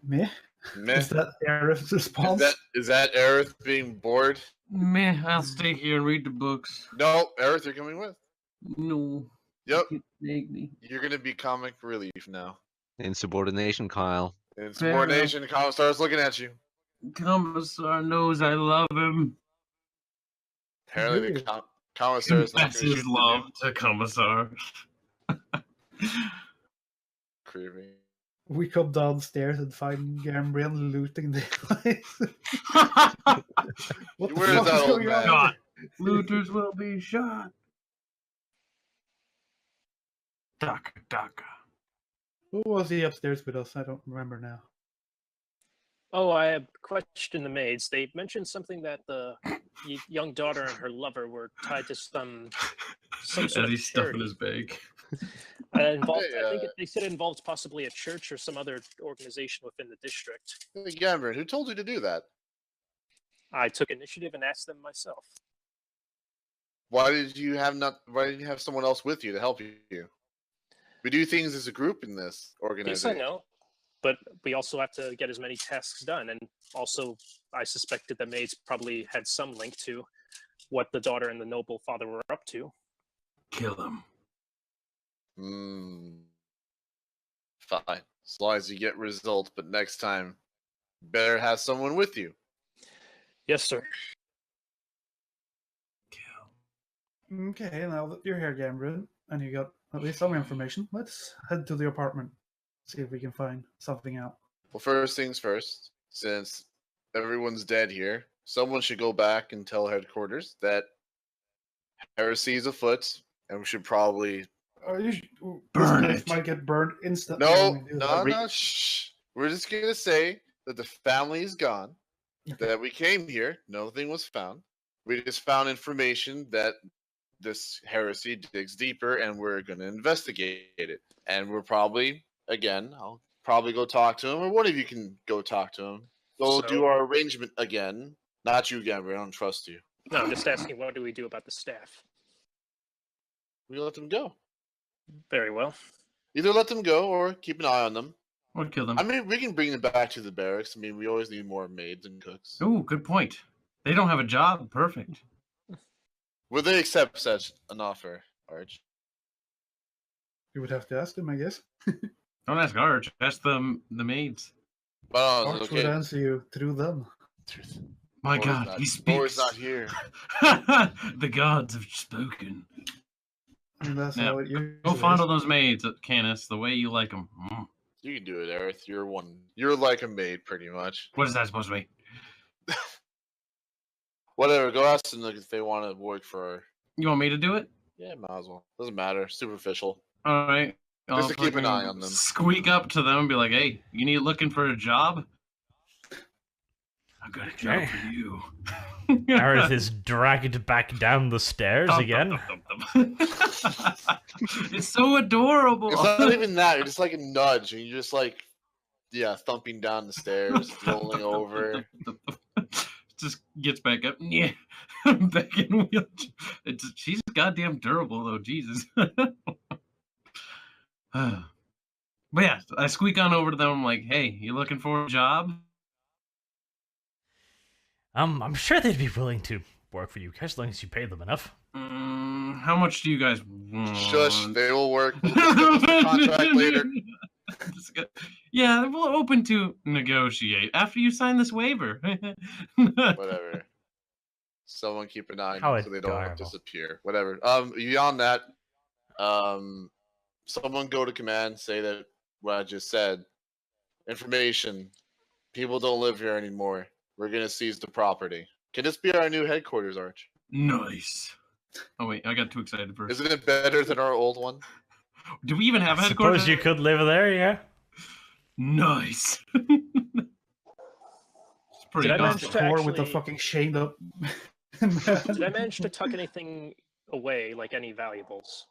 Me? Meh. Is that Aerith's response? Is that Aerith being bored? Meh. I'll stay here and read the books. No, Aerith, you're coming with. No. Yep. You make me. You're gonna be comic relief now. Insubordination, Kyle. Insubordination, Colin starts looking at you. Commissar knows I love him. Apparently, Really? the commissar is not That's gonna his shoot love to Commissar. Creepy. We come downstairs and find Gambriel looting the place. What the Where's fuck that is old going man? on? Looters will be shot. Daka. Who was he upstairs with us? I don't remember now. Oh, I have questioned the maids. They mentioned something that the young daughter and her lover were tied to some sort As of he's stuffing charity. his bag. Involved, Hey, I think they said it involves possibly a church or some other organization within the district. Hey, Gambrin, who told you to do that? I took initiative and asked them myself. Why did you have someone else with you to help you? We do things as a group in this Yes, organization. I know. But we also have to get as many tasks done. And also, I suspected the maids probably had some link to what the daughter and the noble father were up to. Kill him. Fine. As long as you get results, but next time, better have someone with you. Yes, sir. Okay, now that you're here, Gambriel, and you got at least some information, let's head to the apartment. See if we can find something out. Well, first things first, since everyone's dead here, someone should go back and tell headquarters that heresy is afoot, and we should probably... This Burn place it. might get burned instantly. No, when we do no, that. no, shh. We're just going to say that the family is gone, that we came here, nothing was found. We just found information that this heresy digs deeper, and we're going to investigate it. And we're probably, again, I'll probably go talk to him, or one of you can go talk to him. Go So- do our arrangement again. Not you, Gambler. I don't trust you. No, I'm just asking, what do we do about the staff? We let them go. Very well. Either let them go or keep an eye on them. Or kill them. I mean, we can bring them back to the barracks. I mean, we always need more maids and cooks. Ooh, good point. They don't have a job. Perfect. Would they accept such an offer, Arch? You would have to ask them, I guess. Don't ask Arch. Ask the maids. But Arch would answer you through them. My Thor's God, not- he Thor's speaks. not here. The gods have spoken. I mean, that's Now, how it usually Go is. fondle those maids, Canis, the way you like them. You can do it, Aerith. You're one. You're like a maid, pretty much. What is that supposed to be? Whatever. Go ask them if they want to work for. You want me to do it? Yeah, might as well. Doesn't matter. Superficial. All right. Just to keep an fucking eye on them. Squeak up to them and be like, "Hey, you need looking for a job? I've got a job Okay. for you." Aerith is dragged back down the stairs again. It's so adorable. It's not even that. It's just like a nudge, and you're just like, yeah, thumping down the stairs, rolling over. Just gets back up. Yeah, back in wheelchair. She's goddamn durable though. Jesus. But yeah, I squeak on over to them. I'm like, "Hey, you looking for a job?" I'm sure they'd be willing to work for you as long as you pay them enough. How much do you guys want? Shush, they will work. We'll discuss the contract later. Yeah, we're open to negotiate after you sign this waiver. Whatever. Someone keep an eye on How them so they don't adorable. disappear. Whatever. Beyond that, someone go to command, say that what I just said. Information. People don't live here anymore. We're gonna seize the property. Can this be our new headquarters, Arch? Nice. Oh wait, I got too excited first. Isn't it better than our old one? Do we even have a I headquarters? suppose you could live there, yeah? Nice. It's pretty Did I awesome. manage to Door with the actually- fucking chained up. Did I manage to tuck anything away, like any valuables?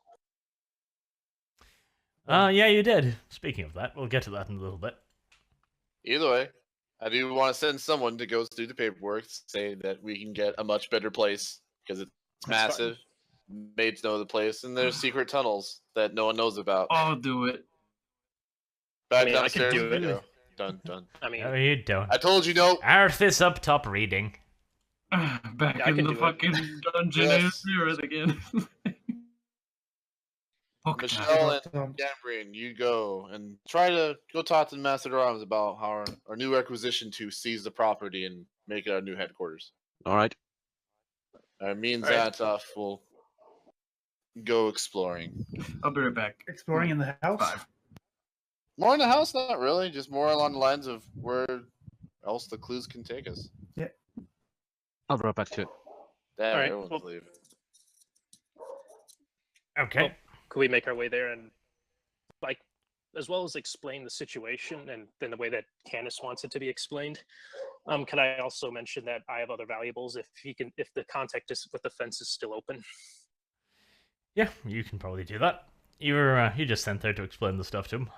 Yeah, you did. Speaking of that, we'll get to that in a little bit. Either way, I do want to send someone to go through the paperwork, say that we can get a much better place because it's That's fine. massive. Maids know the place, and there's secret tunnels that no one knows about. I'll do it. Back I mean, I could downstairs do we it. go. Done, done. I mean, No, you don't. I told you no. Aerith is up top reading. Back Yeah, I in can the do it. fucking dungeon Yes. area again. Hook Michelle time. and Gambrian, you go and try to go talk to the Master of Arms about how our new requisition to seize the property and make it our new headquarters. All right. Me and Alright. Zatov will go exploring. I'll be right back. Exploring in the house. 5. More in the house, not really. Just more along the lines of where else the clues can take us. I'll be right back to it. Damn, Alright, everyone's well- leaving. Okay. could we make our way there and, like, as well as explain the situation and then the way that Canis wants it to be explained? Can I also mention that I have other valuables if the contact with the fence is still open? Yeah, you can probably do that. You just sent there to explain the stuff to him.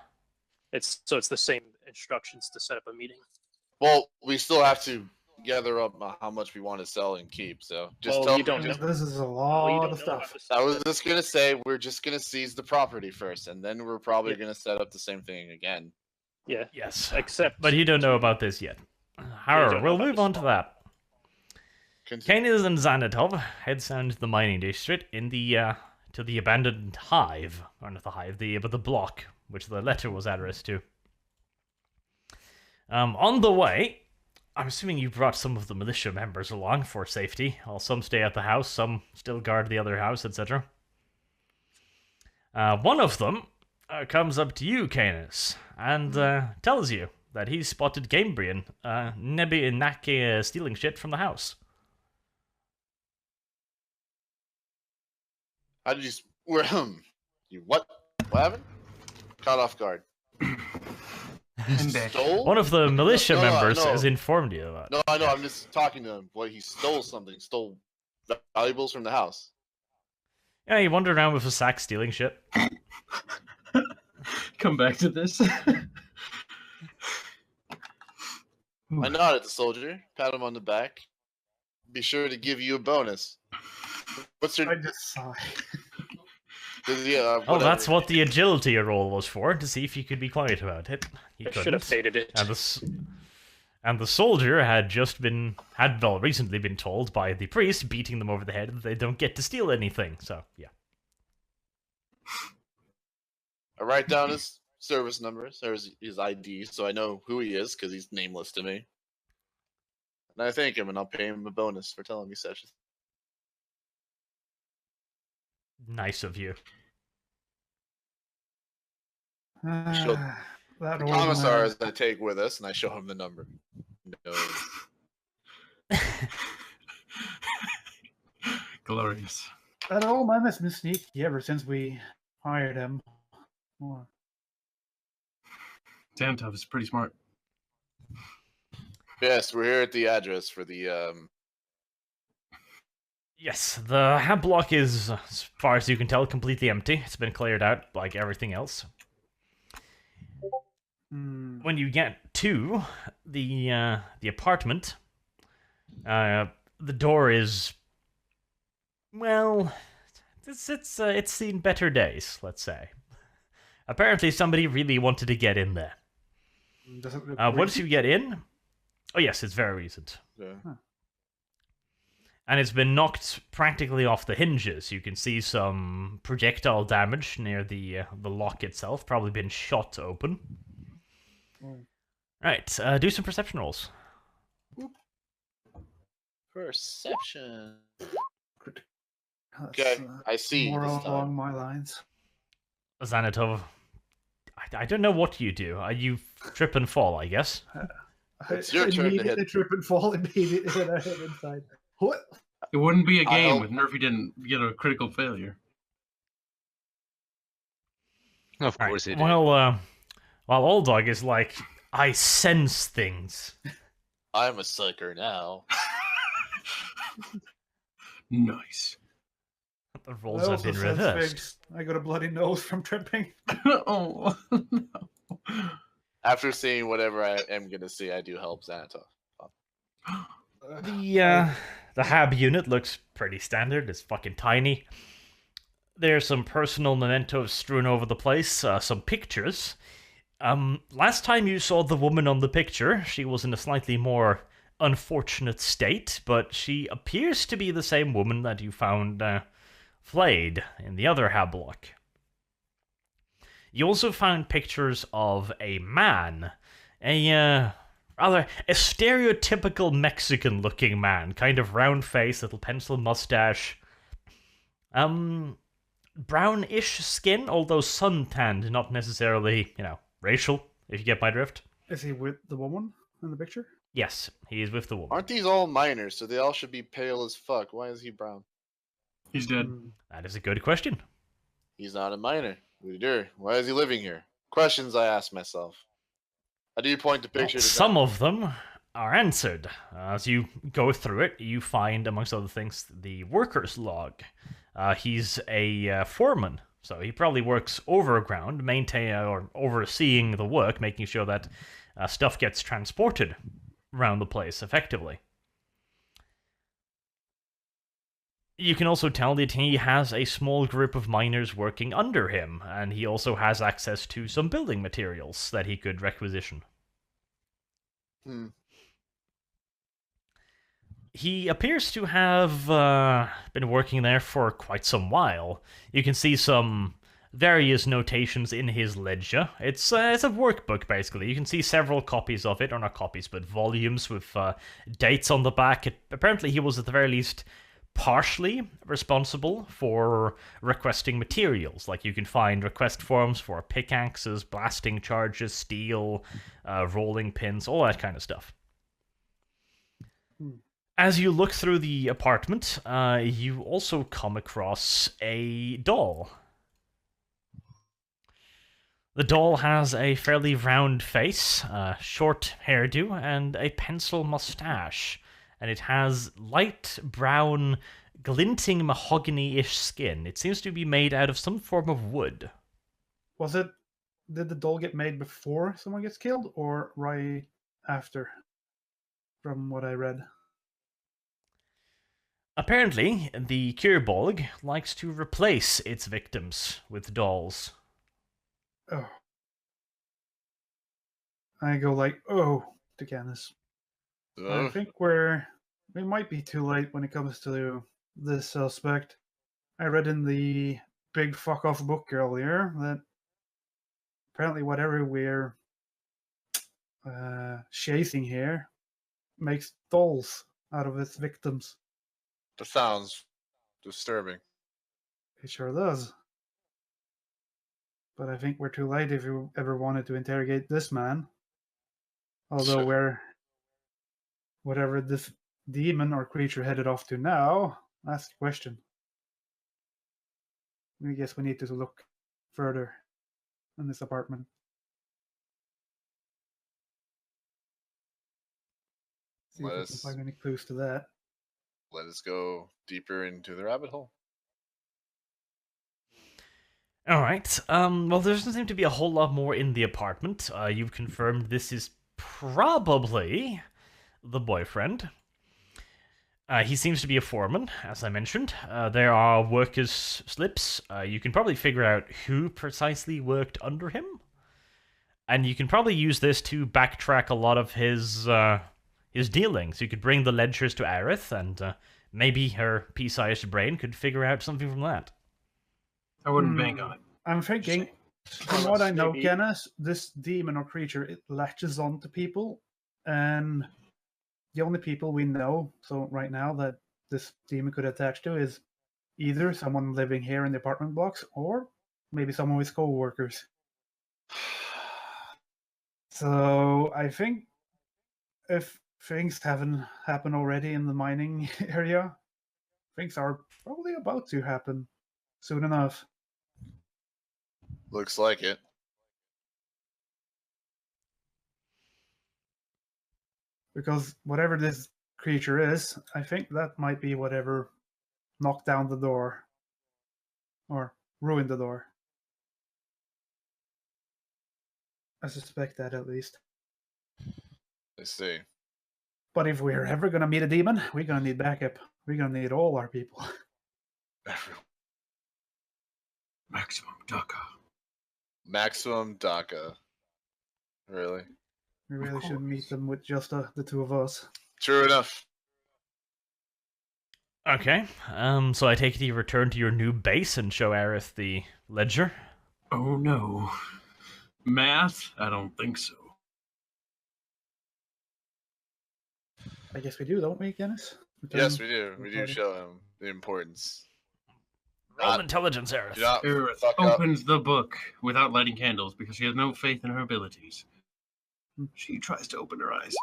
It's the same instructions to set up a meeting. Well, we still have to gather up how much we want to sell and keep. So just Well, tell you me. don't just- know. This is a Well, you lot don't of know stuff. about the I was stuff. just gonna say we're just gonna seize the property first, and then we're probably Yeah. gonna set up the same thing again. Yeah, Yes. except But you don't know about this yet. However, know we'll about move the on to swamp. that. Continue. Canis and Xanatov heads down to the mining district in the to the abandoned hive, or not the hive, but the block which the letter was addressed to. On the way, I'm assuming you brought some of the militia members along for safety. While some stay at the house, some still guard the other house, etc. One of them comes up to you, Canis, and tells you that he's spotted Gambrian, Nebi and Naki stealing shit from the house. How did you? Where? You what? What happened? Caught off guard. I'm back. Stole? One of the militia No, members no. has informed you of that. No, I know. I'm just talking to him. What? He stole something. Stole valuables from the house. Yeah, he wandered around with a sack stealing shit. Come back to this. I nod at the soldier, pat him on the back. Be sure to give you a bonus. What's your? I just sigh. Oh, that's what the agility roll was for, to see if you could be quiet about it. He I couldn't. should have faded it. And the soldier had recently been told by the priest beating them over the head that they don't get to steal anything. So yeah. I write down his service number, his ID, so I know who he is because he's nameless to me. And I thank him, and I'll pay him a bonus for telling me such. Nice of you. That The old commissars I take with us, and I show him the number. No. Glorious. That old man has been sneaky ever since we hired him. Oh. Santov is pretty smart. Yes, we're here at the address for the. Yes, the hab block is, as far as you can tell, completely empty. It's been cleared out like everything else. When you get to the apartment, the door is, well, it's seen better days, let's say. Apparently, somebody really wanted to get in there. Does it look Once recent? you get in, oh yes, it's very recent. Yeah. And it's been knocked practically off the hinges. You can see some projectile damage near the lock itself. Probably been shot open. Right, do some perception rolls. Perception. That's, Okay, I see more this along time. my lines. Xanatov, I don't know what you do. You trip and fall, I guess. It's your turn to Immediately hit. trip and fall immediately when I hit inside. What? It wouldn't be a game help. with Nerfy didn't get a critical failure. Of All course right, it is. well, while Old Dog is like, I sense things. I'm a sucker now. Nice. The I rolls have also been sense reversed. things. I got a bloody nose from tripping. Oh no. After seeing whatever I am gonna see, I do help Xanatov. The hab unit looks pretty standard. It's fucking tiny. There's some personal mementos strewn over the place, some pictures. Last time you saw the woman on the picture, she was in a slightly more unfortunate state, but she appears to be the same woman that you found flayed in the other hab block. You also found pictures of a man, a stereotypical Mexican-looking man, kind of round face, little pencil mustache, brownish skin, although suntanned, not necessarily, racial, if you get my drift. Is he with the woman in the picture? Yes, he is with the woman. Aren't these all minors? So they all should be pale as fuck. Why is he brown? He's dead. That is a good question. He's not a minor. Why is he living here? Questions I ask myself. How do you point the picture to Some of them are answered. As you go through it, you find, amongst other things, the worker's log. He's a foreman, so he probably works overground, or overseeing the work, making sure that stuff gets transported around the place effectively. You can also tell that he has a small group of miners working under him, and he also has access to some building materials that he could requisition. He appears to have been working there for quite some while. You can see some various notations in his ledger. It's a workbook, basically. You can see several copies of it, or not copies, but volumes with dates on the back. Apparently he was at the very least partially responsible for requesting materials. Like, you can find request forms for pickaxes, blasting charges, steel, rolling pins, all that kind of stuff. As you look through the apartment, you also come across a doll. The doll has a fairly round face, short hairdo, and a pencil mustache. And it has light brown, glinting mahogany-ish skin. It seems to be made out of some form of wood. Did the doll get made before someone gets killed, or right after? From what I read. Apparently, the Kierborg likes to replace its victims with dolls. Oh. I go like, oh, to Canis. I think we might be too late when it comes to this suspect. I read in the big fuck off book earlier that apparently whatever we're chasing here makes dolls out of its victims. That sounds disturbing. It sure does. But I think we're too late if you ever wanted to interrogate this man. Although we're whatever this demon or creature headed off to now, that's the question. I guess we need to look further in this apartment. See if we can find any clues to that. Let us go deeper into the rabbit hole. Alright, well, there doesn't seem to be a whole lot more in the apartment. You've confirmed this is probably the boyfriend. He seems to be a foreman, as I mentioned. There are workers' slips. You can probably figure out who precisely worked under him. And you can probably use this to backtrack a lot of his dealings. You could bring the ledgers to Aerith, and maybe her pea-sized brain could figure out something from that. I wouldn't bank on it. I'm thinking, from what I know, Kenneth, this demon or creature, it latches on to people, and the only people we know, so right now, that this demon could attach to is either someone living here in the apartment blocks, or maybe someone with co-workers. So I think if things haven't happened already in the mining area, things are probably about to happen soon enough. Looks like it. Because whatever this creature is, I think that might be whatever knocked down the door. Or ruined the door. I suspect that at least. Let's see. But if we're ever going to meet a demon, we're going to need backup. We're going to need all our people. Maximum DACA. Maximum DACA. Really? We really shouldn't meet them with just the two of us. True enough. Okay, so I take it you return to your new base and show Aerith the ledger? Oh no. Math? I don't think so. I guess we do, don't we, Guinness? Yes, we do. We do show him the importance. Roll intelligence, Aerith. Aerith opens the book without lighting candles because she has no faith in her abilities. She tries to open her eyes.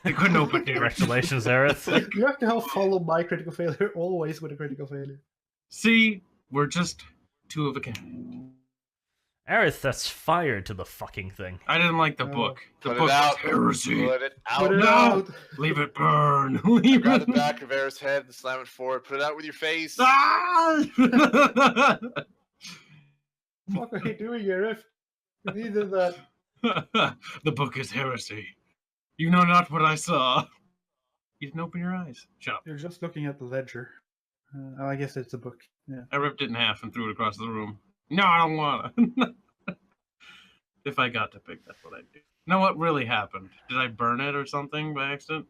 They couldn't open it. Congratulations, Aerith. You have to help follow my critical failure always with a critical failure. See, we're just two of a kind. Aerith, that's fire to the fucking thing. I didn't like the book. The Put book it out. was heresy. Put it out. Put it No! out. Leave it burn. Leave Grab it. the back of Aerith's head and slam it forward. Put it out with your face. Ah! What are you doing, Aerith? You needed that. The book is heresy. You know not what I saw. You didn't open your eyes. Shut up. You're just looking at the ledger. I guess it's a book. Yeah. I ripped it in half and threw it across the room. No, I don't want to. If I got to pick, that's what I'd do. Now, what really happened? Did I burn it or something by accident?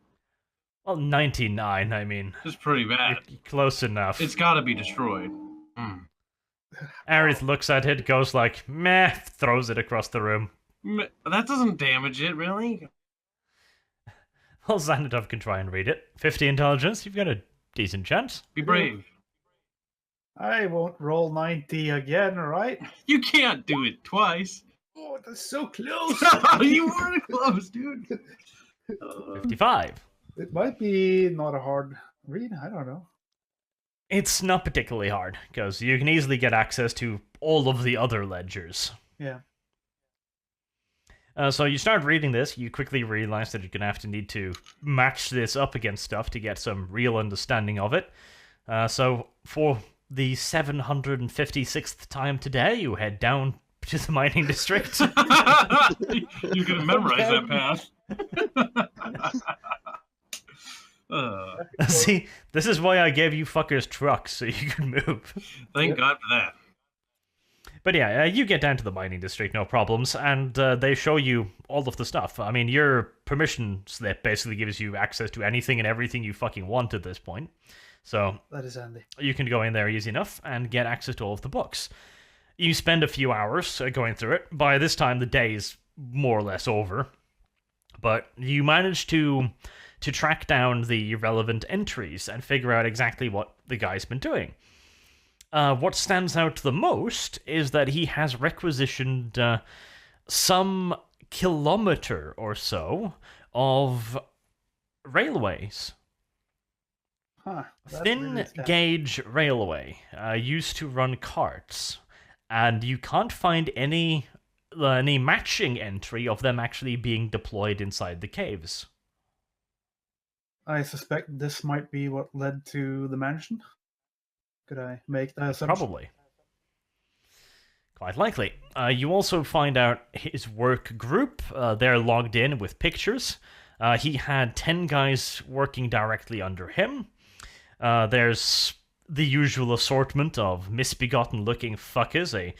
Well, 99, I mean. It's pretty bad. You're close enough. It's got to be destroyed. Aerith looks at it, goes like, meh, throws it across the room. That doesn't damage it, really. Well, Xanadov can try and read it. 50 intelligence, you've got a decent chance. Be brave. I won't roll 90 again, right? You can't do it twice. Oh, that's so close. You were close, dude. 55. It might be not a hard read. I don't know. It's not particularly hard, because you can easily get access to all of the other ledgers. Yeah. So you start reading this, you quickly realize that you're going to need to match this up against stuff to get some real understanding of it. So for the 756th time today, you head down to the mining district. You're going to memorize that path. See, this is why I gave you fuckers trucks so you could move. Thank God for that. But yeah, you get down to the mining district, no problems, and they show you all of the stuff. I mean, your permission slip basically gives you access to anything and everything you fucking want at this point. So That is handy. you can go in there easy enough and get access to all of the books. You spend a few hours going through it. By this time, the day is more or less over. But you manage to track down the relevant entries and figure out exactly what the guy's been doing. What stands out the most is that he has requisitioned some kilometer or so of railways. Huh. That's Thin really sad. gauge railway used to run carts, and you can't find any matching entry of them actually being deployed inside the caves. I suspect this might be what led to the mansion. Could I make that assumption? Probably. Quite likely. You also find out his work group. They're logged in with pictures. He had 10 guys working directly under him. There's the usual assortment of misbegotten-looking fuckers. A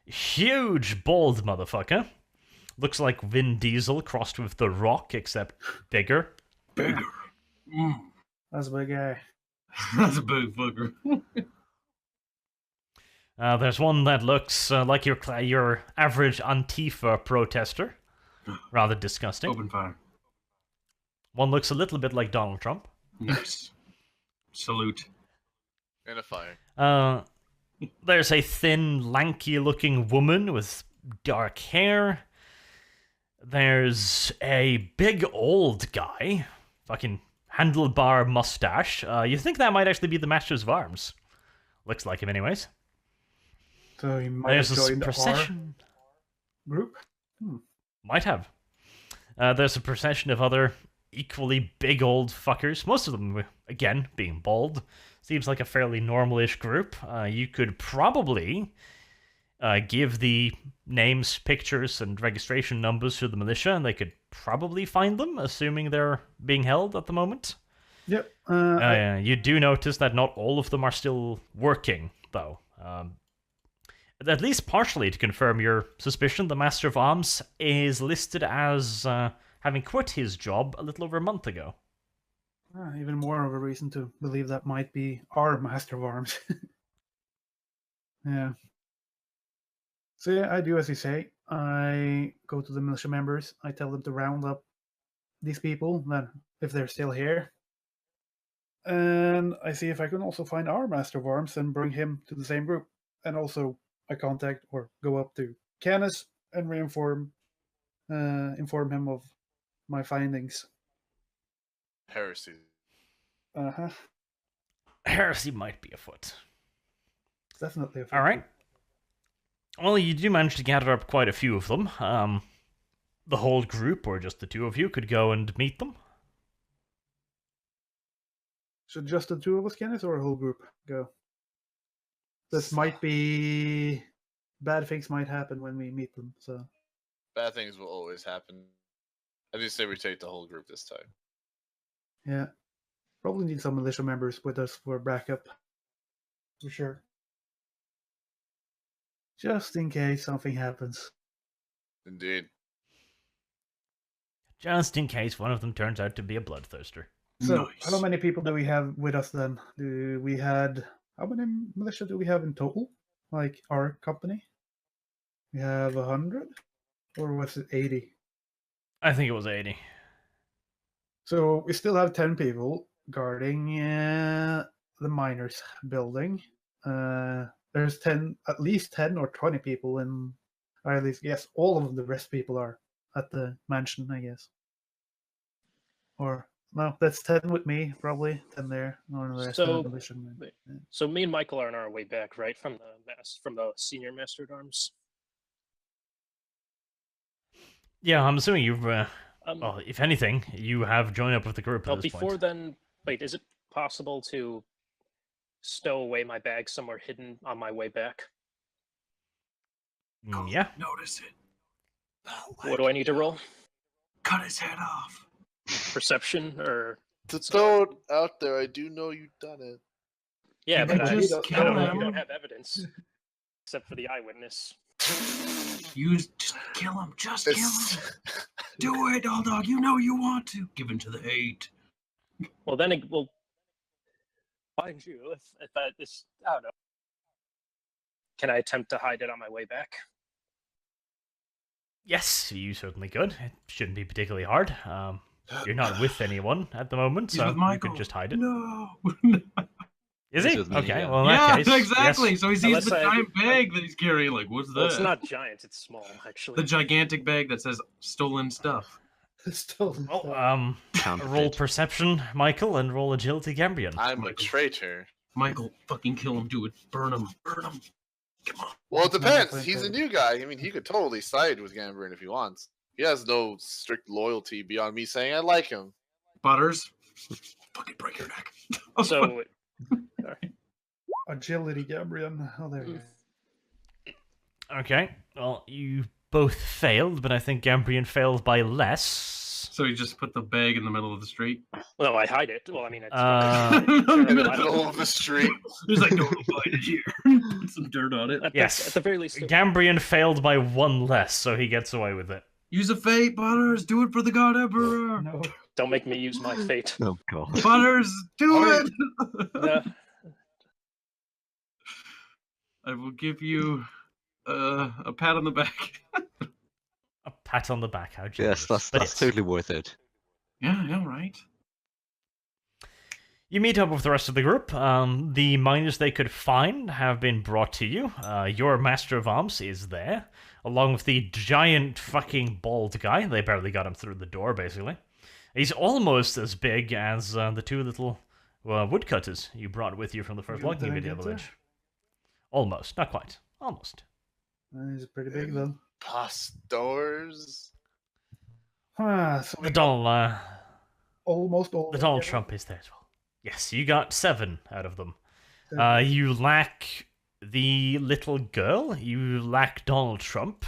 huge, bald motherfucker. Looks like Vin Diesel crossed with The Rock, except bigger. Bigger. Mm. That's a big guy. That's a big fucker. There's one that looks like your average Antifa protester. Rather disgusting. Open fire. One looks a little bit like Donald Trump. Yes. Salute. And a fire. There's a thin, lanky-looking woman with dark hair. There's a big old guy. Fucking handlebar mustache. You think that might actually be the Masters of Arms. Looks like him anyways. So he might have There's a joined procession. our group. Might have. There's a procession of other equally big old fuckers. Most of them, again, being bald. Seems like a fairly normal-ish group. You could probably give the names, pictures, and registration numbers to the militia, and they could probably find them, assuming they're being held at the moment. Yep. You do notice that not all of them are still working, though. At least partially to confirm your suspicion, the Master of Arms is listed as having quit his job a little over a month ago. Even more of a reason to believe that might be our Master of Arms. Yeah. So yeah, I do as you say. I go to the militia members. I tell them to round up these people, that if they're still here. And I see if I can also find our Master of Arms and bring him to the same group. And also I contact or go up to Canis and inform him of my findings. Heresy. Uh-huh. Heresy might be afoot. Definitely a All right. Well, you do manage to gather up quite a few of them. The whole group, or just the two of you, could go and meet them. Should just the two of us, Kenneth, or a whole group go? This might be... Bad things might happen when we meet them, so... Bad things will always happen. I just say we take the whole group this time. Yeah. Probably need some militia members with us for backup. For sure. Just in case something happens. Indeed. Just in case one of them turns out to be a bloodthirster. So, Nice. how many people do we have with us then? How many militia do we have in total? Like, our company? We have 100? Or was it 80? I think it was 80. So, we still have 10 people guarding the miners building. There's at least 10 or 20 people in, or at least, yes, all of the rest people are at the mansion, I guess. Or, no, that's 10 with me, probably, 10 there, or the rest of the militia. Yeah. So me and Michael are on our way back, right, from the senior Master at Arms. Yeah, I'm assuming you've, well, if anything, you have joined up with the group Well, at this before point. then, wait, is it possible to stow away my bag somewhere hidden on my way back? Yeah. Notice it. What do I need to roll? Cut his head off. Perception or To throw it out there, I do know you've done it. Yeah, You but could I just don't kill know if you don't him. have evidence, except for the eyewitness. Just kill him. Just kill him. It's- Do it, dog. You know you want to. Give in to the hate. Well, then it will find you if this. I don't know. Can I attempt to hide it on my way back? Yes, you certainly could. It shouldn't be particularly hard. You're not with anyone at the moment, He's so with you Michael. could just hide it. No. Is He's he? with me, Okay, yeah. well in that Yeah, case, exactly. yes. So he sees Unless the I- giant bag that he's carrying. Like, what's that? Well, it's not giant; it's small, actually. The gigantic bag that says stolen stuff. Stolen Well, stuff. Counterfeit. roll perception, Michael, and roll agility, Gambrian. I'm a Michael. traitor. Michael, fucking kill him. Do it. Burn him. Burn him. Come on. Well, it It's not depends. like He's a that. new guy. I mean, he could totally side with Gambrin if he wants. He has no strict loyalty beyond me saying I like him. Butters. Fucking break your neck. So, Agility, Gabriel. Oh, there you go. Okay, well, you both failed, but I think Gambrian failed by less. So he just put the bag in the middle of the street. well, I hide it. Well, I mean, it's In the In middle of the street. He's like, don't find it here. Put some dirt on it. Yes. At the very least, Gambrian failed by one less, so he gets away with it. Use a fate, Butters. Do it for the God Emperor. No. don't make me use my fate. Oh god. Butters, do Alright. it. No. I will give you a pat on the back. A pat on the back, how Yes, generous. that's But that's totally worth it. Yeah, right. You meet up with the rest of the group. The miners they could find have been brought to you. Your Master of Arms is there, along with the giant fucking bald guy. They barely got him through the door, basically. He's almost as big as the two little woodcutters you brought with you from the first Good logging thing I video get village. Almost, not quite. Almost. He's pretty big then. Pastors. So The Donald, almost all. the Donald Trump is there as well. Yes, you got 7 out of them. Seven. You lack the little girl, you lack Donald Trump,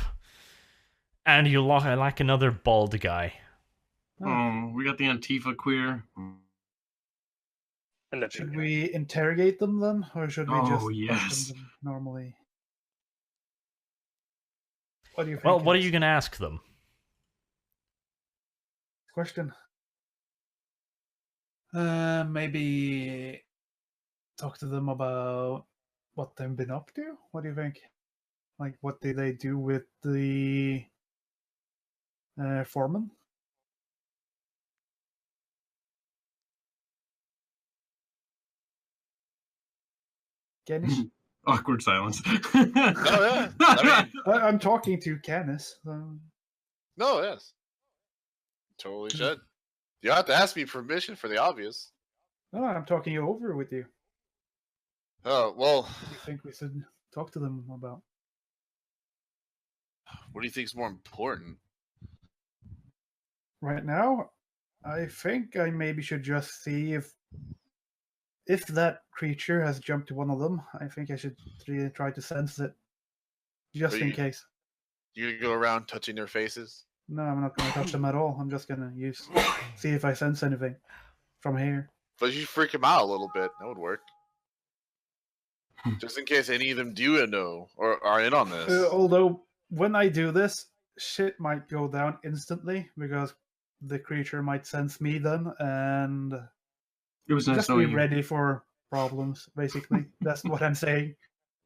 and you lack another bald guy. Oh, we got the Antifa queer. And the Should we interrogate them then, or should we Oh, just yes. question them normally? What do you think? Well, what are is you going to ask them? Question. Maybe talk to them about what they've been up to. What do you think? Like, what did they do with the foreman? Canis? Awkward silence. yeah. I I'm talking to Canis. No, yes. Totally should. You don't have to ask me permission for the obvious. No, I'm talking over with you. Oh, well, What do you think we should talk to them about? what do you think is more important? Right now, I think I maybe should just see if that creature has jumped to one of them. I think I should try to sense it, just But in you- case. You gonna go around touching their faces? No, I'm not going to touch them at all. I'm just going to see if I sense anything from here. But you freak them out a little bit. That would work. Just in case any of them do know or are in on this. Although when I do this, shit might go down instantly because the creature might sense me then, and It was nice just be knowing you. ready for problems. Basically, that's what I'm saying.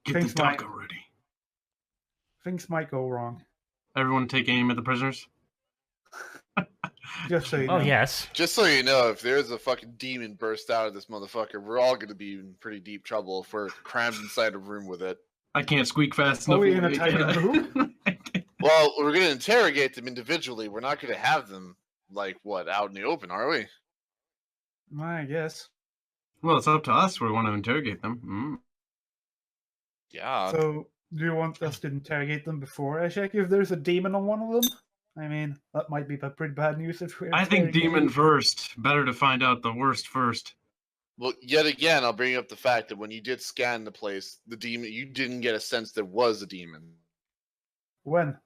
Get Things the might- taco ready. Things might go wrong. Everyone take aim at the prisoners. Just so you know. Oh, yes. Just so you know, if there's a fucking demon burst out of this motherfucker, we're all gonna be in pretty deep trouble if we're crammed inside a room with it. I can't squeak fast Are enough. we in a tighter room? Well, we're gonna interrogate them individually. We're not gonna have them out in the open, are we? I guess. Well, it's up to us. We want to interrogate them. Yeah. So, do you want us to interrogate them before I check if there's a demon on one of them? I mean, that might be pretty bad news if we're. I think interrogating- demon first. Better to find out the worst first. Well, yet again, I'll bring up the fact that when you did scan the place, the demon, you didn't get a sense there was a demon. When?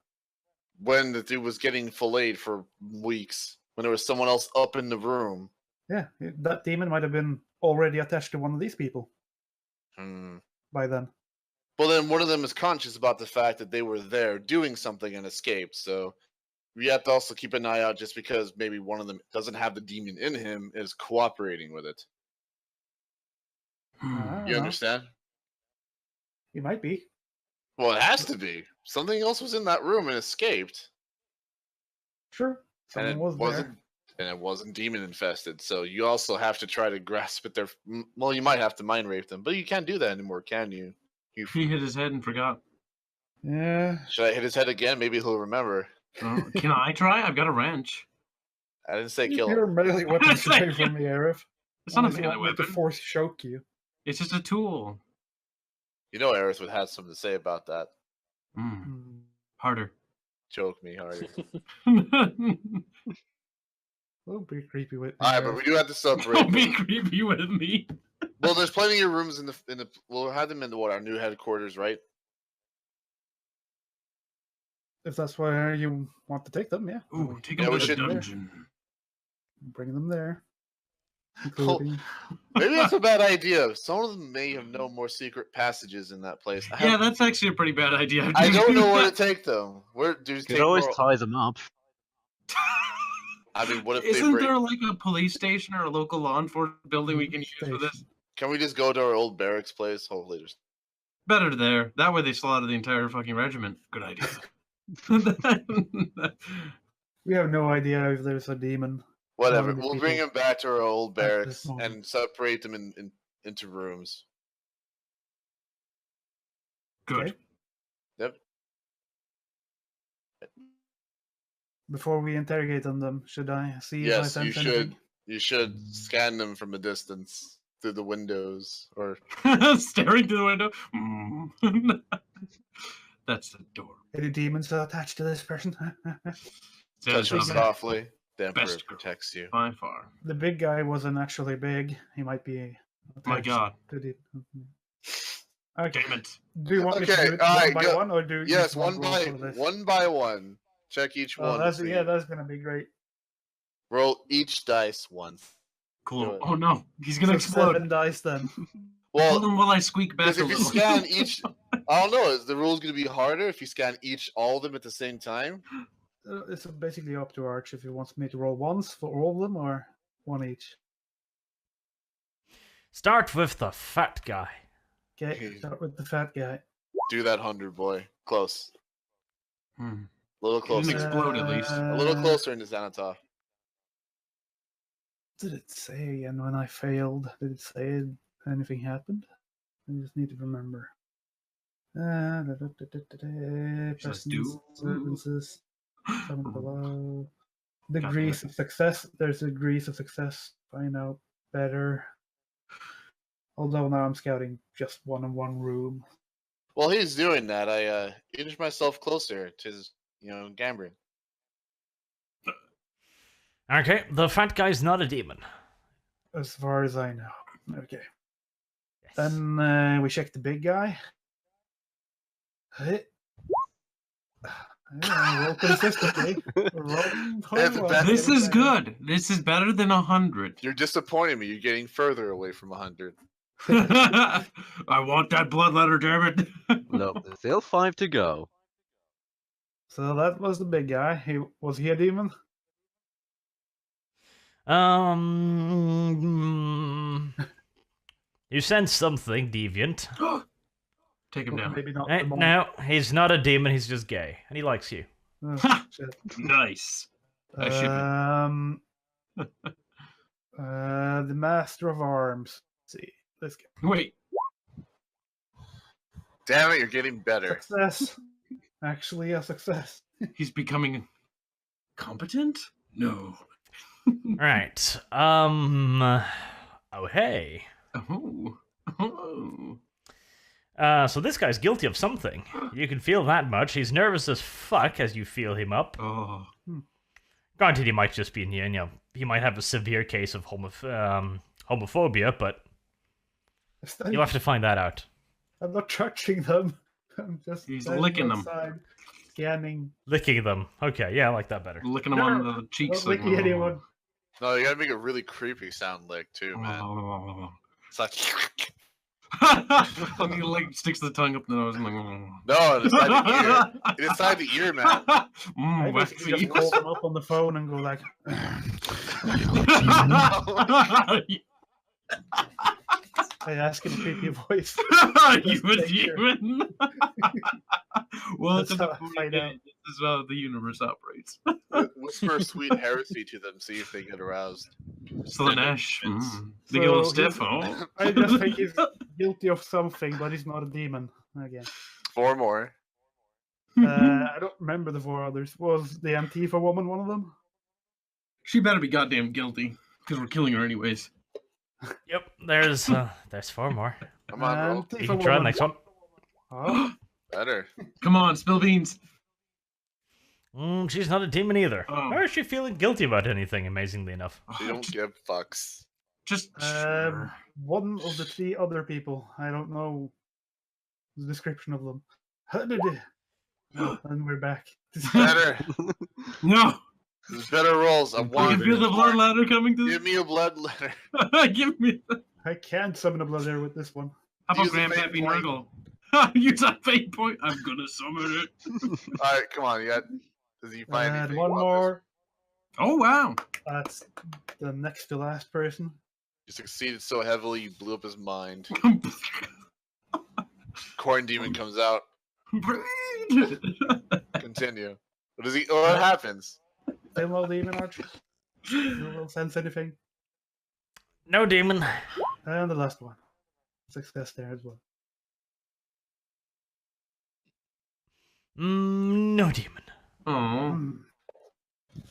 When the dude was getting filleted for weeks, when there was someone else up in the room. Yeah, that demon might have been already attached to one of these people by then. Well, then one of them is conscious about the fact that they were there doing something and escaped. So we have to also keep an eye out, just because maybe one of them doesn't have the demon in him, is cooperating with it. I don't You know. understand? He might be. Well, it has to be. Something else was in that room and escaped. Sure. And Someone was wasn't there. and it wasn't demon infested. So you also have to try to grasp at their. Well, you might have to mind rape them, but you can't do that anymore, can you? He hit his head and forgot. Yeah. Should I hit his head again? Maybe he'll remember. Can I try? I've got a wrench. I didn't say Keep kill your him. melee weapons away from me, Arif. It's not a Unless you melee want me to weapon. force choke you. It's just a tool. You know, Aerith would have something to say about that. Harder. Choke me harder. Don't be creepy with me. All right, but Aerith. we do have to separate. Don't be them. creepy with me. Well, there's plenty of rooms in the. We'll have them in our new headquarters, right? If that's where you want to take them, yeah. Ooh, take Yeah, him we to the should- dungeon. Bring them there. Well, Including... maybe that's a bad idea. Some of them may have no more secret passages in that place. Yeah, that's actually a pretty bad idea. I don't know where to take them. Where do you You take could always more- tie them up. I mean, what if they Isn't break? there like a police station or a local law enforcement building we can use for this? Can we just go to our old barracks place? Hopefully, there's. Better there. That way they slaughter the entire fucking regiment. Good idea. We have no idea if there's a demon. Whatever. many We'll bring people them back to our old at barracks this moment? and separate them into rooms. Good. Okay. Yep. Before we interrogate them, should I see if I Yes, sense you should. anything? You should scan them from a distance through the windows, or Staring through the window. That's the door. Any demons attached to this person? touch them Says the softly. The Emperor best girl. protects you. by far. The big guy wasn't actually big. He might be. My attached God. To the... Okay. Damn it. Do you want me to Okay, do it all one right, by go- one, or do you Yes, just want one roll for this? by one. Check each Oh, one. to that's see. yeah, that's gonna be great. Roll each dice once. Cool. Do it. Oh no, he's gonna So explode. 7 dice then. Tell Well, him while I squeak back because a if you little. scan each, I don't know. Is the rules going to be harder if you scan all of them at the same time? It's basically up to Arch if he wants me to roll once for all of them or one each. Start with the fat guy. Okay, start with the fat guy. Do that 100, boy. Close. Hmm. A little Didn't closer. explode at least. A little closer into Xanatos. Did it say again when I failed? Did it say anything happened? I just need to remember. Says Persons, do. observances, something below. God damn Degrees of success. There's degrees of success. Find out better. Although now I'm scouting just one in one room. While he's doing that, I inch myself closer to his, Gambrin. Okay, the fat guy's not a demon. As far as I know. Okay. Yes. Then we check the big guy. Hey. Roll consistently. Roll quite well. This is good. This is better than 100. You're disappointing me. You're getting further away from 100. I want that blood letter, damn it. Look, there's still 5 to go. So that was the big guy. Was he a demon? You sense something deviant. Take him Or down. maybe not Eh, the monk. no, he's not a demon, he's just gay. And he likes you. Oh, Ha! shit. Nice. I ship it. The Master of Arms. Let's see. Let's get Wait. Damn it, you're getting better. success. Actually, a success. He's becoming competent? No. Right. Oh, hey. Oh. Oh. So this guy's guilty of something. You can feel that much. He's nervous as fuck as you feel him up. Oh. Granted, he might just be, he might have a severe case of homophobia, but you'll have to find that out. I'm not touching them. I'm just He's standing licking them. outside, scanning. Licking them. Okay, yeah, I like that better. Licking him on the cheeks. Not licking anyone. No, you gotta make a really creepy sound lick too, man. It's like And he like sticks the tongue up the nose and like. no, inside the ear. Inside the ear, man. I basically just call them up on the phone and go like, I ask in a creepy voice. You a demon? Well, That's to how the I point find is, out. this is how the universe operates. Whisper sweet heresy to them, see if they get aroused. Slanesh. Demons. They get a little So stiff, he's- huh? I just think he's guilty of something, but he's not a demon. Again, 4 more. I don't remember the 4 others. Was the Antifa woman one of them? She better be goddamn guilty, because we're killing her anyways. Yep, there's 4 more. Come on, roll. Antifa You can try the woman. next one. Oh, Better. Come on, spill beans. She's not a demon either. Oh. Nor is she feeling guilty about anything, amazingly enough. They don't give fucks. Just one of the 3 other people. I don't know the description of them. And we're back. Better. no. There's better rolls. I I want can feel the blood ladder coming to. Give me a blood letter. Give me. I can't summon a blood air with this one. How about Use a fate Grandpappy point. Nurgle? Use a fate point. I'm gonna summon it. Alright, come on. You got. Does he find And anything? one more. Oh wow. That's the next to last person. You succeeded so heavily, you blew up his mind. Corn demon comes out. Continue. What does he? What happens? Same old demon arch. You will sense anything. No demon. And the last one. Success there as well. No demon. Oh. And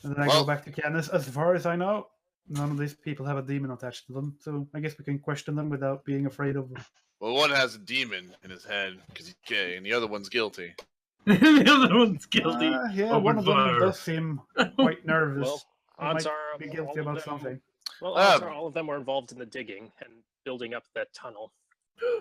then I Well- go back to Candace. As far as I know, none of these people have a demon attached to them. So I guess we can question them without being afraid of them. Well, one has a demon in his head because he's gay, and the other one's guilty. The other one's guilty. Yeah, Open one of them fire. does seem quite nervous. Well, They odds might are be all guilty of about them- something. Well, odds Um, are all of them were involved in the digging and building up that tunnel.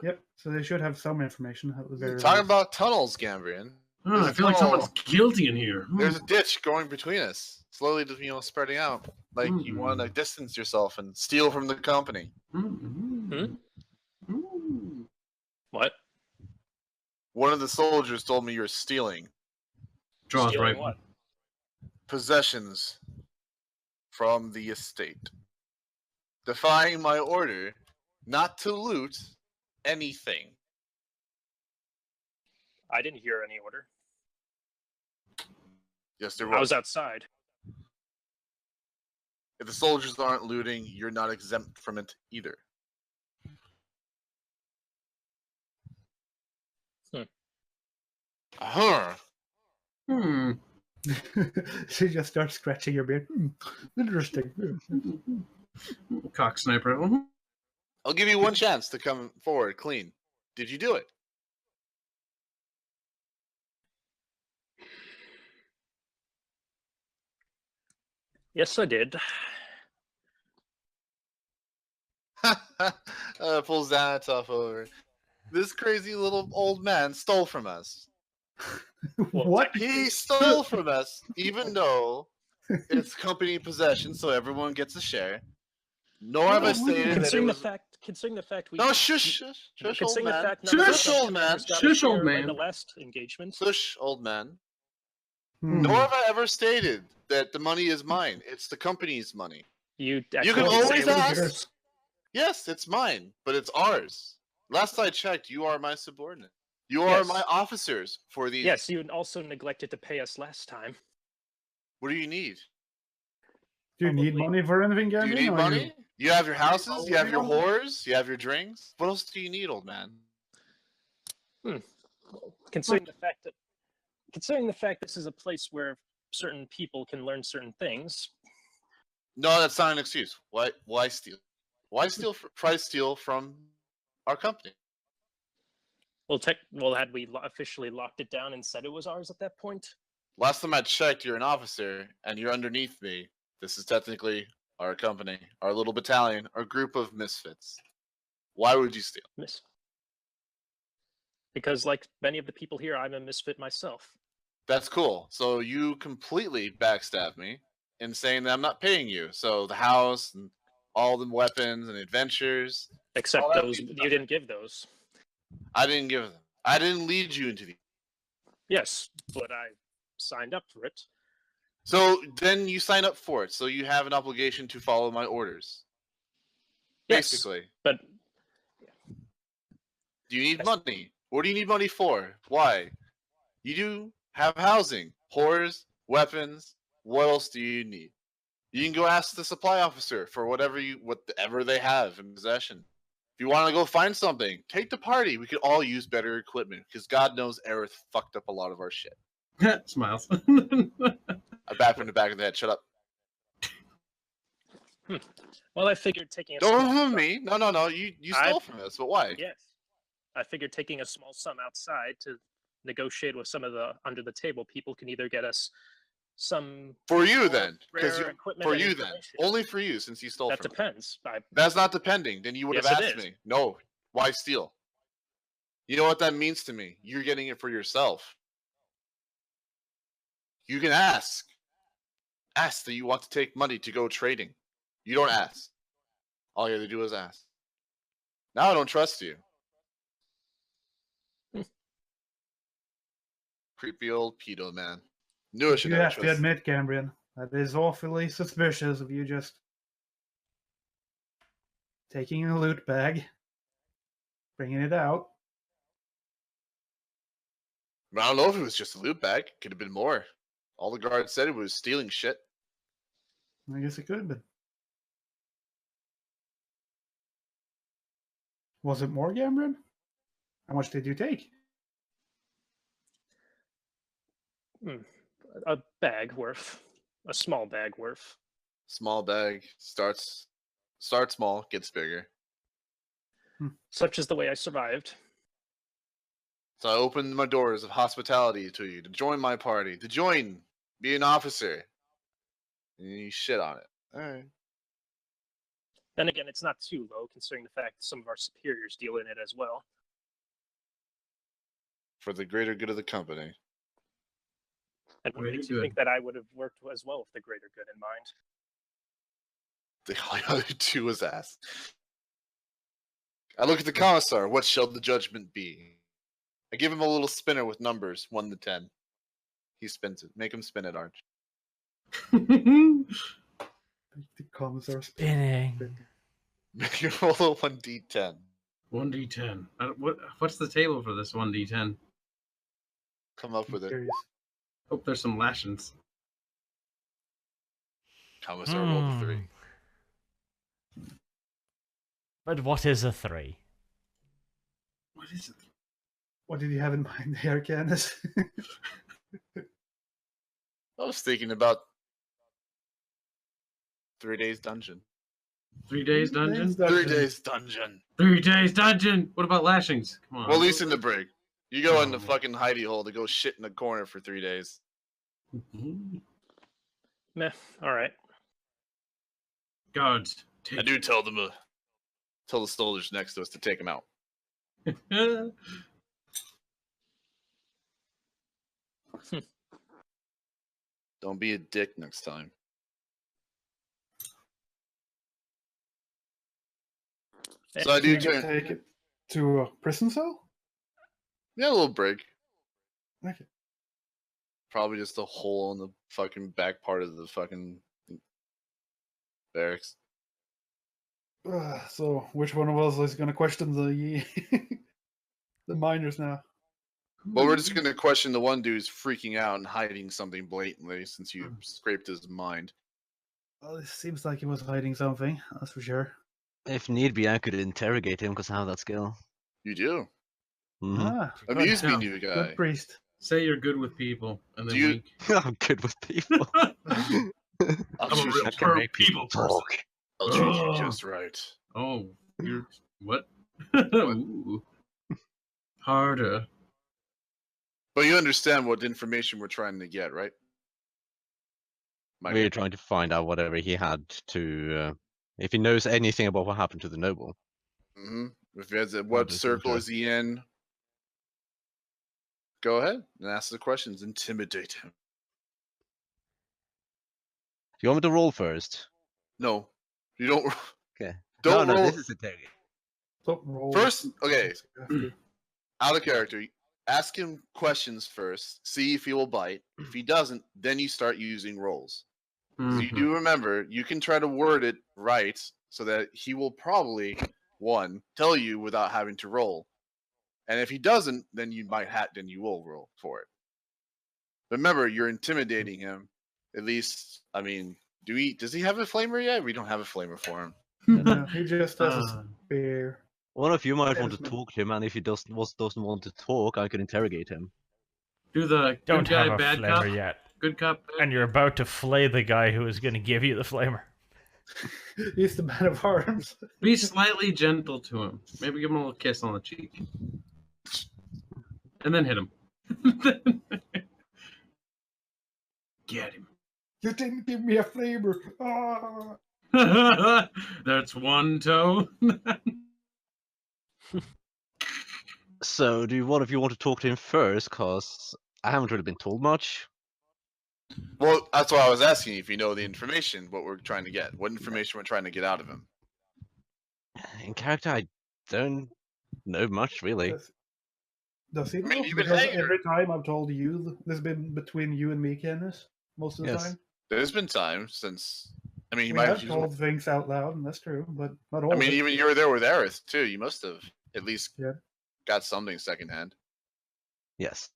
Yep. So they should have some information at the very Talking least. about tunnels, Gambrian. Oh, I feel like someone's guilty in here. There's a ditch going between us, slowly, spreading out. Like you want to Mm. distance yourself and steal from the company. Mm. What? One of the soldiers told me you're stealing Draw his Stealing rifle. what? possessions from the estate, defying my order not to loot anything. I didn't hear any order. Yes, there I was. was outside. If the soldiers aren't looting, you're not exempt from it either. Huh. Hmm. She just starts scratching your beard. Interesting. Cock sniper. Mhm. I'll give you one chance to come forward clean. Did you do it? Yes, I did. Pulls Xanatos over. This crazy little old man stole from us. What? He stole from us, even though it's company possession, so everyone gets a share. Nor have I stated that it Considering the was. fact we. No, shush, shush, shush, old Considering the man. fact none of Shush, us old man. got a Shush, old share man. in the last engagement. Shush, old man. Hmm. Nor have I ever stated that the money is mine. It's the company's money. You can actually always say it was ask. yours. Yes, it's mine, but it's ours. Last I checked, you are my subordinate. You are Yes. my officers for these. Yes, you also neglected to pay us last time. What do you need? Do you need Probably. money for anything, Do you Gambling? need or money? You have your houses, you have your Already whores, you have your drinks. What else do you need, old man? Considering the fact this is a place where certain people can learn certain things. No, that's not an excuse. Why steal? Why steal? Try to steal from our company. Well, had we officially locked it down and said it was ours at that point? Last time I checked, you're an officer and you're underneath me. This is technically our company, our little battalion, our group of misfits. Why would you steal? Miss. Because, like many of the people here, I'm a misfit myself. That's cool. So you completely backstab me and saying that I'm not paying you. So the house and all the weapons and adventures. Except all that those, be- you didn't give those. I didn't give them. I didn't lead you into the. Yes, but I signed up for it. So then you sign up for it. So you have an obligation to follow my orders. Yes, Basically. but Do you need money? What do you need money for? Why? You do have housing, whores, weapons. What else do you need? You can go ask the supply officer for whatever they have in possession. If you want to go find something, take the party. We could all use better equipment because God knows Aerith fucked up a lot of our shit. Smiles. I back from the back of the head. Shut up. well, I figured taking a Don't small remove sum- me. No. You stole from us, but why? Yes, I figured taking a small sum outside to negotiate with some of the under the table people can either get us some For you more then, because rare equipment for and you then, information. only for you since you stole That from me. depends. That's not depending. Then you would Yes, have it asked is. me. No, why steal? You know what that means to me? You're getting it for yourself. You can ask. Ask that you want to take money to go trading. You don't ask. All you have to do is ask. Now I don't trust you. Creepy old pedo man. Knew I should You never have to trust. admit, Cambrian, that is awfully suspicious of you just taking a loot bag, bringing it out. I don't know if it was just a loot bag. Could have been more. All the guards said it was stealing shit. I guess it could have been. Was it more, Cambrian? How much did you take? A bag worth, a small bag worth. Small bag starts small, gets bigger. Such is the way I survived. So I opened my doors of hospitality to you to join my party, to join, be an officer. And you shit on it. All right. Then again, it's not too low considering the fact that some of our superiors deal in it as well. For the greater good of the company. And what Greater makes you good. think that I would have worked as well with the greater good in mind? All you had to do was ask. I look at the commissar. What shall the judgment be? I give him a little spinner with numbers, 1 to 10. He spins it. Make him spin it, Arch. The commissar Spinning. Make him roll a 1d10. 1d10. What's the table for this 1d10? Come up with it. Curious. Hope there's some lashings. Commissar rolled a 3. But what is a 3? What is it? What did you have in mind there, Candace? I was thinking about 3 days dungeon. 3 days dungeon? 3 days dungeon. 3 days dungeon! What about lashings? Come on. Well, at least in the break. You go in the Oh. fucking hidey hole to go shit in the corner for 3 days. Meh. All right. Guards, take I do tell them tell the soldiers next to us to take him out. it. Don't be a dick next time. So I do Can you turn. take it to a prison cell? Yeah, a little break. Okay. Probably just a hole in the fucking back part of the fucking barracks. So, which one of us is going to question the the miners now? Well, we're just gonna question the one dude who's freaking out and hiding something blatantly since you scraped his mind. Well, it seems like he was hiding something. That's for sure. If need be, I could interrogate him because I have that skill. You do. Mhm. Ah, good. Amuse me, Yeah, new guy. Good priest. Say you're good with people, and then Do you- wink. I'm good with people. I'll I'm a treat real you- I can per- make people person. talk. I'll treat you Oh. just right. Oh, you're what? Ooh. Harder. But you understand what information we're trying to get, right? We're trying to find out whatever he had to, if he knows anything about what happened to the noble. Mm-hmm. If he has what does circle he is he in? Go ahead and ask the questions. Intimidate him. you want me to roll first? No, you don't. Okay. Don't no, roll. this is a interrogate. Don't roll. First, okay. You have to. Out of character. Ask him questions first. See if he will bite. If he doesn't, then you start using rolls. So you Mhm. do remember, you can try to word it right so that he will probably, one, tell you without having to roll. And if he doesn't, then you then you will roll for it. Remember, you're intimidating him. At least, I mean, does he have a flamer yet? We don't have a flamer for him. No, he just has a Uh, spear. One of you might want to Salesman. talk to him, and if he doesn't want to talk, I could interrogate him. Do the Don't good guy, have a bad flamer cop. yet. Good cop. Bad And you're about to flay the guy who is going to give you the flamer. He's the man of arms. Be slightly gentle to him. Maybe give him a little kiss on the cheek. And then hit him. Get him. You didn't give me a flavor. Ah. That's one toe. So, do one of you want to talk to him first? Cause I haven't really been told much. Well, that's why I was asking if you know the information, what we're trying to get. What information we're trying to get out of him. In character, I don't know much really. Does he know? I mean, you've been Because hanging every time I've told you, this has been between you and me, Kenneth, most of the Yes. time. There's been time since. I mean, you We might have have. told things out loud, and that's true, but not all. I mean, of it. even you were there with Aerith too. You must have at least Yeah. got something secondhand. Yes.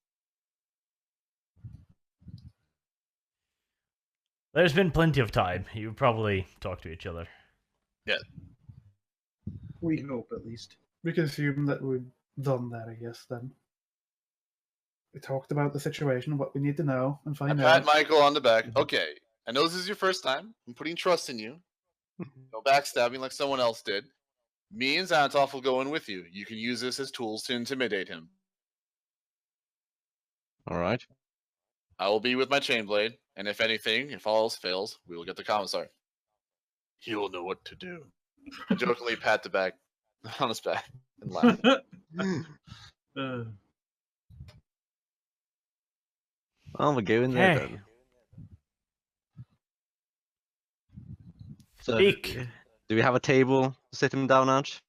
There's been plenty of time. You probably talk to each other. We hope, at least. We can assume that we've done that, I guess, then. We talked about the situation, what we need to know, and I find pat out. Michael on the back. Okay, I know this is your first time. I'm putting trust in you. No backstabbing like someone else did. Me and Xanatov will go in with you. You can use this as tools to intimidate him. All right. I will be with my chain blade, and if anything, if all else fails, we will get the commissar. He will know what to do. I jokingly pat the back on his back and laugh. Uh, Well, we'll go in there Okay. then. So, Speak. do we have a table to sit him down at?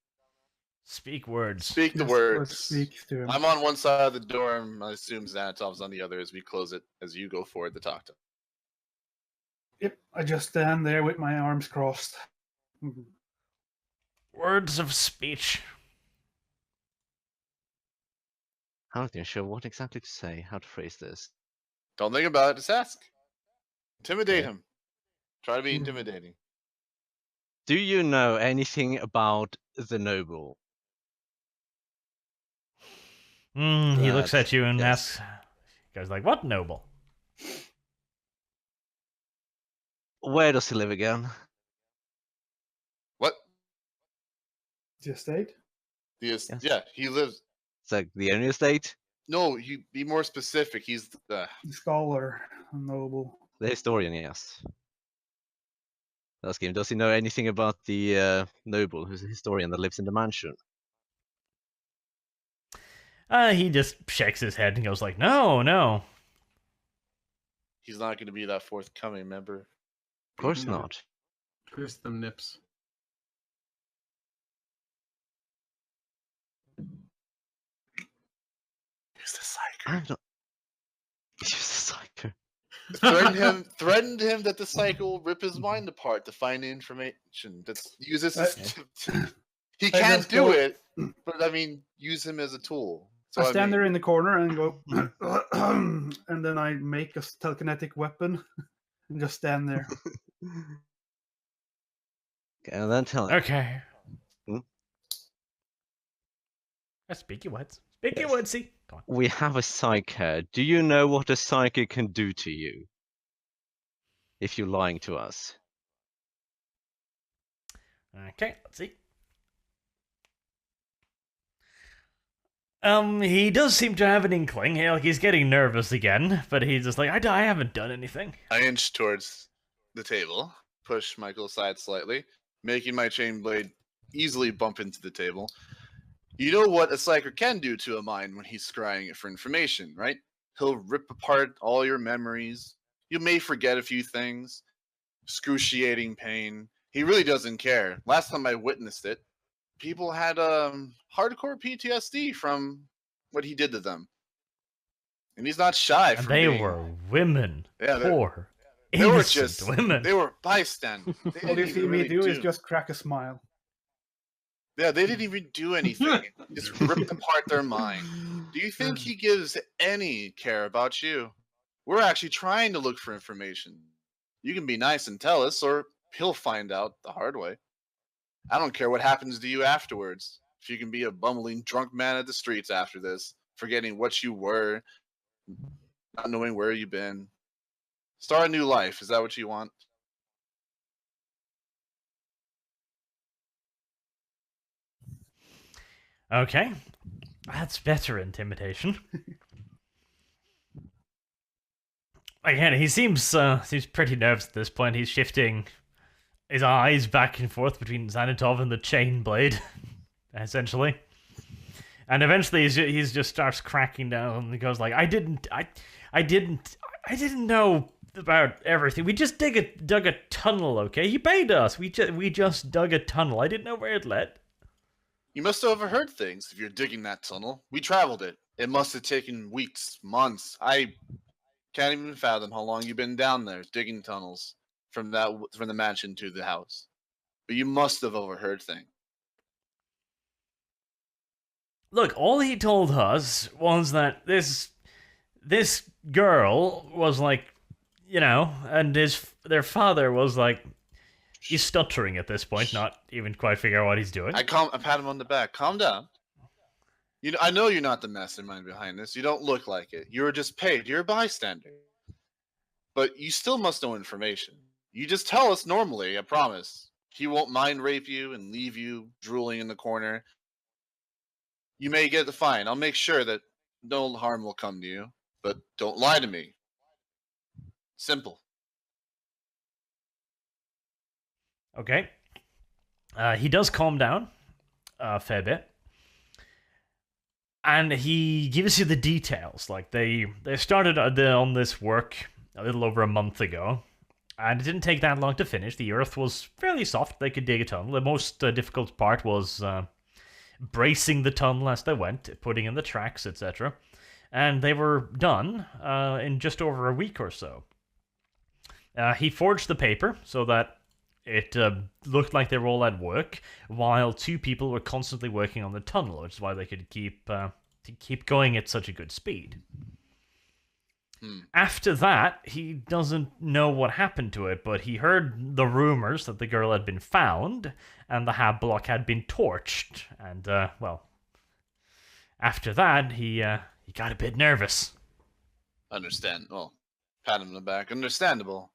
Speak words. Speak the Yes, words. let's speak to him. I'm on one side of the door, and I assume Xanatov's on the other as we close it, as you go forward to talk to him. Yep, I just stand there with my arms crossed. Words of speech. I'm not even sure what exactly to say, how to phrase this. Don't think about it, just ask. Intimidate Okay. him. Try to be intimidating. Do you know anything about the noble? He looks That- at you and yes. asks, goes like, what noble? Where does he live again? What? The estate? Yes. Yeah, he lives. It's like the only estate? No, he be more specific. He's the. The scholar, a noble. The historian, yes. Ask him, does he know anything about the noble who's a historian that lives in the mansion? He just shakes his head and goes like, no. He's not going to be that forthcoming, remember? Of course Yeah. not. twist them nips. He's the psycho. I'm not. He's just a psycho. Threatened him that the cycle will rip his mind apart to find information. That's use this. He I can't just do go- it, but I mean, use him as a tool. So I stand mean, there in the corner and go, and then I make a telekinetic weapon and just stand there. Okay, and then tell him. Okay. Hmm? Speak your words. Speak your Yes. words, see? Come We have a psych here. Do you know what a psychic can do to you? If you're lying to us. on. Okay, let's see. He does seem to have an inkling. Like he's getting nervous again, but he's just like, I haven't done anything. I inch towards the table, push Michael aside slightly, making my chain blade easily bump into the table. You know what a psyker can do to a mind when he's scrying it for information, right? He'll rip apart all your memories. You may forget a few things. excruciating pain. He really doesn't care. Last time I witnessed it, people had hardcore PTSD from what he did to them. And he's not shy And from they being... were women. Yeah, Poor, they were innocent just women. They were bystanders. They All you didn't see even me really do is just crack a smile. Yeah, they didn't even do anything. Just ripped apart their mind. Do you think he gives any care about you? We're actually trying to look for information. You can be nice and tell us, or he'll find out the hard way. I don't care what happens to you afterwards. If you can be a bumbling drunk man at the streets after this, forgetting what you were, not knowing where you've been. Start a new life. Is that what you want? Okay, that's better intimidation. Again, he seems pretty nervous at this point. He's shifting his eyes back and forth between Xanatov and the chain blade, essentially. And eventually, he's just starts cracking down and he goes like, "I didn't know about everything. We just dug a tunnel, okay? He paid us. We just dug a tunnel. I didn't know where it led." You must have overheard things if you're digging that tunnel. We traveled it. It must have taken weeks, months. I can't even fathom how long you've been down there digging tunnels from the mansion to the house. But you must have overheard things. Look, all he told us was that this girl was like, and their father was like, he's stuttering at this point, not even quite figure out what he's doing. I pat him on the back. Calm down. I know you're not the mastermind behind this. You don't look like it. You were just paid. You're a bystander. But you still must know information. You just tell us normally, I promise. He won't mind rape you and leave you drooling in the corner. You may get the fine. I'll make sure that no harm will come to you. But don't lie to me. Simple. Okay. He does calm down a fair bit. And he gives you the details. Like, they started on this work a little over a month ago. And it didn't take that long to finish. The earth was fairly soft. They could dig a tunnel. The most difficult part was bracing the tunnel as they went, putting in the tracks, etc. And they were done in just over a week or so. He forged the paper so that it looked like they were all at work, while two people were constantly working on the tunnel, which is why they could keep going at such a good speed. After that, he doesn't know what happened to it, but he heard the rumors that the girl had been found, and the hab block had been torched, and, after that, he got a bit nervous. Well, pat him on the back. Understandable.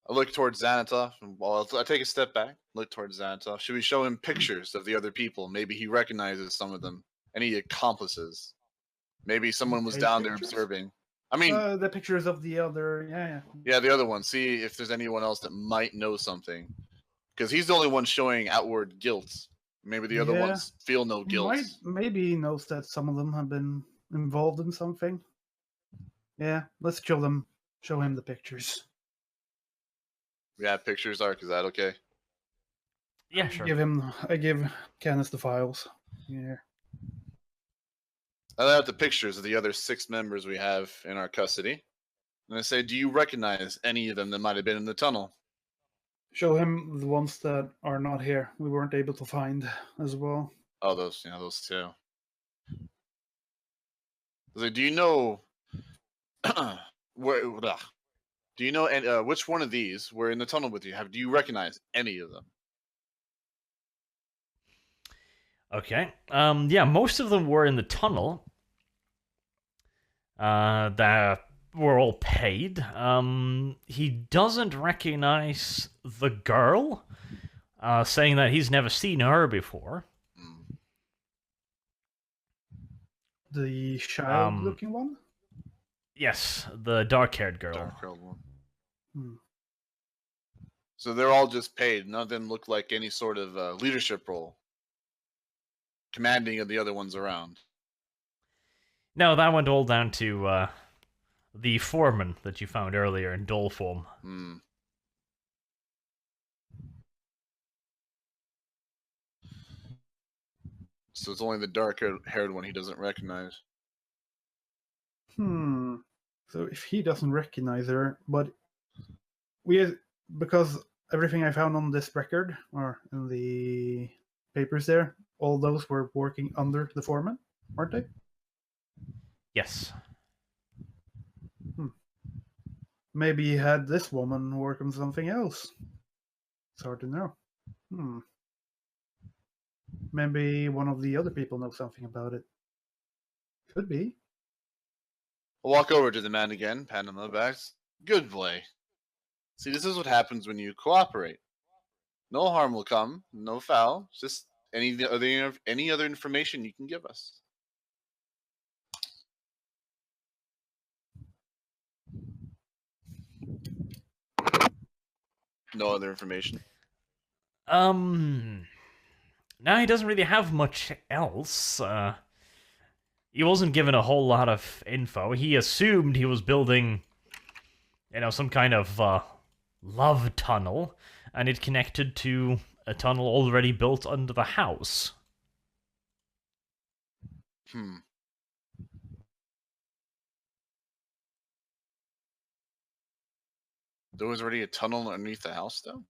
I look towards Xanatov, and I take a step back, look towards Xanatov. Should we show him pictures of the other people? Maybe he recognizes some of them. Any accomplices? Maybe someone was down there observing. I mean, the pictures of the other, yeah, the other one. See if there's anyone else that might know something, because he's the only one showing outward guilt. Maybe the other ones feel no guilt. Maybe he knows that some of them have been involved in something. Yeah, let's show him the pictures. We have pictures, Ark. Is that okay? Yeah, sure. I give Kenneth the files. Yeah. I lay out the pictures of the other 6 members we have in our custody. And I say, do you recognize any of them that might have been in the tunnel? Show him the ones that are not here. We weren't able to find as well. Oh, those two. Do you know where? Do you know which one of these were in the tunnel with you? Do you recognize any of them? Okay. Yeah, most of them were in the tunnel. That were all paid. He doesn't recognize the girl, saying that he's never seen her before. The child-looking one? Yes, the dark-haired girl. Dark-haired one. So they're all just paid. None of them look like any sort of leadership role, commanding of the other ones around. No, that went all down to the foreman that you found earlier in doll form. Hmm. So it's only the dark-haired one he doesn't recognize. So if he doesn't recognize her, but because everything I found on this record or in the papers there, all those were working under the foreman, aren't they? Yes. Maybe he had this woman work on something else. It's hard to know. Maybe one of the other people knows something about it. Could be. I'll walk over to the man again, pat him on the back. Good boy. See, this is what happens when you cooperate. No harm will come, no foul. Just any other information you can give us. No other information. No, he doesn't really have much else. He wasn't given a whole lot of info. He assumed he was building, some kind of love tunnel, and it connected to a tunnel already built under the house. There was already a tunnel underneath the house, though?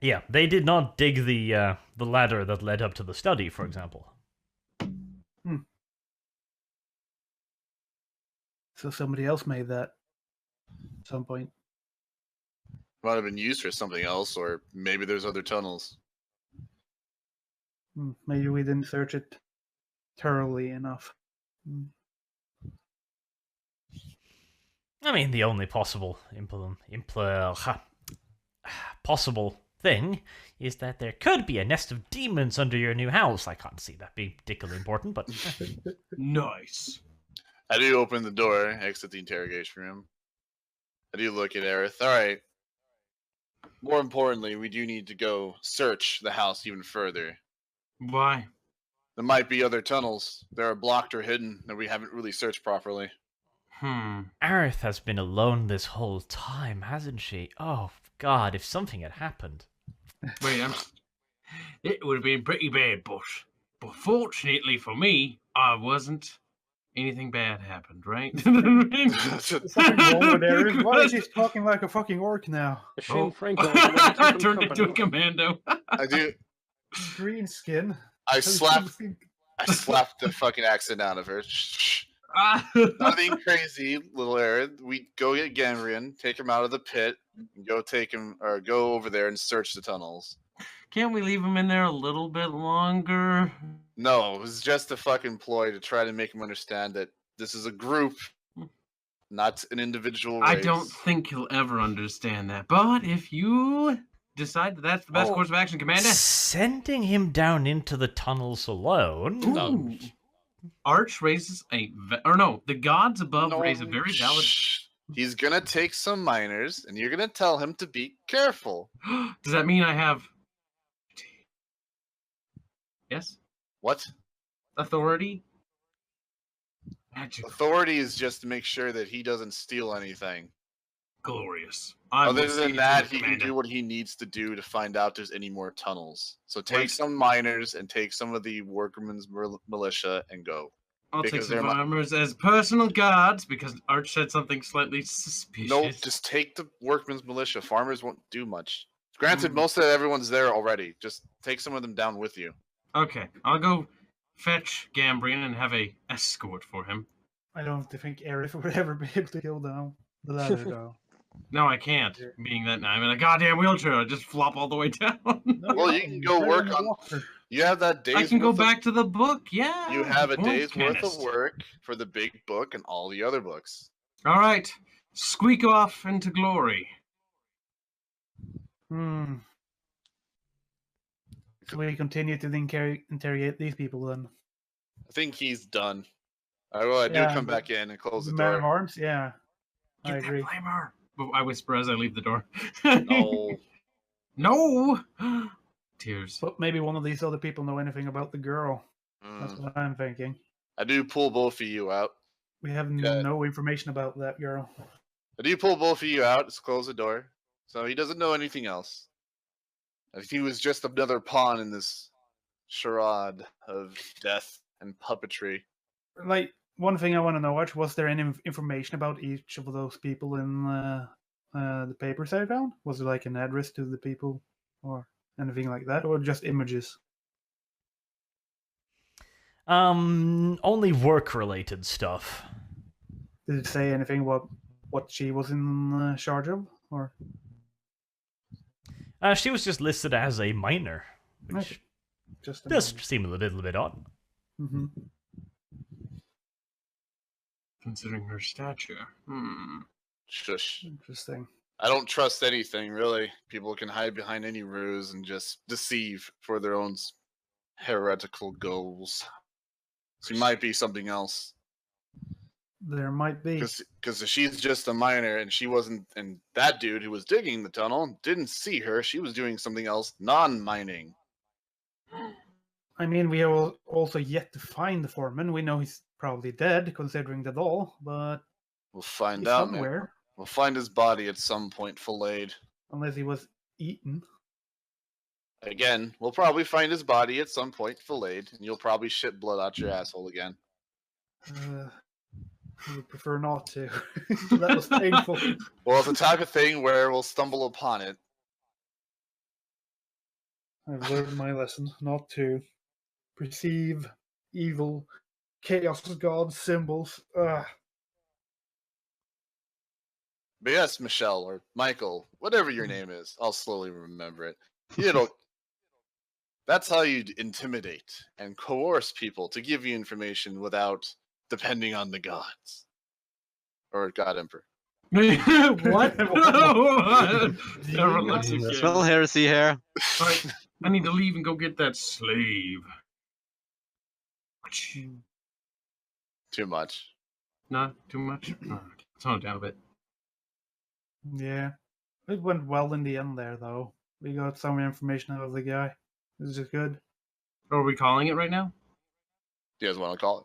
Yeah, they did not dig the ladder that led up to the study, for example. So somebody else made that at some point. Might have been used for something else, or maybe there's other tunnels. Maybe we didn't search it thoroughly enough. I mean, the only possible possible thing is that there could be a nest of demons under your new house. I can't see that being particularly important, but Nice. I do open the door, exit the interrogation room. I do look at Aerith. All right. More importantly, we do need to go search the house even further. Why? There might be other tunnels that are blocked or hidden that we haven't really searched properly. Aerith has been alone this whole time, hasn't she? Oh, God, if something had happened. Wait, it would have been pretty bad, but fortunately for me, I wasn't. Anything bad happened, right? There's something wrong with Aerith. Why is he talking like a fucking orc now? A shame Franco I turned into a commando. I do. Green skin. I slapped the fucking accent out of her. Shh. Nothing crazy, little Aerith. We go get Gamrian, take him out of the pit, and go over there and search the tunnels. Can't we leave him in there a little bit longer? No, it was just a fucking ploy to try to make him understand that this is a group, not an individual race. I don't think he'll ever understand that. But if you decide that that's the best course of action, Commander. Sending him down into the tunnels alone? Ooh. Arch raises the gods above raise a very valid... He's gonna take some minors, and you're gonna tell him to be careful. Does that mean I have... Yes? What? Authority? Magic. Authority is just to make sure that he doesn't steal anything. Glorious. Other than that, he can do what he needs to do to find out if there's any more tunnels. So take some miners and take some of the workmen's militia and go. I'll take some farmers as personal guards because Arch said something slightly suspicious. No, just take the workmen's militia. Farmers won't do much. Granted, most of everyone's there already. Just take some of them down with you. Okay, I'll go fetch Gambrian and have a escort for him. I don't think Aerith would ever be able to go down the ladder, though. No, I can't. Being that I'm in a goddamn wheelchair, I just flop all the way down. Well, you can go work on. You have that day's. I can go back to the book. Yeah. You have a day's worth of work for the big book and all the other books. All right, squeak off into glory. So we continue to interrogate these people then. I think he's done. I do come back in and close the door. Man of Arms, yeah. I agree. Flamer. I whisper as I leave the door. No. No. Tears. But maybe one of these other people know anything about the girl. That's what I'm thinking. I do pull both of you out. We have Yeah. no information about that girl. But you pull both of you out, just close the door. So he doesn't know anything else. If he was just another pawn in this charade of death and puppetry. Like, one thing I want to know, Arch, was there any information about each of those people in the papers I found? Was there like an address to the people or anything like that, or just images? Only work-related stuff. Did it say anything what she was in charge of, or? She was just listed as a minor, which Okay. Just does seem a little bit odd. Mm-hmm. Considering her stature. Shush. Interesting. I don't trust anything, really. People can hide behind any ruse and just deceive for their own heretical goals. She might be something else. There might be. Because she's just a minor, and she wasn't. And that dude who was digging the tunnel didn't see her. She was doing something else, non-mining. I mean, we are also yet to find the foreman. We know he's probably dead, considering the doll, but We'll find he's out, man. somewhere. We'll find his body at some point, filleted. Unless he was eaten. Again, we'll probably find his body at some point, filleted, and you'll probably shit blood out your asshole again. I would prefer not to. That was painful. Well, it's the type of thing where we'll stumble upon it. I've learned my lesson not to perceive evil, chaos god symbols. But yes, Michelle or Michael, whatever your name is, I'll slowly remember it. That's how you intimidate and coerce people to give you information without depending on the gods or God Emperor. What? Never lets There's again. smell heresy here. Alright, I need to leave and go get that slave. Too much. Not too much? Alright, tone it down a bit. Yeah. It went well in the end there, though. We got some information out of the guy. This is good. Are we calling it right now? Do you guys want to call it?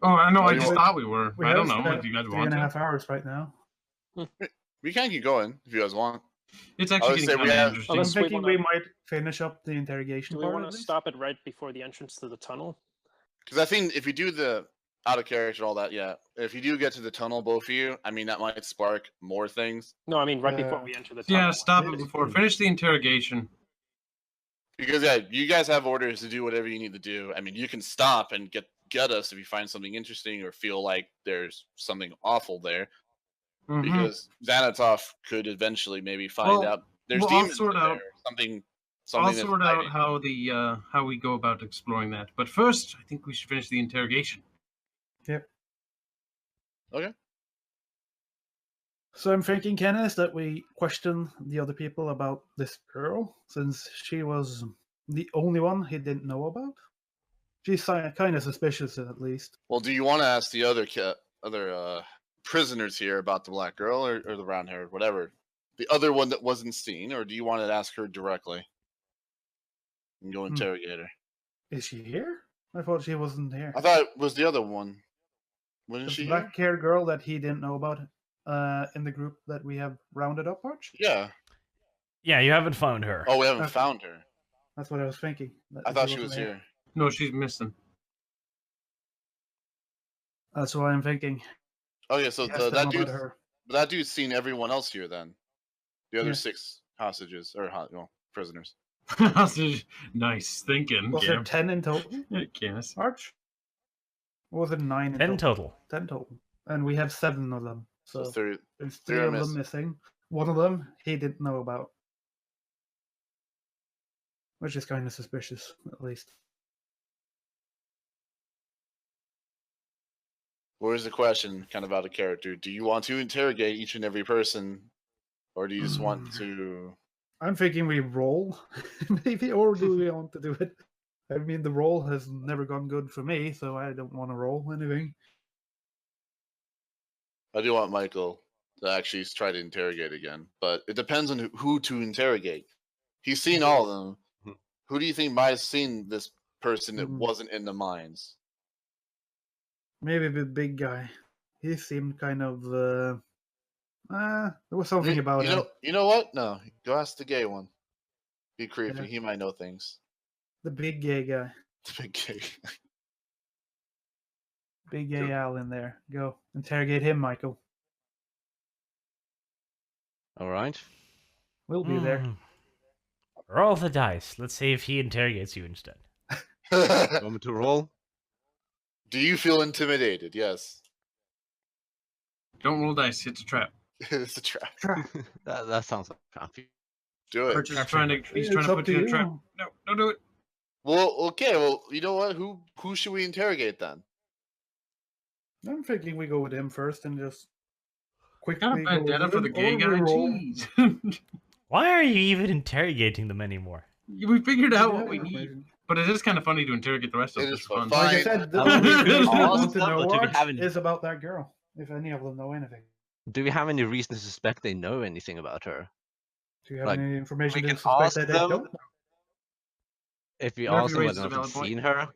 Oh, I know. Oh, I you just want- thought we were. We I don't have know. spent Do you guys 3.5 want to? hours right now. We can keep going if you guys want. It's I actually would getting say kind we of have- interesting. I'm Unless we thinking wanna- we might finish up the interrogation Do we part want at to least. stop it right before the entrance to the tunnel? Because I think if you do the out of character and all that, yeah. If you do get to the tunnel, both of you, I mean, that might spark more things. No, I mean right before Uh, we enter the tunnel. Yeah, stop it Maybe. before. Finish the interrogation. Because, yeah, you guys have orders to do whatever you need to do. I mean, you can stop and get us if you find something interesting or feel like there's something awful there. Mhm. Because Xanatov could eventually maybe find Well, out there's well, I'll demons sort in out- there. Something I'll that's sort out hiding. how we go about exploring that. But first, I think we should finish the interrogation. Yep. Okay. So I'm thinking, Kenneth, that we question the other people about this girl, since she was the only one he didn't know about. She's kind of suspicious, at least. Well, do you want to ask the other prisoners here about the black girl or the brown hair, whatever, the other one that wasn't seen, or do you want to ask her directly and go interrogate her? Is she here? I thought she wasn't here. I thought it was the other one. Wasn't The she here? black-haired girl that he didn't know about in the group that we have rounded up, Arch? Yeah. Yeah, you haven't found her. Oh, we haven't Okay. found her. That's what I was thinking. that I thought she wasn't was here. No, she's missing. That's what I'm thinking. Oh yeah, so He has to know that about her. dude's seen everyone else here then. The other Yeah. 6 hostages or prisoners. Nice thinking. Was there 10 in total, Yes. Arch? Or was it 9 in 10 total? total. 10 total. And we have 7 of them. So So three. there's three 3 are of them missing. One of them he didn't know about. Which is kind of suspicious, at least. Where's the question? Kind of out of character. Do you want to interrogate each and every person, or do you just want to? I'm thinking we roll, maybe, or do we want to do it? I mean, the roll has never gone good for me, so I don't want to roll anything. I do want Michael to actually try to interrogate again, but it depends on who to interrogate. He's seen all of them. Who do you think might have seen this person that Hmm. wasn't in the mines? Maybe the big guy. he seemed kind of. There was something about him. You know what? No, go ask the gay one. Be creepy. Yeah. He might know things. The big gay guy. The big gay. Big gay Al in there. Go interrogate him, Michael. All right. We'll be there. Roll the dice. Let's see if he interrogates you instead. Want me to roll? Do you feel intimidated? Yes. Don't roll dice. It's a trap. It's a trap. That sounds like happy. Do it. Arch is trying to. He's trying It's to up put to you in a you. trap. No, don't do it. Well, okay. Well, you know what? Who should we interrogate then? I'm thinking we go with him first and just quickly Got a go vendetta with for the him, gay or guy. we roll. Jeez. Why are you even interrogating them anymore? We figured out what Yeah, we need. information. But it is kind of funny to interrogate the rest of It us is for fun. fun. Like I Fine. said, the How long only have we thing been I want awesome, to know but do we Arch, have any- is about that girl. If any of them know anything. Do we have any reason to suspect they know anything about her? Do you have Like, any information we to can suspect ask that they them. don't know? If we Murphy ask them raises whether a or not they've valid point. seen her,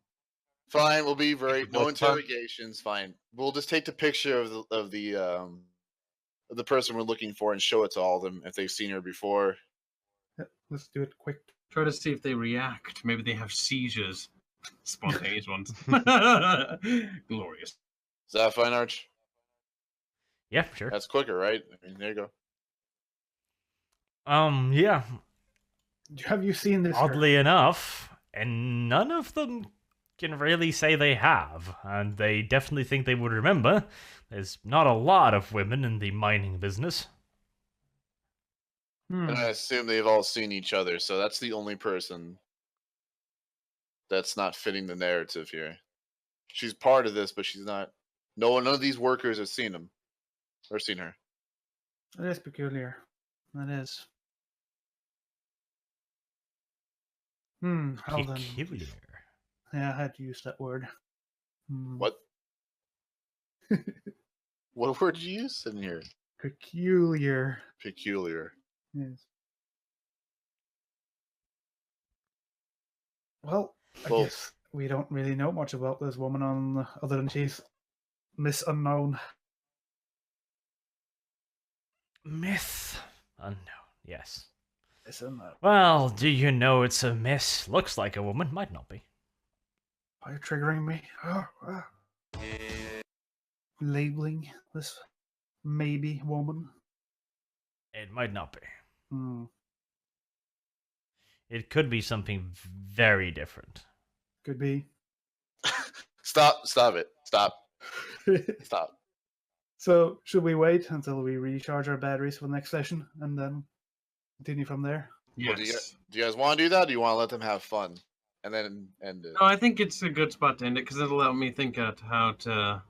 Fine. We'll be very It's no both fun. interrogations. Fine. We'll just take the picture of the person we're looking for and show it to all of them if they've seen her before. Yeah, let's do it quick. Try to see if they react. Maybe they have seizures. Spontaneous ones. Glorious. Is that fine, Arch? Yeah, sure. That's quicker, right? I mean, there you go. Yeah. Have you seen this? Oddly enough, and none of them can really say they have, and they definitely think they would remember. There's not a lot of women in the mining business. Hmm. And I assume they've all seen each other, so that's the only person that's not fitting the narrative here. She's part of this, but she's not. None of these workers have seen him or seen her. That is peculiar. That is. How then? Peculiar. Yeah, I had to use that word. What? What word did you use in here? Peculiar. Peculiar. Yes. Well, I Well- guess we don't really know much about this woman on other than she's Miss Unknown. Myth. Unknown, yes. Miss Unknown. Well, do you know it's a miss? Looks like a woman, might not be. Are you triggering me? Labeling this maybe woman. It might not be. Hmm. It could be something very different. Could be. Stop it. Stop. Stop. So, should we wait until we recharge our batteries for the next session and then continue from there? Well, Yes. do you guys want to do that? Or do you want to let them have fun and then end it? No, I think it's a good spot to end it because it'll let me think out how to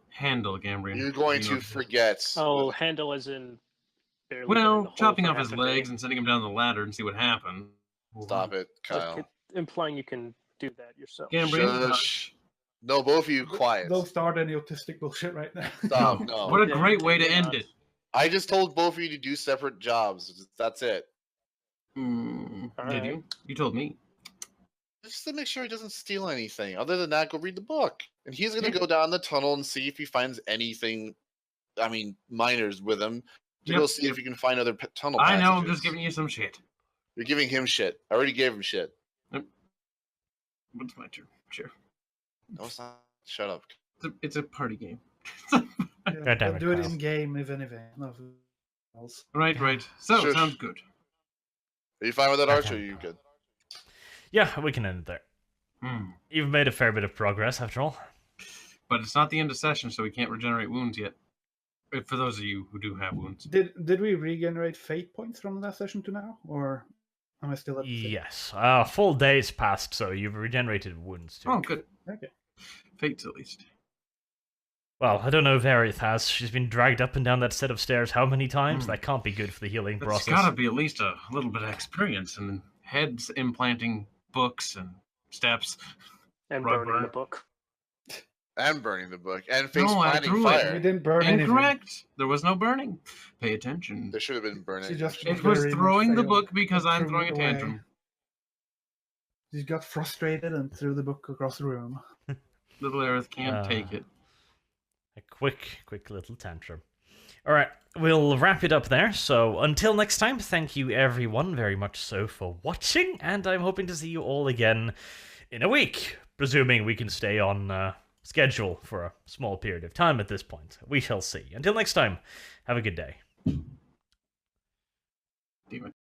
handle Gambrian. You're going to forget. Oh, handle as in barely been in the Well, hole chopping for off his half a day. legs and sending him down the ladder and see what happened. Stop it, Just Kyle. implying you can do that yourself. Gambrian, Shush. No, both of you quiet. Don't start any autistic bullshit right now. Stop. No. what a Yeah, great way to maybe end not. it. I just told both of you to do separate jobs. That's it. Did Alright. you? You told me. Just to make sure he doesn't steal anything. Other than that, go read the book. And he's going to Yeah. go down the tunnel and see if he finds anything, miners with him, to Yep. go see if he can find other tunnel I passages. know, I'm just giving you some shit. You're giving him shit. I already gave him shit. What's my turn? Sure. No, it's not. Shut up. It's a party game. Yeah, God damn we'll it, do it Kyle. in game if anything. Nothing else. Right. So, Shush. sounds good. Are you fine with that, Arch, or are you good? Yeah, we can end it there. You've made a fair bit of progress, after all. But it's not the end of session, so we can't regenerate wounds yet. For those of you who do have wounds. Did we regenerate fate points from last session to now, or am I still at the same? Yes. Full day's passed, so you've regenerated wounds too. Oh, good. Okay. Fates, at least. Well, I don't know if Aerith has. She's been dragged up and down that set of stairs how many times? That can't be good for the healing It's process. gotta be at least a little bit of experience and heads implanting books and steps. And Right, burning right. the book. And burning the book. And face No, I planting drew it. We fire. didn't burn anything. Incorrect. There was no burning. Pay attention. There should have been burning. She just It was very much throwing the failed. book because I'm Threw throwing a it away. tantrum. She got frustrated and threw the book across the room. Little Aerith can't take it. A quick little tantrum. Alright, we'll wrap it up there. So until next time, thank you everyone very much so for watching, and I'm hoping to see you all again in a week, presuming we can stay on schedule for a small period of time at this point. We shall see. Until next time, have a good day. Damn it.